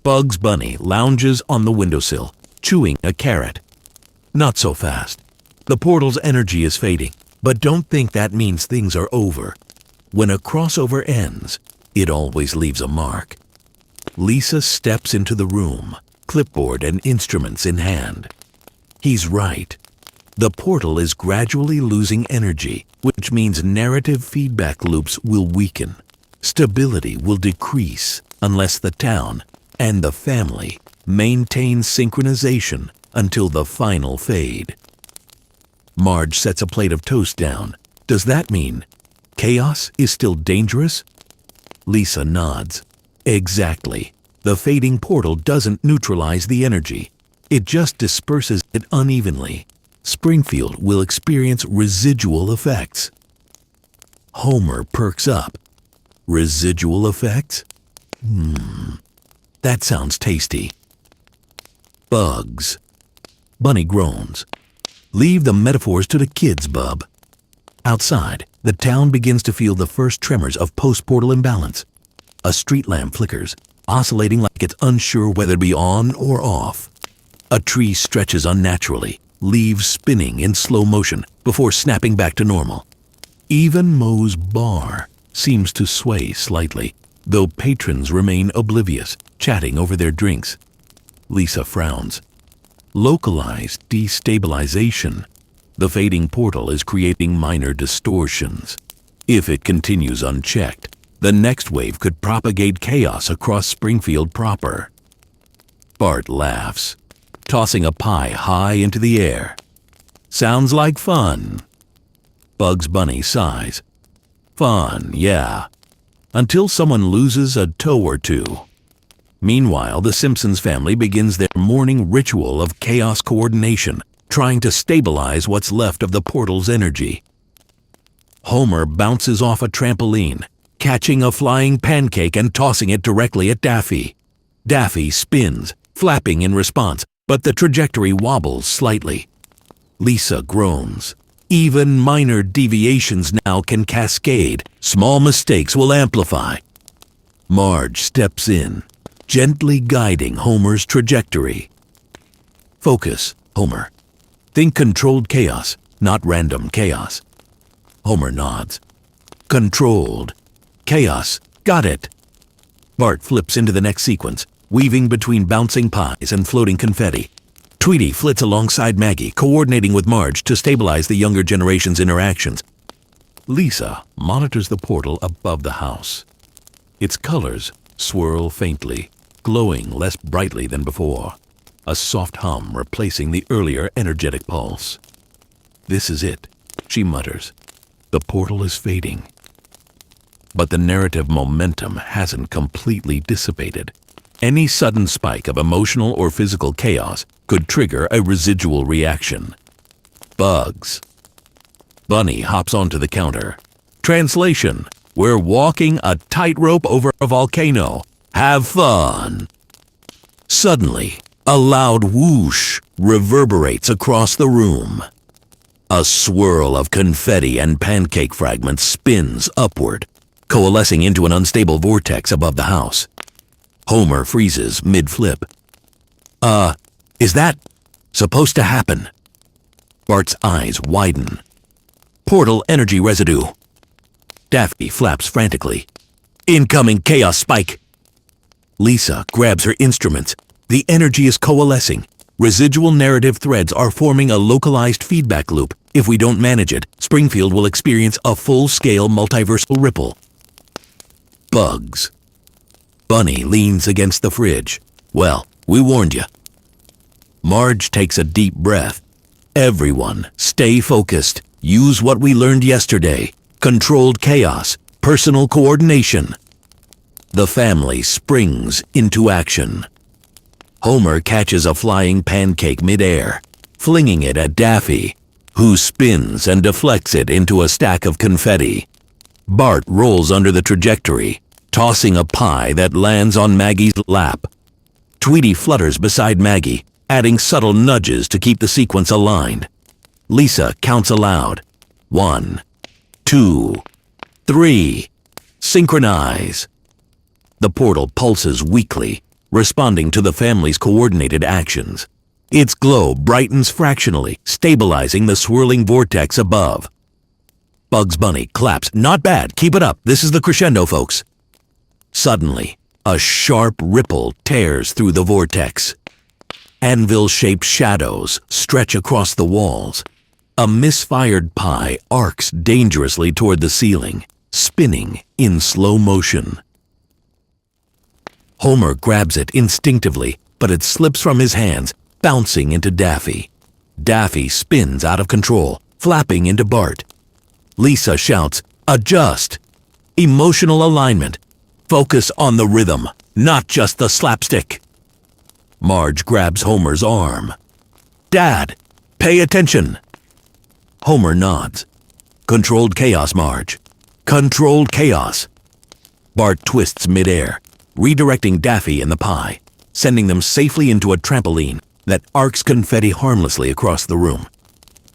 Bugs Bunny lounges on the windowsill, chewing a carrot. Not so fast. The portal's energy is fading, but don't think that means things are over. When a crossover ends, it always leaves a mark. Lisa steps into the room, clipboard and instruments in hand. He's right. The portal is gradually losing energy, which means narrative feedback loops will weaken. Stability will decrease unless the town and the family maintain synchronization until the final fade. Marge sets a plate of toast down. Does that mean chaos is still dangerous? Lisa nods. Exactly. The fading portal doesn't neutralize the energy. It just disperses it unevenly. Springfield will experience residual effects. Homer perks up. Residual effects? That sounds tasty. Bugs. Bunny groans. Leave the metaphors to the kids, bub. Outside, the town begins to feel the first tremors of post-portal imbalance. A street lamp flickers, oscillating like it's unsure whether to be on or off. A tree stretches unnaturally, leaves spinning in slow motion before snapping back to normal. Even Moe's bar seems to sway slightly, though patrons remain oblivious, chatting over their drinks. Lisa frowns. Localized destabilization. The fading portal is creating minor distortions. If it continues unchecked, the next wave could propagate chaos across Springfield proper. Bart laughs, tossing a pie high into the air. Sounds like fun. Bugs Bunny sighs. Fun, yeah. Until someone loses a toe or two. Meanwhile, the Simpsons family begins their morning ritual of chaos coordination, trying to stabilize what's left of the portal's energy. Homer bounces off a trampoline, catching a flying pancake and tossing it directly at Daffy. Daffy spins, flapping in response, but the trajectory wobbles slightly. Lisa groans. Even minor deviations now can cascade. Small mistakes will amplify. Marge steps in, gently guiding Homer's trajectory. Focus, Homer. Think controlled chaos, not random chaos. Homer nods. Controlled. Chaos. Got it. Bart flips into the next sequence, weaving between bouncing pies and floating confetti. Tweety flits alongside Maggie, coordinating with Marge to stabilize the younger generation's interactions. Lisa monitors the portal above the house. Its colors swirl faintly, glowing less brightly than before, a soft hum replacing the earlier energetic pulse. "This is it," she mutters. "The portal is fading." But the narrative momentum hasn't completely dissipated. Any sudden spike of emotional or physical chaos could trigger a residual reaction. Bugs. Bunny hops onto the counter. Translation: "We're walking a tightrope over a volcano. Have fun." Suddenly, a loud whoosh reverberates across the room. A swirl of confetti and pancake fragments spins upward, coalescing into an unstable vortex above the house. Homer freezes mid-flip. Is that supposed to happen?" Bart's eyes widen. "Portal energy residue." Daffy flaps frantically. "Incoming chaos spike." Lisa grabs her instruments. The energy is coalescing. Residual narrative threads are forming a localized feedback loop. If we don't manage it, Springfield will experience a full-scale multiversal ripple. Bugs. Bunny leans against the fridge. "Well, we warned you." Marge takes a deep breath. "Everyone, stay focused. Use what we learned yesterday. Controlled chaos, personal coordination." The family springs into action. Homer catches a flying pancake midair, flinging it at Daffy, who spins and deflects it into a stack of confetti. Bart rolls under the trajectory, tossing a pie that lands on Maggie's lap. Tweety flutters beside Maggie, adding subtle nudges to keep the sequence aligned. Lisa counts aloud. 1, 2, 3. Synchronize. The portal pulses weakly, responding to the family's coordinated actions. Its glow brightens fractionally, stabilizing the swirling vortex above. Bugs Bunny claps. "Not bad. Keep it up. This is the crescendo, folks." Suddenly, a sharp ripple tears through the vortex. Anvil-shaped shadows stretch across the walls. A misfired pie arcs dangerously toward the ceiling, spinning in slow motion. Homer grabs it instinctively, but it slips from his hands, bouncing into Daffy. Daffy spins out of control, flapping into Bart. Lisa shouts, "Adjust! Emotional alignment! Focus on the rhythm, not just the slapstick!" Marge grabs Homer's arm. "Dad, pay attention!" Homer nods. "Controlled chaos, Marge. Controlled chaos." Bart twists midair, redirecting Daffy and the pie, sending them safely into a trampoline that arcs confetti harmlessly across the room.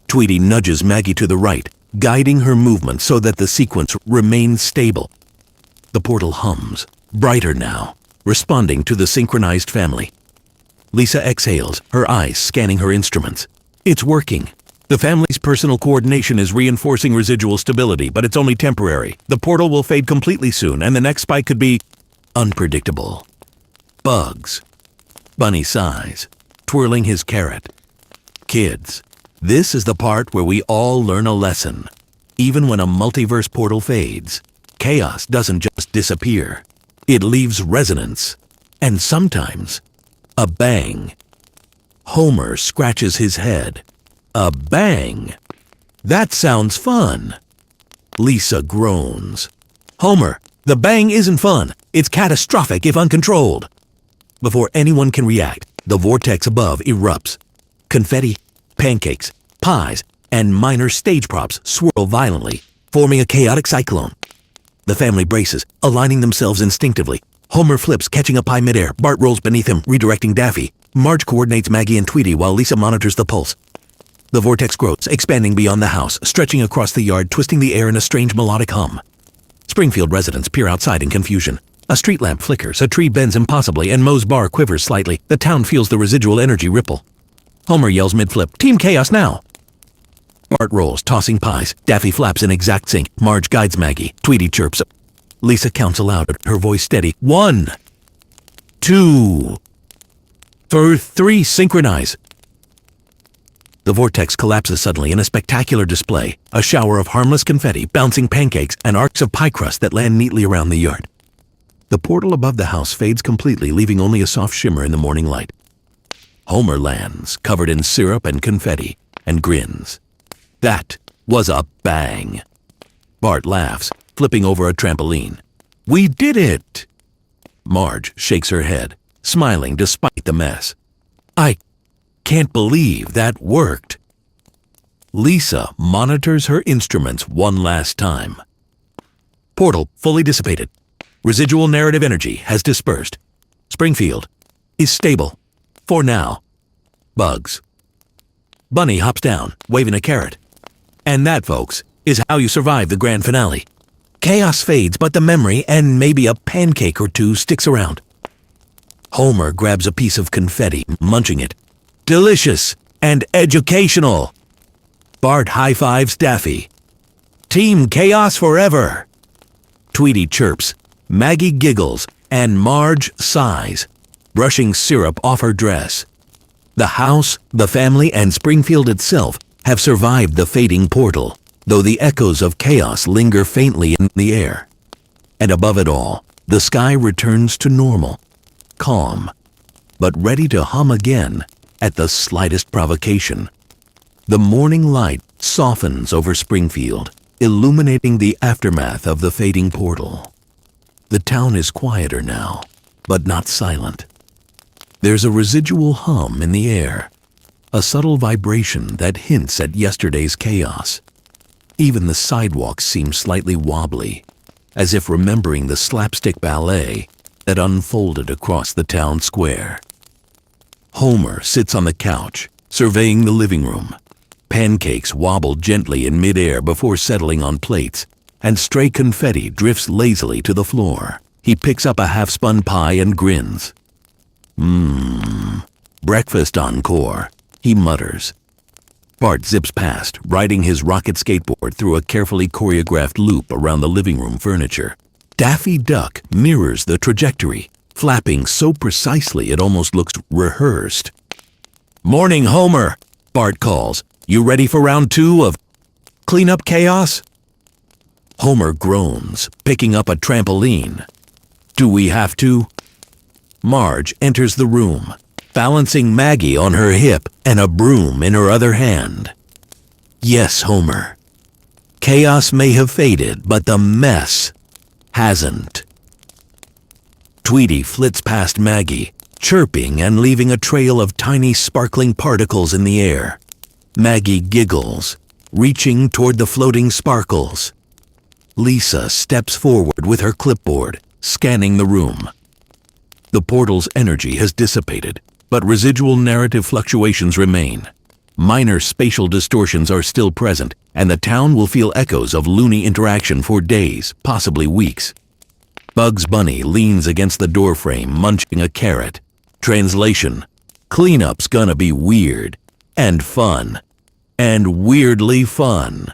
Tweety nudges Maggie to the right, guiding her movement so that the sequence remains stable. The portal hums, brighter now, responding to the synchronized family. Lisa exhales, her eyes scanning her instruments. It's working. The family's personal coordination is reinforcing residual stability, but it's only temporary. The portal will fade completely soon, and the next spike could be unpredictable. Bugs. Bunny sighs, twirling his carrot. "Kids, this is the part where we all learn a lesson. Even when a multiverse portal fades, chaos doesn't just disappear. It leaves resonance, and sometimes a bang." Homer scratches his head. "A bang? That sounds fun." Lisa groans. "Homer, the bang isn't fun. It's catastrophic if uncontrolled." Before anyone can react, the vortex above erupts. Confetti, pancakes, pies, and minor stage props swirl violently, forming a chaotic cyclone. The family braces, aligning themselves instinctively. Homer flips, catching a pie midair. Bart rolls beneath him, redirecting Daffy. Marge coordinates Maggie and Tweety while Lisa monitors the pulse. The vortex grows, expanding beyond the house, stretching across the yard, twisting the air in a strange melodic hum. Springfield residents peer outside in confusion. A street lamp flickers, a tree bends impossibly, and Moe's bar quivers slightly. The town feels the residual energy ripple. Homer yells mid-flip, "Team Chaos now!" Bart rolls, tossing pies. Daffy flaps in exact sync. Marge guides Maggie. Tweety chirps, Lisa counts aloud, her voice steady. 1, 2, 3, synchronize. The vortex collapses suddenly in a spectacular display, a shower of harmless confetti, bouncing pancakes, and arcs of pie crust that land neatly around the yard. The portal above the house fades completely, leaving only a soft shimmer in the morning light. Homer lands, covered in syrup and confetti, and grins. That was a bang. Bart laughs, flipping over a trampoline. We did it! Marge shakes her head, smiling despite the mess. I can't believe that worked. Lisa monitors her instruments one last time. Portal fully dissipated. Residual narrative energy has dispersed. Springfield is stable. For now. Bugs. Bunny hops down, waving a carrot. And that, folks, is how you survive the grand finale. Chaos fades, but the memory and maybe a pancake or two sticks around. Homer grabs a piece of confetti, munching it. Delicious and educational. Bart high-fives Daffy. Team Chaos forever. Tweety chirps, Maggie giggles, and Marge sighs, brushing syrup off her dress. The house, the family, and Springfield itself have survived the fading portal, though the echoes of chaos linger faintly in the air. And above it all, the sky returns to normal, calm, but ready to hum again at the slightest provocation. The morning light softens over Springfield, illuminating the aftermath of the fading portal. The town is quieter now, but not silent. There's a residual hum in the air, a subtle vibration that hints at yesterday's chaos. Even the sidewalks seem slightly wobbly, as if remembering the slapstick ballet that unfolded across the town square. Homer sits on the couch, surveying the living room. Pancakes wobble gently in midair before settling on plates, and stray confetti drifts lazily to the floor. He picks up a half-spun pie and grins. Breakfast encore, he mutters. Bart zips past, riding his rocket skateboard through a carefully choreographed loop around the living room furniture. Daffy Duck mirrors the trajectory, flapping so precisely it almost looks rehearsed. Morning, Homer, Bart calls. You ready for round 2 of cleanup chaos? Homer groans, picking up a trampoline. Do we have to? Marge enters the room, balancing Maggie on her hip and a broom in her other hand. Yes, Homer. Chaos may have faded, but the mess hasn't. Tweety flits past Maggie, chirping and leaving a trail of tiny sparkling particles in the air. Maggie giggles, reaching toward the floating sparkles. Lisa steps forward with her clipboard, scanning the room. The portal's energy has dissipated, but residual narrative fluctuations remain. Minor spatial distortions are still present, and the town will feel echoes of loony interaction for days, possibly weeks. Bugs Bunny leans against the doorframe, munching a carrot. Translation: cleanup's gonna be weird, and fun, and weirdly fun.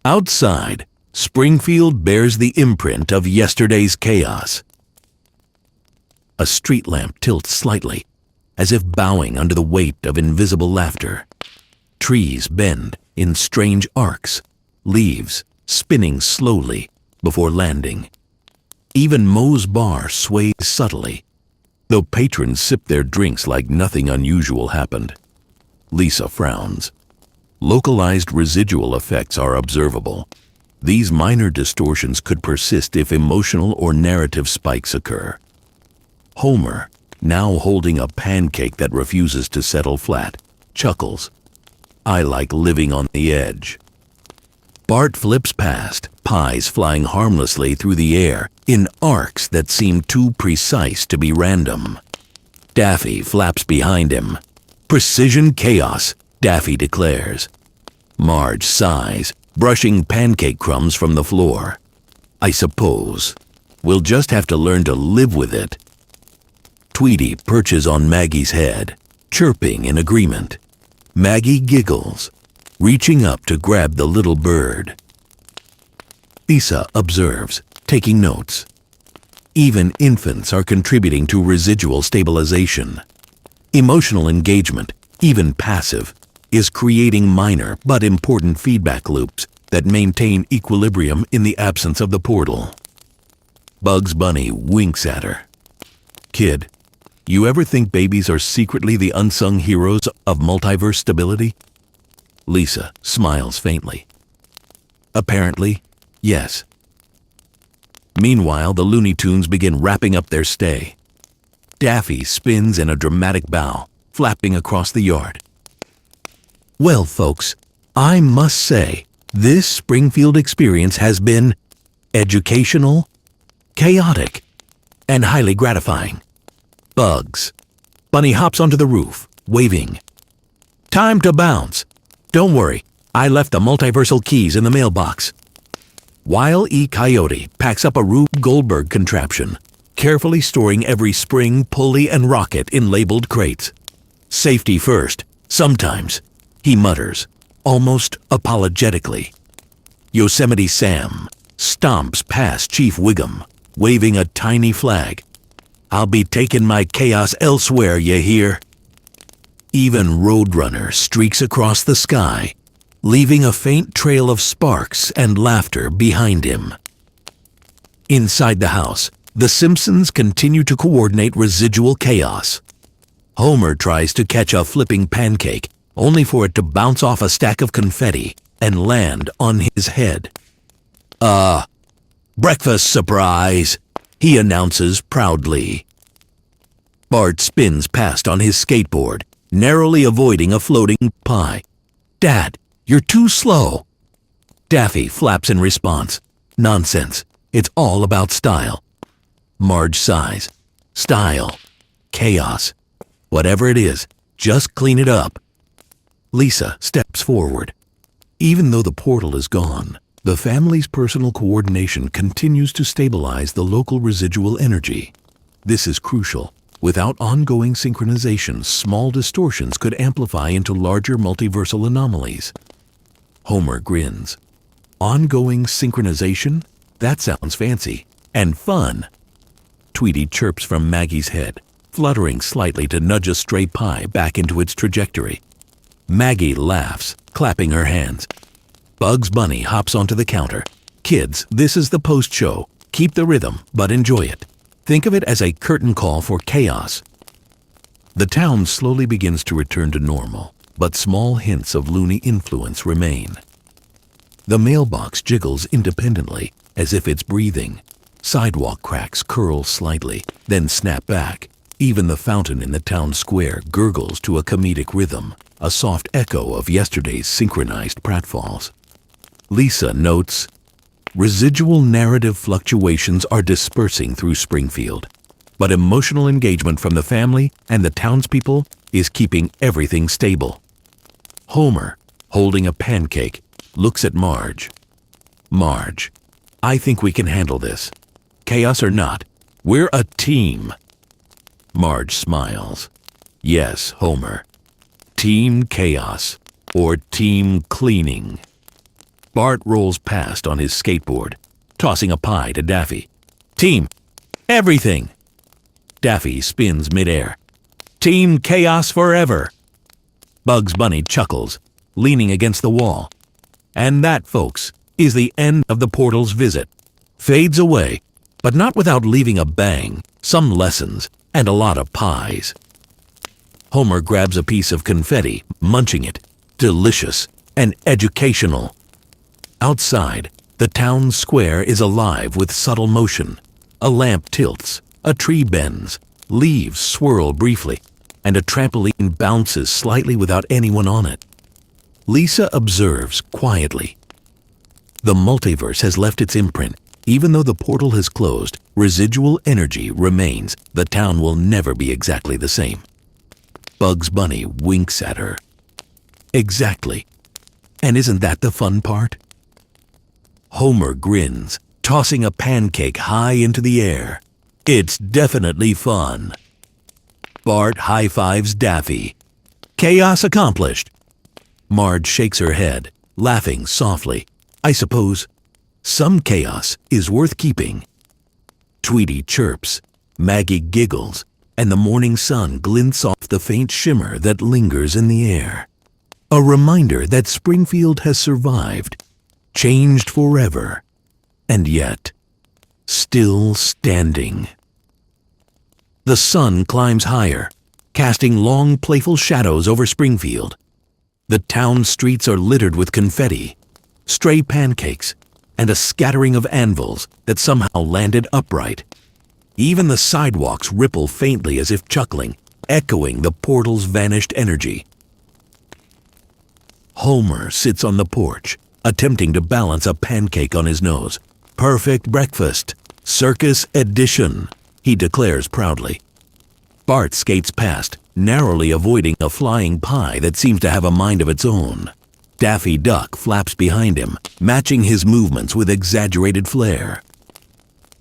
Outside, Springfield bears the imprint of yesterday's chaos. A street lamp tilts slightly, as if bowing under the weight of invisible laughter. Trees bend in strange arcs, leaves spinning slowly before landing. Even Moe's bar sways subtly, though patrons sip their drinks like nothing unusual happened. Lisa frowns. Localized residual effects are observable. These minor distortions could persist if emotional or narrative spikes occur. Homer, now holding a pancake that refuses to settle flat, chuckles. I like living on the edge. Bart flips past, pies flying harmlessly through the air in arcs that seem too precise to be random. Daffy flaps behind him. Precision chaos, Daffy declares. Marge sighs, brushing pancake crumbs from the floor. I suppose we'll just have to learn to live with it. Tweety perches on Maggie's head, chirping in agreement. Maggie giggles, reaching up to grab the little bird. Lisa observes, taking notes. Even infants are contributing to residual stabilization. Emotional engagement, even passive, is creating minor but important feedback loops that maintain equilibrium in the absence of the portal. Bugs Bunny winks at her. Kid, you ever think babies are secretly the unsung heroes of multiverse stability? Lisa smiles faintly. Apparently, yes. Meanwhile, the Looney Tunes begin wrapping up their stay. Daffy spins in a dramatic bow, flapping across the yard. Well, folks, I must say, this Springfield experience has been educational, chaotic, and highly gratifying. Bugs. Bunny hops onto the roof, waving. Time to bounce. Don't worry, I left the multiversal keys in the mailbox. Wile E. Coyote packs up a Rube Goldberg contraption, carefully storing every spring, pulley, and rocket in labeled crates. Safety first, sometimes, he mutters, almost apologetically. Yosemite Sam stomps past Chief Wiggum, waving a tiny flag. I'll be taking my chaos elsewhere, you hear? Even Roadrunner streaks across the sky, leaving a faint trail of sparks and laughter behind him. Inside the house, the Simpsons continue to coordinate residual chaos. Homer tries to catch a flipping pancake, only for it to bounce off a stack of confetti and land on his head. Breakfast surprise, he announces proudly. Bart spins past on his skateboard, narrowly avoiding a floating pie. Dad, you're too slow. Daffy flaps in response. Nonsense. It's all about style. Marge sighs. Style. Chaos. Whatever it is, just clean it up. Lisa steps forward. Even though the portal is gone, the family's personal coordination continues to stabilize the local residual energy. This is crucial. Without ongoing synchronization, small distortions could amplify into larger multiversal anomalies. Homer grins. Ongoing synchronization? That sounds fancy. And fun. Tweety chirps from Maggie's head, fluttering slightly to nudge a stray pie back into its trajectory. Maggie laughs, clapping her hands. Bugs Bunny hops onto the counter. Kids, this is the post show. Keep the rhythm, but enjoy it. Think of it as a curtain call for chaos. The town slowly begins to return to normal, but small hints of loony influence remain. The mailbox jiggles independently, as if it's breathing. Sidewalk cracks curl slightly, then snap back. Even the fountain in the town square gurgles to a comedic rhythm, a soft echo of yesterday's synchronized pratfalls. Lisa notes, residual narrative fluctuations are dispersing through Springfield, but emotional engagement from the family and the townspeople is keeping everything stable. Homer, holding a pancake, looks at Marge. Marge, I think we can handle this. Chaos or not, we're a team. Marge smiles. Yes, Homer. Team Chaos, or Team Cleaning. Bart rolls past on his skateboard, tossing a pie to Daffy. Team, everything. Daffy spins midair. Team Chaos forever. Bugs Bunny chuckles, leaning against the wall. And that, folks, is the end of the portal's visit. Fades away, but not without leaving a bang, some lessons, and a lot of pies. Homer grabs a piece of confetti, munching it. Delicious and educational. Outside, the town square is alive with subtle motion. A lamp tilts, a tree bends, leaves swirl briefly, and a trampoline bounces slightly without anyone on it. Lisa observes quietly. The multiverse has left its imprint. Even though the portal has closed, residual energy remains. The town will never be exactly the same. Bugs Bunny winks at her. Exactly. And isn't that the fun part? Homer grins, tossing a pancake high into the air. It's definitely fun. Bart high-fives Daffy. Chaos accomplished. Marge shakes her head, laughing softly. I suppose Some chaos is worth keeping. Tweety chirps, Maggie giggles, and the morning sun glints off the faint shimmer that lingers in the air. A reminder that Springfield has survived, changed forever, and yet, still standing. The sun climbs higher, casting long, playful shadows over Springfield. The town streets are littered with confetti, stray pancakes, and a scattering of anvils that somehow landed upright. Even the sidewalks ripple faintly as if chuckling, echoing the portal's vanished energy. Homer sits on the porch, attempting to balance a pancake on his nose. Perfect breakfast, circus edition, he declares proudly. Bart skates past, narrowly avoiding a flying pie that seems to have a mind of its own. Daffy Duck flaps behind him, matching his movements with exaggerated flair.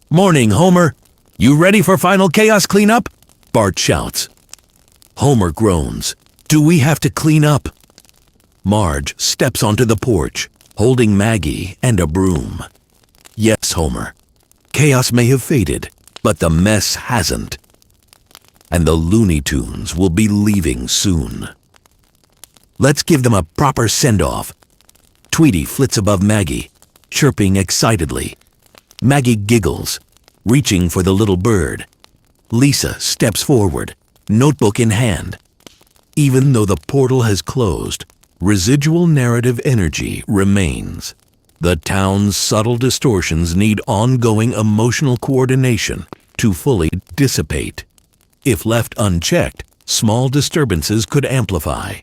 "Morning, Homer! You ready for final chaos cleanup?" Bart shouts. Homer groans. "Do we have to clean up?" Marge steps onto the porch, holding Maggie and a broom. "Yes, Homer. Chaos may have faded, but the mess hasn't. And the Looney Tunes will be leaving soon. Let's give them a proper send-off." Tweety flits above Maggie, chirping excitedly. Maggie giggles, reaching for the little bird. Lisa steps forward, notebook in hand. Even though the portal has closed, residual narrative energy remains. The town's subtle distortions need ongoing emotional coordination to fully dissipate. If left unchecked, small disturbances could amplify.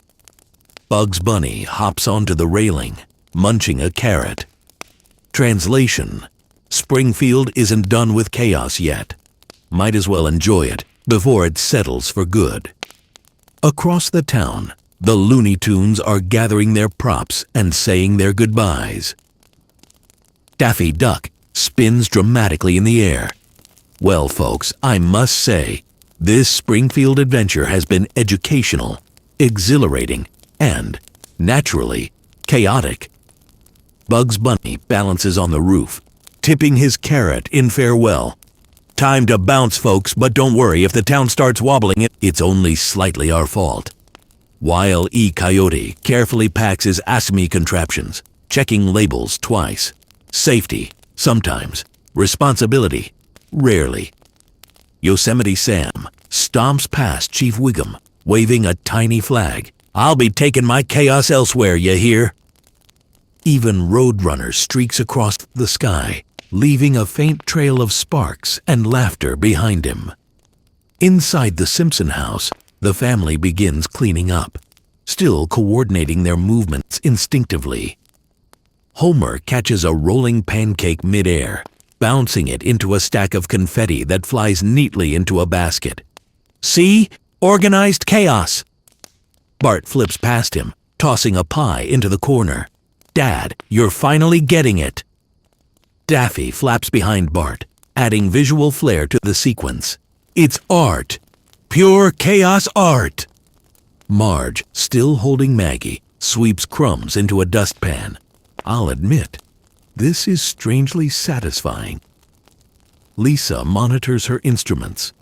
Bugs Bunny hops onto the railing, munching a carrot. Translation: Springfield isn't done with chaos yet. Might as well enjoy it before it settles for good. Across the town, the Looney Tunes are gathering their props and saying their goodbyes. Daffy Duck spins dramatically in the air. Well, folks, I must say, this Springfield adventure has been educational, exhilarating, and, naturally, chaotic. Bugs Bunny balances on the roof, tipping his carrot in farewell. "Time to bounce, folks, but don't worry, if the town starts wobbling, it's only slightly our fault." Wile E. Coyote carefully packs his ASME contraptions, checking labels twice. Safety, sometimes. Responsibility, rarely. Yosemite Sam stomps past Chief Wiggum, waving a tiny flag. "I'll be taking my chaos elsewhere, you hear?" Even Roadrunner streaks across the sky, leaving a faint trail of sparks and laughter behind him. Inside the Simpson house, the family begins cleaning up, still coordinating their movements instinctively. Homer catches a rolling pancake midair, bouncing it into a stack of confetti that flies neatly into a basket. "See? Organized chaos!" Bart flips past him, tossing a pie into the corner. "Dad, you're finally getting it!" Daffy flaps behind Bart, adding visual flair to the sequence. It's art! Pure chaos art! Marge, still holding Maggie, sweeps crumbs into a dustpan. I'll admit, this is strangely satisfying. Lisa monitors her instruments.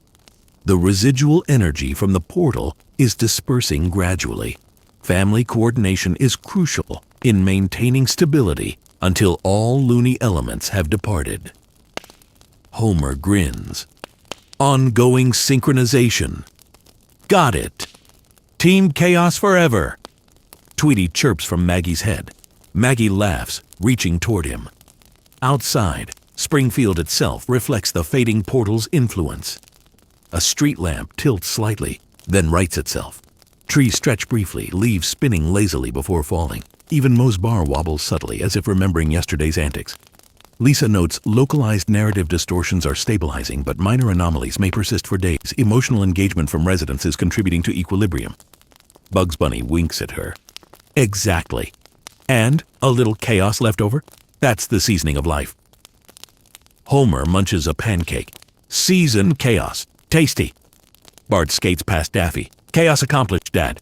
The residual energy from the portal is dispersing gradually. Family coordination is crucial in maintaining stability until all loony elements have departed. Homer grins. Ongoing synchronization. Got it. Team Chaos forever. Tweety chirps from Maggie's head. Maggie laughs, reaching toward him. Outside, Springfield itself reflects the fading portal's influence. A street lamp tilts slightly, then rights itself. Trees stretch briefly, leaves spinning lazily before falling. Even Moe's bar wobbles subtly, as if remembering yesterday's antics. Lisa notes localized narrative distortions are stabilizing, but minor anomalies may persist for days. Emotional engagement from residents is contributing to equilibrium. Bugs Bunny winks at her. Exactly. And a little chaos left over? That's the seasoning of life. Homer munches a pancake. Seasoned chaos. Tasty. Bart skates past Daffy. Chaos accomplished, Dad.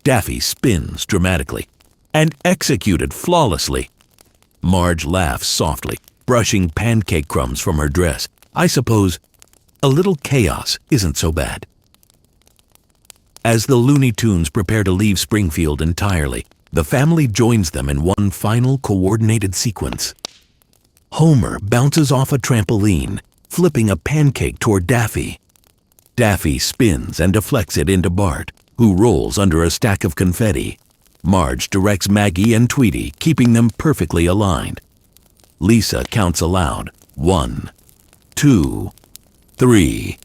Daffy spins dramatically. And executed flawlessly. Marge laughs softly, brushing pancake crumbs from her dress. I suppose a little chaos isn't so bad. As the Looney Tunes prepare to leave Springfield entirely, the family joins them in one final coordinated sequence. Homer bounces off a trampoline, flipping a pancake toward Daffy. Daffy spins and deflects it into Bart, who rolls under a stack of confetti. Marge directs Maggie and Tweety, keeping them perfectly aligned. Lisa counts aloud. 1, 2, 3.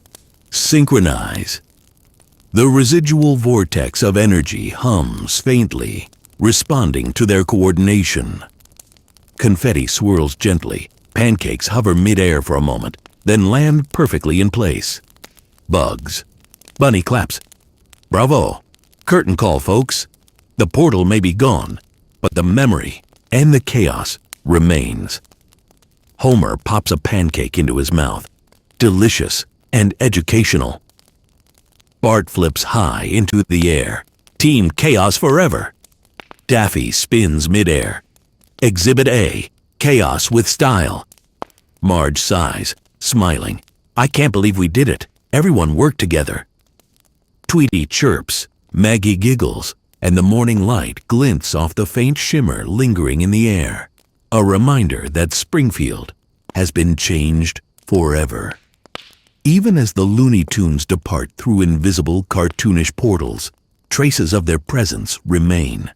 Synchronize. The residual vortex of energy hums faintly, responding to their coordination. Confetti swirls gently. Pancakes hover mid-air for a moment, then land perfectly in place. Bugs. Bunny claps. Bravo. Curtain call, folks. The portal may be gone, but the memory and the chaos remains. Homer pops a pancake into his mouth. Delicious and educational. Bart flips high into the air. Team Chaos forever. Daffy spins midair. Exhibit A, chaos with style. Marge sighs, smiling. I can't believe we did it. Everyone worked together. Tweety chirps, Maggie giggles, and the morning light glints off the faint shimmer lingering in the air. A reminder that Springfield has been changed forever. Even as the Looney Tunes depart through invisible cartoonish portals, traces of their presence remain.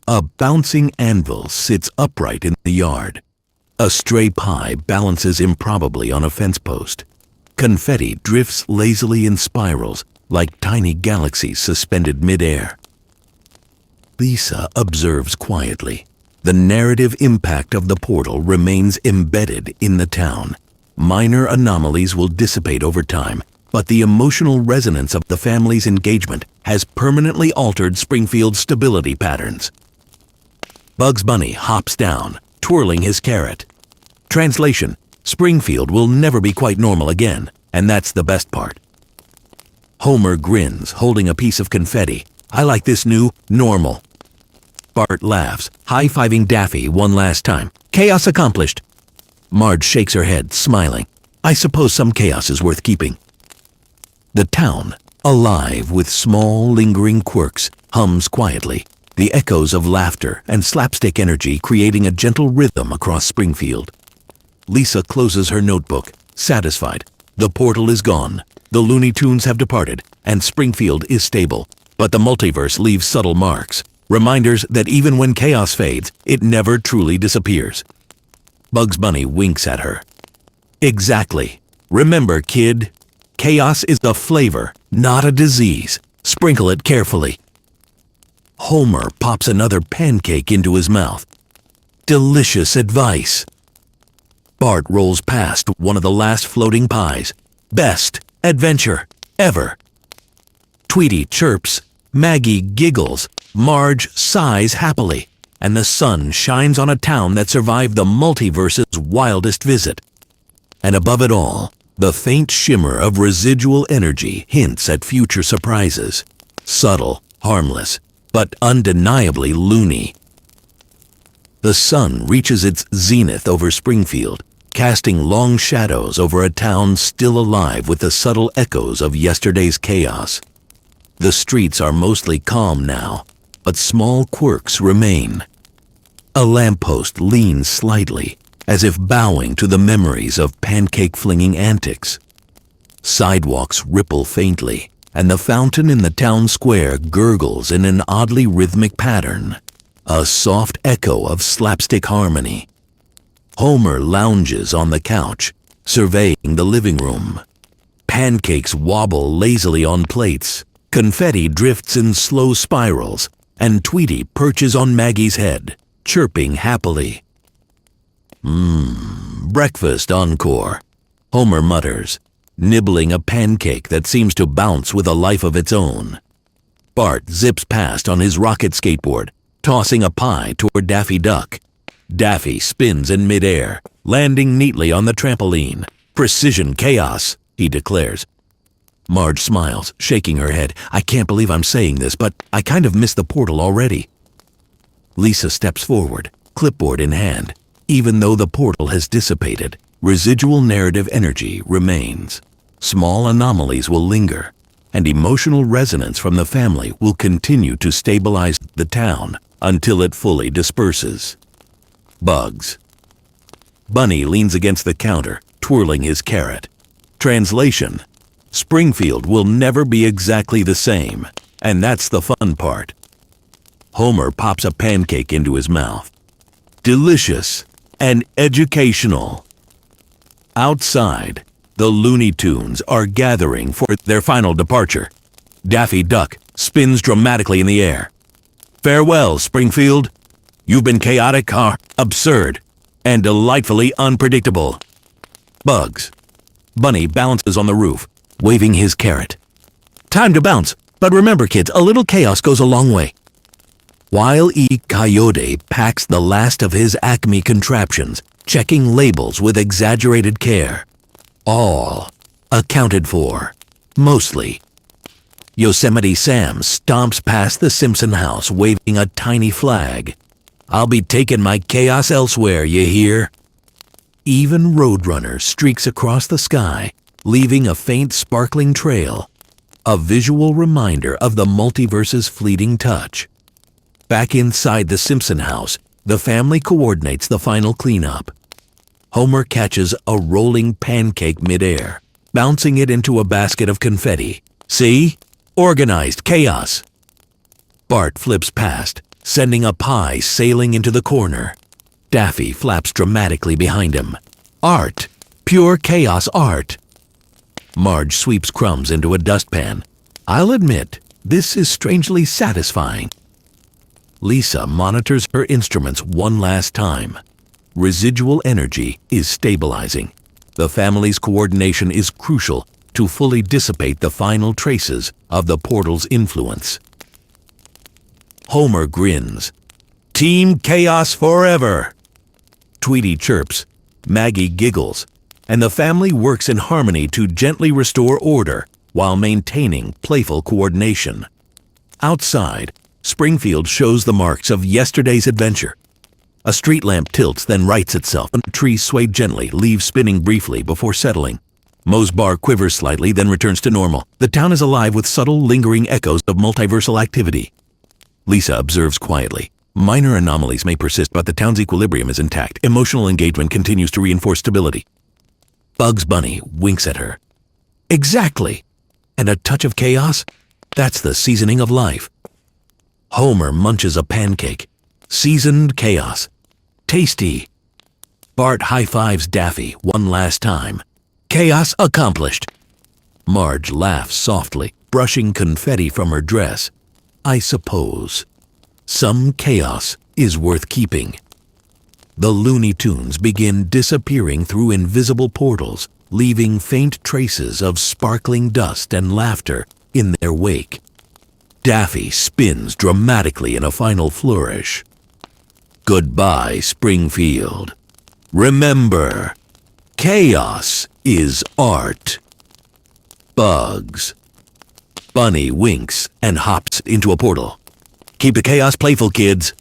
A bouncing anvil sits upright in the yard. A stray pie balances improbably on a fence post. Confetti drifts lazily in spirals like tiny galaxies suspended midair. Lisa observes quietly. The narrative impact of the portal remains embedded in the town. Minor anomalies will dissipate over time, but the emotional resonance of the family's engagement has permanently altered Springfield's stability patterns. Bugs Bunny hops down, twirling his carrot. Translation: Springfield will never be quite normal again, and that's the best part. Homer grins, holding a piece of confetti. I like this new normal. Bart laughs, high-fiving Daffy one last time. Chaos accomplished. Marge shakes her head, smiling. I suppose some chaos is worth keeping. The town, alive with small, lingering quirks, hums quietly, the echoes of laughter and slapstick energy creating a gentle rhythm across Springfield. Lisa closes her notebook, satisfied. The portal is gone, the Looney Tunes have departed, and Springfield is stable. But the multiverse leaves subtle marks, reminders that even when chaos fades, it never truly disappears. Bugs Bunny winks at her. Exactly. Remember, kid, chaos is a flavor, not a disease. Sprinkle it carefully. Homer pops another pancake into his mouth. Delicious advice. Bart rolls past one of the last floating pies. Best adventure ever. Tweety chirps, Maggie giggles, Marge sighs happily, and the sun shines on a town that survived the multiverse's wildest visit. And above it all, the faint shimmer of residual energy hints at future surprises. Subtle, harmless, but undeniably loony. The sun reaches its zenith over Springfield, casting long shadows over a town still alive with the subtle echoes of yesterday's chaos. The streets are mostly calm now, but small quirks remain. A lamppost leans slightly, as if bowing to the memories of pancake-flinging antics. Sidewalks ripple faintly, and the fountain in the town square gurgles in an oddly rhythmic pattern, a soft echo of slapstick harmony. Homer lounges on the couch, surveying the living room. Pancakes wobble lazily on plates, confetti drifts in slow spirals, and Tweety perches on Maggie's head, chirping happily. Breakfast encore, Homer mutters, nibbling a pancake that seems to bounce with a life of its own. Bart zips past on his rocket skateboard, tossing a pie toward Daffy Duck. Daffy spins in midair, landing neatly on the trampoline. Precision chaos, he declares. Marge smiles, shaking her head. I can't believe I'm saying this, but I kind of miss the portal already. Lisa steps forward, clipboard in hand. Even though the portal has dissipated, residual narrative energy remains. Small anomalies will linger, and emotional resonance from the family will continue to stabilize the town until it fully disperses. Bugs. Bunny leans against the counter, twirling his carrot. Translation: Springfield will never be exactly the same, and that's the fun part. Homer pops a pancake into his mouth. Delicious and educational. Outside, the Looney Tunes are gathering for their final departure. Daffy Duck spins dramatically in the air. Farewell, Springfield. You've been chaotic, absurd, and delightfully unpredictable. Bugs. Bunny balances on the roof, waving his carrot. Time to bounce, but remember kids, a little chaos goes a long way. Wile E. Coyote packs the last of his Acme contraptions, checking labels with exaggerated care. All accounted for, mostly. Yosemite Sam stomps past the Simpson house waving a tiny flag. I'll be taking my chaos elsewhere, you hear? Even Roadrunner streaks across the sky, leaving a faint sparkling trail, a visual reminder of the multiverse's fleeting touch. Back inside the Simpson house, the family coordinates the final cleanup. Homer catches a rolling pancake midair, bouncing it into a basket of confetti. See? Organized chaos. Bart flips past, sending a pie sailing into the corner. Daffy flaps dramatically behind him. Art. Pure chaos art. Marge sweeps crumbs into a dustpan. I'll admit, this is strangely satisfying. Lisa monitors her instruments one last time. Residual energy is stabilizing. The family's coordination is crucial to fully dissipate the final traces of the portal's influence. Homer grins. Team Chaos forever! Tweety chirps, Maggie giggles, and the family works in harmony to gently restore order while maintaining playful coordination. Outside, Springfield shows the marks of yesterday's adventure. A street lamp tilts, then rights itself, and trees sway gently, leaves spinning briefly before settling. Moe's bar quivers slightly, then returns to normal. The town is alive with subtle, lingering echoes of multiversal activity. Lisa observes quietly. Minor anomalies may persist, but the town's equilibrium is intact. Emotional engagement continues to reinforce stability. Bugs Bunny winks at her. Exactly. And a touch of chaos? That's the seasoning of life. Homer munches a pancake. Seasoned chaos. Tasty. Bart high-fives Daffy one last time. Chaos accomplished. Marge laughs softly, brushing confetti from her dress. I suppose. Some chaos is worth keeping. The Looney Tunes begin disappearing through invisible portals, leaving faint traces of sparkling dust and laughter in their wake. Daffy spins dramatically in a final flourish. Goodbye, Springfield. Remember, chaos is art. Bugs. Bunny winks and hops into a portal. Keep the chaos playful, kids.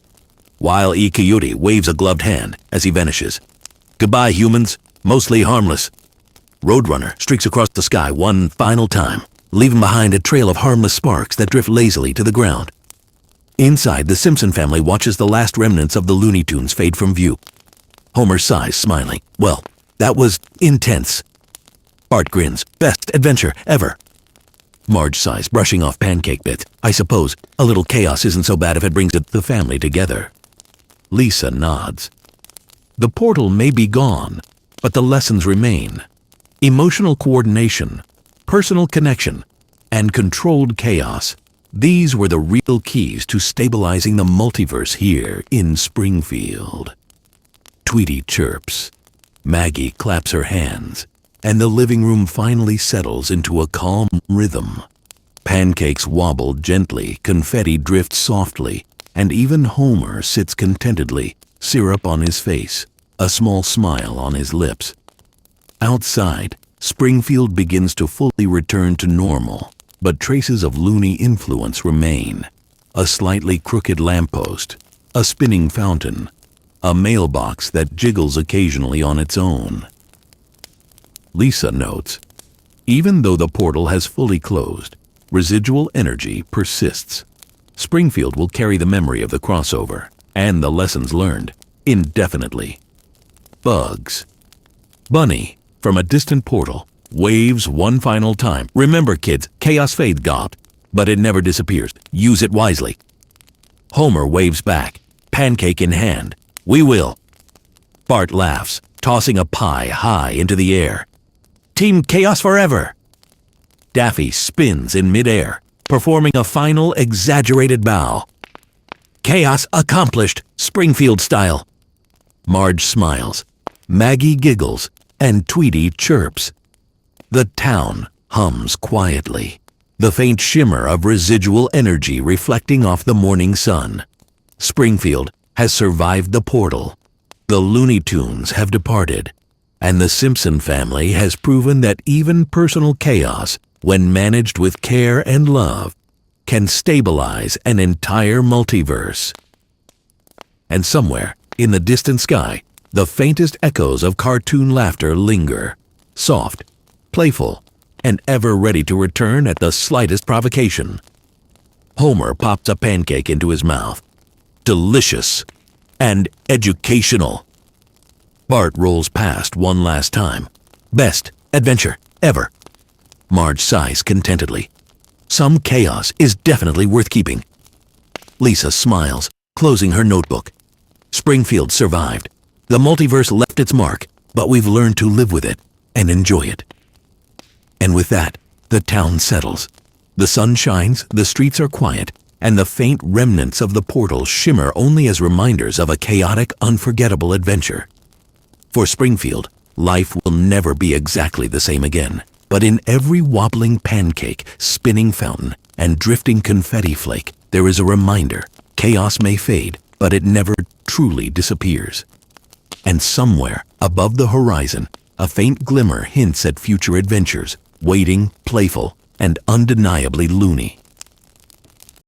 Wile E. Coyote waves a gloved hand as he vanishes. Goodbye, humans. Mostly harmless. Roadrunner streaks across the sky one final time, leaving behind a trail of harmless sparks that drift lazily to the ground. Inside, the Simpson family watches the last remnants of the Looney Tunes fade from view. Homer sighs, smiling. Well, that was intense. Bart grins. Best adventure ever. Marge sighs, brushing off pancake bits. I suppose a little chaos isn't so bad if it brings the family together. Lisa nods. The portal may be gone, but the lessons remain. Emotional coordination, personal connection, and controlled chaos. These were the real keys to stabilizing the multiverse here in Springfield. Tweety chirps. Maggie claps her hands, and the living room finally settles into a calm rhythm. Pancakes wobble gently, confetti drifts softly, and even Homer sits contentedly, syrup on his face, a small smile on his lips. Outside, Springfield begins to fully return to normal, but traces of loony influence remain. A slightly crooked lamppost, a spinning fountain, a mailbox that jiggles occasionally on its own. Lisa notes, even though the portal has fully closed, residual energy persists. Springfield will carry the memory of the crossover and the lessons learned indefinitely. Bugs. Bunny, from a distant portal, waves one final time. Remember, kids, chaos fades, God, but it never disappears. Use it wisely. Homer waves back, pancake in hand. We will. Bart laughs, tossing a pie high into the air. Team Chaos forever! Daffy spins in midair, performing a final exaggerated bow. Chaos accomplished, Springfield style. Marge smiles, Maggie giggles, and Tweety chirps. The town hums quietly, the faint shimmer of residual energy reflecting off the morning sun. Springfield has survived the portal. The Looney Tunes have departed, and the Simpson family has proven that even personal chaos, when managed with care and love, can stabilize an entire multiverse. And somewhere, in the distant sky, the faintest echoes of cartoon laughter linger, soft, playful, and ever ready to return at the slightest provocation. Homer pops a pancake into his mouth. Delicious and educational. Bart rolls past one last time. Best adventure ever. Marge sighs contentedly. Some chaos is definitely worth keeping. Lisa smiles, closing her notebook. Springfield survived. The multiverse left its mark, but we've learned to live with it and enjoy it. And with that, the town settles. The sun shines, the streets are quiet, and the faint remnants of the portal shimmer only as reminders of a chaotic, unforgettable adventure. For Springfield, life will never be exactly the same again. But in every wobbling pancake, spinning fountain, and drifting confetti flake, there is a reminder. Chaos may fade, but it never truly disappears. And somewhere, above the horizon, a faint glimmer hints at future adventures, waiting, playful, and undeniably loony.